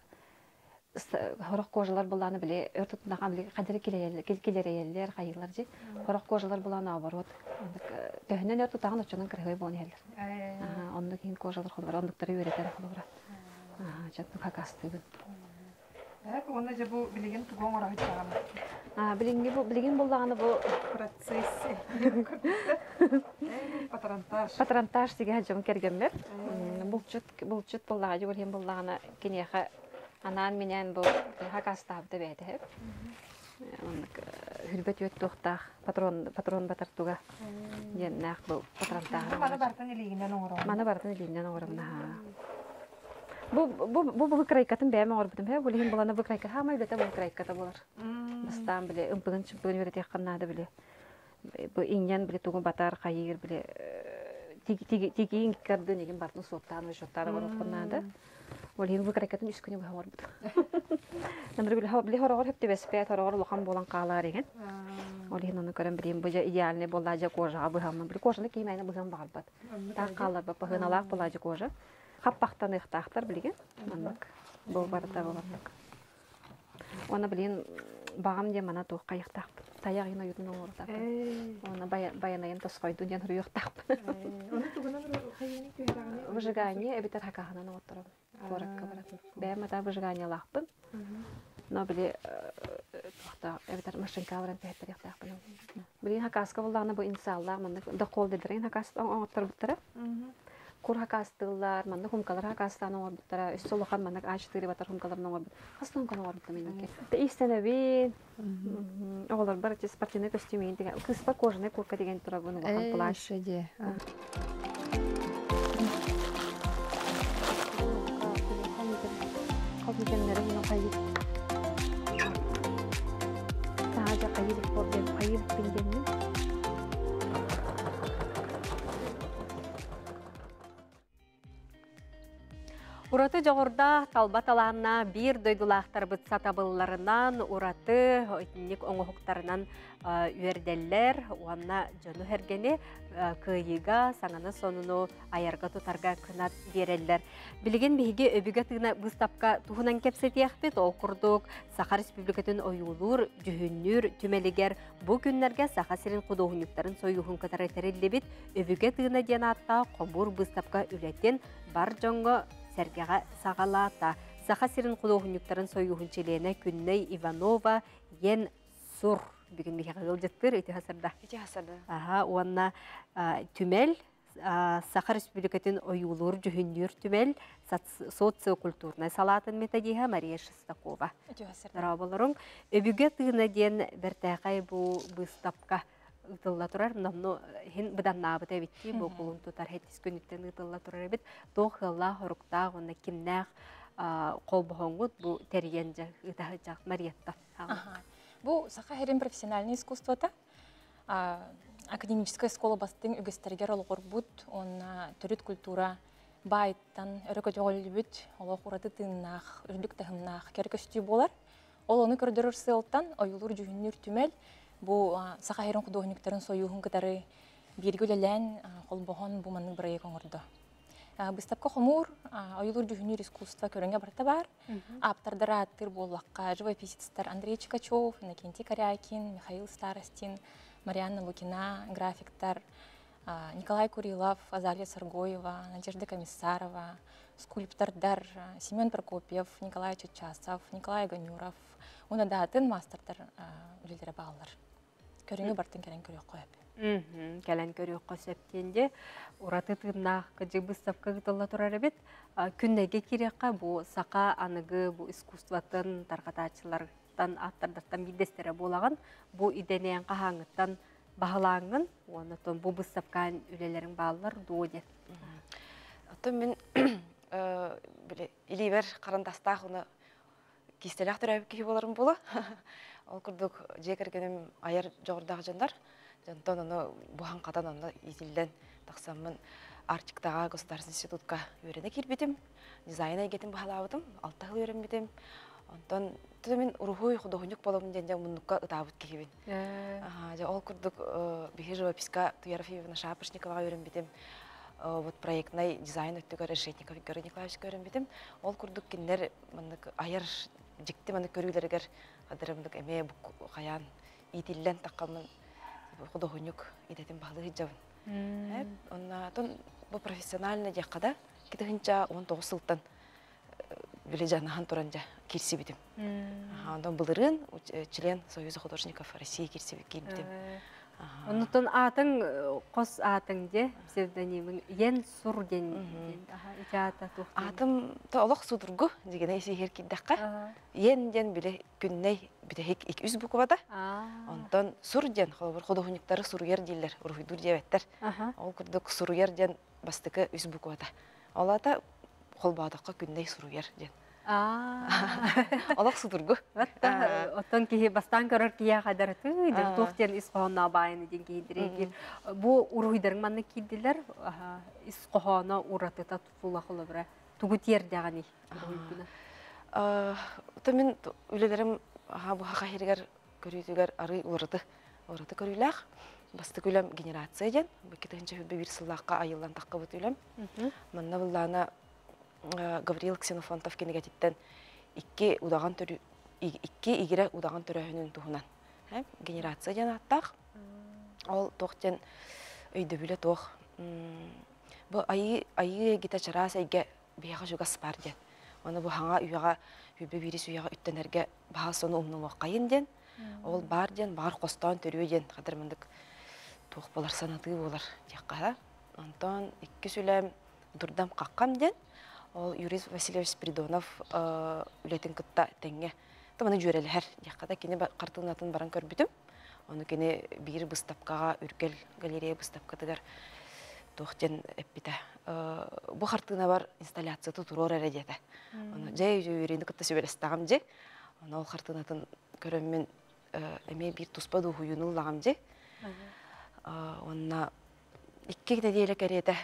Хорох кожалар буланы биле өртүтнаган биле кадери келелер хайырлар же. Хорох кожалар буланы оборот. Тәһнен өртүтаган очонун кыргый болон хәлләр. Онда кин кожалар холобра, ондыктары өйрәтәр холобра. Чатны какастыбын. Онда же бу билеген тугон ора хитаган. Билеген буллаганы бу процесс. Патронтаж диге хаҗым кергәнләр. Булчут буллага җибер һәм буллаганы кинеха анан менен бу хакастабды бәйте. Хилбет йөт тохтах патрон батартуга. Яннах бу патронтаж. Мана бартын илигинен оңром. Мана бартын илигинен оңром. Бу крайкатын бәм оңрбытым. Бу леген буланы бу крайка һәм бәтә бу крайката булар. Бастан биле ымпыгын чымпыгын берет якканнады биле. Бу иньян биле тугын батар кайыр биле. Тиги ингкарды неген бартын соттан ва шоттары бар укканнады. Ол һин бу крайкатын үскүнү бу һәм бит. Нәмер биле хорогор хепте беспе хорогор лохан болан калар еген. Ол һин аны көрәм билем бу идеальный булажа кожа бу һәм биле кожаны киймәне бу һәм барбат. Та калар бу пагыналак булажа кожа. Хаппактан ихтахтар билеген. Аннык бу барда булганлык. Оны білен бағам де мана туық қайықтақ. Таяқ ена ютын оңыртақ. Оны баянайын тосқойду ден хұрыйықтақ. Оны туғынан қайыны күйерағаны? Выжигание әбітер хақағынан оғыттырым. Қорыққа баратын. Бәйім ата выжигание лақпын. Но біле әбітер машинка алырын тәйттер яқтақпын. Білен хақасқа болдағына бұл инсаллақ. Да қол дедірін хақасы оғыттыр бұттыры. Кур хакастылар, манны хумкалар хакастаны орбуттара, үссолухан маннак А4 батар хумкаларны орбут. Хаслы хумканы орбутта менеке. Та истенебин, оғылар бар те спортивный костюмейн деген, кыспа кожаный куртка деген тура бұны бақан плащ. Шеде. Қалбекенлері мұны қайып. Тағажа қайып борден, қайып пенденін. Ураты жоғырда талбат алағына бір дойдулақтар бұт сатабылларынан ураты өтінік оңығықтарынан үйерделер, оғанна жону әргені күйіға, саңаны сонуну аярға тұтарға күнат берелер. Білген бейге өбігі тығына бұстапқа тұғынан кепсет еқпет, ол құрдық Саха Республикатын ойулур, жүхіннүр, түмелігер бұл күнлерге Саха Сирин құдығынықтарын сойуғын қатар етерелі бет, өбігі тығына ден атта қомур бұстапқа үлеттен бар жоңғы сәргеға сағалата. Саха Сирин құдығынықтарын сойуғынчелене күнней Иванова ен сұр. Бүгін бейге ғыл жеттір, өте хасырда. Өте хасырда. Онна түмел, Саха Республикатын ойулур жүхіндер түмел, социокультурный салатын методиға Мария Шестакова. Өте хасырда. Рабаларың, өбіге тығына ден бәртәғай бұл бұстапқа ұтылла тұрар, но хин бұдан набыт әбітті, бұл құлын тұтар хеттіз көніктен ұтылла тұрар әбіт, тоқылла, ғұрықтақ, оны кімнәқ қол бұғыңғыд, бұл тәрген жақ, жақ Мариетта. Бұл Саха Сирин профессиональный искусствота. Академическая школа бастың үгістергер олғыр бұд, оны түріт культура байттан өрікі жоғылы бүд, олық ұраты тыңнақ, үрлік тағымнақ, кәркөстүй болар. Ол оны көрдірір сылттан, ойылыр жүгіннер түмел, бұл Саха Сирин құдығынықтарын сойуғын кітары бергілелән қолбоғын бұл манның бірайы қоңырды. Бұстапқа қомур, ойылыр жүгіннер искусства көрінге барта бар. Аптардар аттыр боллаққа живописецтер Андрей Чикачев, Иннокентий Корякин, Михаил Старостин, Марьяна Лукина, графиктар Николай Курилов, Азалия Саргоева, Надежда Комиссарова, скульптордар Семен Прокопьев, Николай Чечасов, Николай Ганюров. Оны датын мастердар үлелері бағалар. Көріңі бартын кәрен көрек қойып. Кәлән көрек қосептенде, ұраты тығынақ күджі бұстапқа ғытылла тұрар әбет, күннеге кереққа бұл сақа анығы, бұл искусстватын, тарғатачылардан, аттардаттан бидестері болаған, бұл иденеян қағаңыттан бағалаңын, оны бұл бұстапқан үлелерін бағалар дуоде. Мен илейбер қарандастақ оны кистелек түрәбі кейі боларым болы. Ол күрдік жекергенім айар жоғырдағы жандар. Жантон оны бұған қадан оны етілден тақсамын Арктиктаға Государственный институтқа өрене келбетім. Дизайна егетін бағалауыдым, 6 жыл өрен бетім. Онтан мен ұрғой құдығынық боламын денде мұныққа ұтабыт кейбін. Ол күрдік бейі живописка Туярофеевна Шапошниковаға өрен бетім. Вот проектный дизайн өттігір Решетников Игорь Николаевичка өрен бетім. Ол күрдік кендер айар жікті мәні көрілерігер қадырымдық әме бұқ қаян етілден таққамын құдығынық ететін бағылығы жауын. Оннан бұл профессиональный жаққада кетігінча 19 сылттан біле жанаған тұранжа керсі бітім. Ондан бұлырын член Союза художников России керсі бітім. Онытын атың, қос атың де, псевдонимің, ен сұр ден, атым олық судырғы дегені есі еркеддаққа. Ен ден біле күнней бітехек 200 бұқывада. Онтан сұр ден, құдығынықтары сұруер дейлер, ұрғыдур дебеттер. Ол күрдік сұруер ден бастықы 100 бұқывада. Олата қолбадыққа күнней сұруер ден. Олық судырғы. Оттан кейі бастан көрір кейі қадар түйді, тоқтен ісқоғына байыны ден кейдірегі. Бұл ұрғыдарын манны кейділер, ісқоғына ұратыта тұтылақылы бірі. Тұғы тердіғаны. Мен үлелерім бұға херігер көрітігер ары ұраты көріләқ. Басты көлем генерация ден. Бекетігінші бір сыллаққа айылдан таққа бұт үлем. Манна бұлланы Гавриил Ксенофонтов кенегетиттен 2 удаған икки игере удаган төрөһүнүн туһунан. Генерация жанаттак. Ол тоқтен өйді біле тоқ. Бұл айы гита чарас әйге бияға жүгас бар ден. Оны бұл хаңа үйаға, үйбе берес үйаға үттенерге баға соны ұмның оқайын ден. Ол бар ден, бар қостан төрі ден. Қадар мындық тоқ болар санаты болар деққара. Антон, екі сөйлем дұрдам қаққам ден. Ол Юрий Васильевич Спиридонов үлетін күтті тәңге. Таманы жүрелі әр деққада кені қартығынатын баран көрбітім. Оны кені бір бұстапқаға үргел галерея бұстапқатыгар тоқтен әппіті. Бұл қартығына бар инсталляция тұтырор әрі деді. Жай үйренді күтті сөбелестіғам же. Ол қартығынатын көріммен әме бір тұспаду хуюнул лағам же. Онына икке неделі кәреті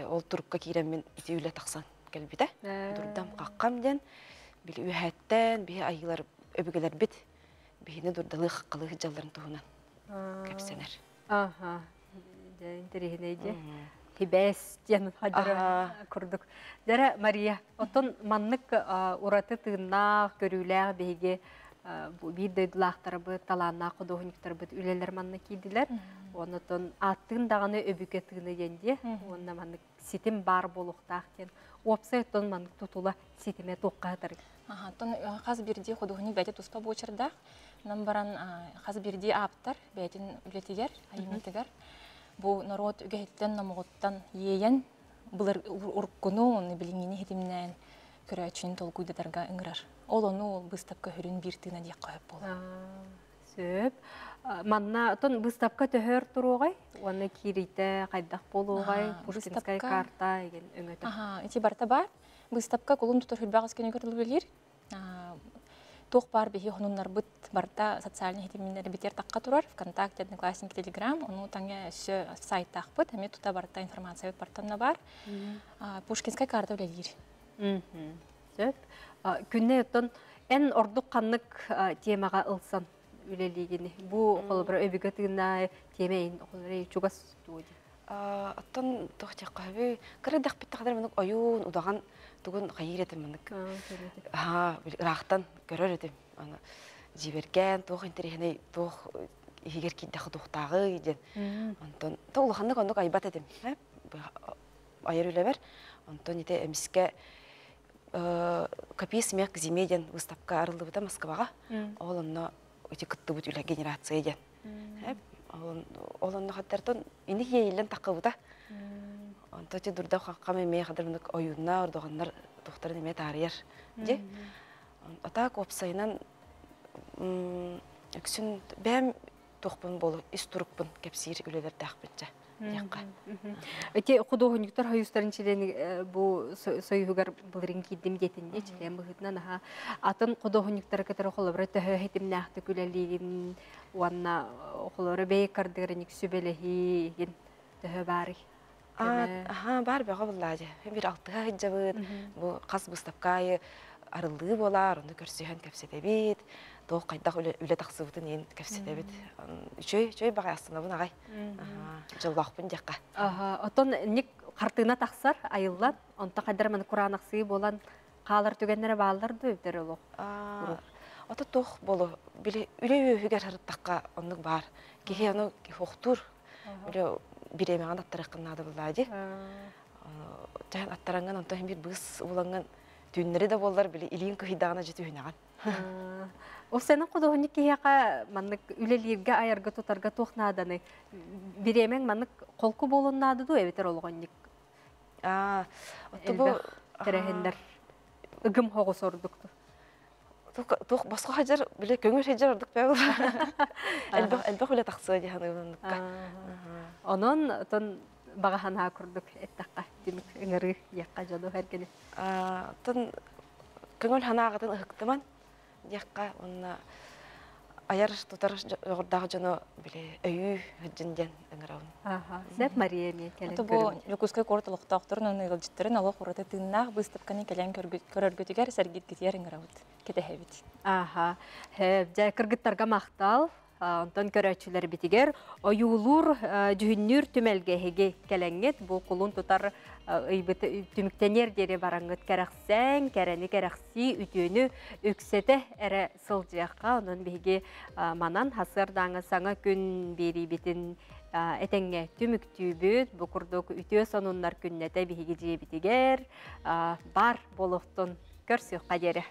ол тұрыққа кейреммен ити үлі тақсан кәлбіті. Дұрдам қаққам ден, білі үйәттен, білі айылар өбігелер біт. Бейіні дұрдалы қаққалы жалларын туғынан көпсенер. Аха, интерегіне де. Тибәс ден қадыры күрдік. Дәрі, Мария, отын маннық ұраты тығына көріләғ бейге bir döydülağları bu, talanna kuduğunikleri bu, üleler manna kiydiler. Onutun attığın dağını öbükettiğini yendi. Onunla manna sitim bar boluqtağken. Opsa etton manna tutula sitime toqqadır. Ton qaz birdi kuduğunik bәйті tuspа boçırda. Nambaran qaz birdi aptar, bәйтін ületiger, ayımetiger. Bu narot ügehetten namuğuttan yeyen, бұлар ұрққыны оны білingini hetimnen көрәчін толгуйдадарға ыңырар. Ол оны ол бұстапқа хүрін биртіна дек қойып болды. Сөп. Манна, тон бұстапқа төхөр тұруғай? Оны кирейті қайдақ болуғай? Пушкинскай карта еген өңөті? Эти барта бар. Бұстапқа қолын тұтыр хүлбағыз кені көрілі білер. Тоқ бар бейі онынлар бұт барта социальный хетиміндері бетер таққа тұрар. ВКонтакте, Одноклассники, Телеграм. Оны таңа өсі сайт тақ бұт. Әме тұта барта информация бартанна бар. Пушкинскай карта білер. Сөп. Күнне өттін ән ордық қанлық темаға ылсан үлелегені. Бұл қолыбыра өбігі тығына темейін қолыбыра чугас туыды. Оттон тоқтек қойбы. Кірі дәқ бітті қадар мұнық ойын ұдаған тұғын қайыр етім мұнық. Рақтан көрір етім. Жіберген, тоқ интерегіне тоқ егер кейдіқі тоқтағы еден. Тоғылғандық ондық айбат етім. Айыр үлі бәр. Онтон ете әміске копия смех к зиме ден выставка арылды бұта Москваға. Ол онна өте күтті бұт үлі генерация ден. Ол онна қаттартын инік ейлен тақы бұта. Онта өте дұрда қаққам әмей қадар мұнық ойынна ордығанлар тоқтарын әме тарияр. Ота көпсайынан өксін бәм тоқпын болу, истұрықпын кәпсейір үлелерді ақпетчі. Эти художниктар хаюстарын чилени бу союгар булрин кидим детинде чилен быгытна наха атын художниктар кетер холобра төхө хетимнахты күлелигин уанна холора бейкардыгырник сүбелеhi ген төхө бары. Бар бага буллажы. Бир алтыга хиджабыт. Бу каз бустапкай арылды болар, онда көрсөһөн кепсетебит. Тоқ қайдақ үлі тақсыбытын ең кәпсетебет. Чөй бағай астына бұн ағай. Жылбақпын деққа. Отон нек қартығына тақсар айыллан, онта қайдар мәні құранақсығы болан қалар түгенлері бағаларды өбдері олу? Ота тоқ болу. Үлі өйгер таққа онық бар. Кеге оны хоқтур. Биремеған аттарыққынады бұлайды. Жайын аттараңған, онта бір бұғыс оланған түйінлері де болар, илейін көйдағына жеті өйнаған. О сенің құдығыны кейеға манық үлелерге айырға тұтарға тоқнаданы. Биремен манық қолқы болуынады ду әветер олғанник. Әлбәқ тәрәхендер үгім хоғы сордықты. Тоқ басқа қажар, біле көңір хеджар ордық бәу. Әлбәқ үлі тақсыға дейханы ұныныққа. Онын бағахана күрдік әттаққа демік үңірі яққа жаду әргені. Көңіл хана ағатын ұқықтыман. Яққа онна аяр тұтар жоғырдағы жоны біле өйі үджінден үңірауын. Зәп Мария мен кәлін көрімін. Бұл Жокускай қортылықта оқтырын оны ұғылжыттырын алақ ұраты тыңнақ бұстыпқаны кәлен көріргөтігер сәргет кетер үңірауыд. Кете хәбет. Жай кіргіттарға мақтал. онтон көрәчүләр битигер, оюлур жүһүннүр түмәлгәһеге кәләңгет, бу кулун тутар түмүктенер дере бараңгыт кәрәксәң, кәрәни кәрәкси үтөнү үксәтә әрә сылжыякка, онон биге манан хасырдаңы саңа күн бери битин этеңге түмүктүүбүт, бу курдук үтө сонуннар күннәтә биге жебитигер, бар болохтон көрсөк кадере.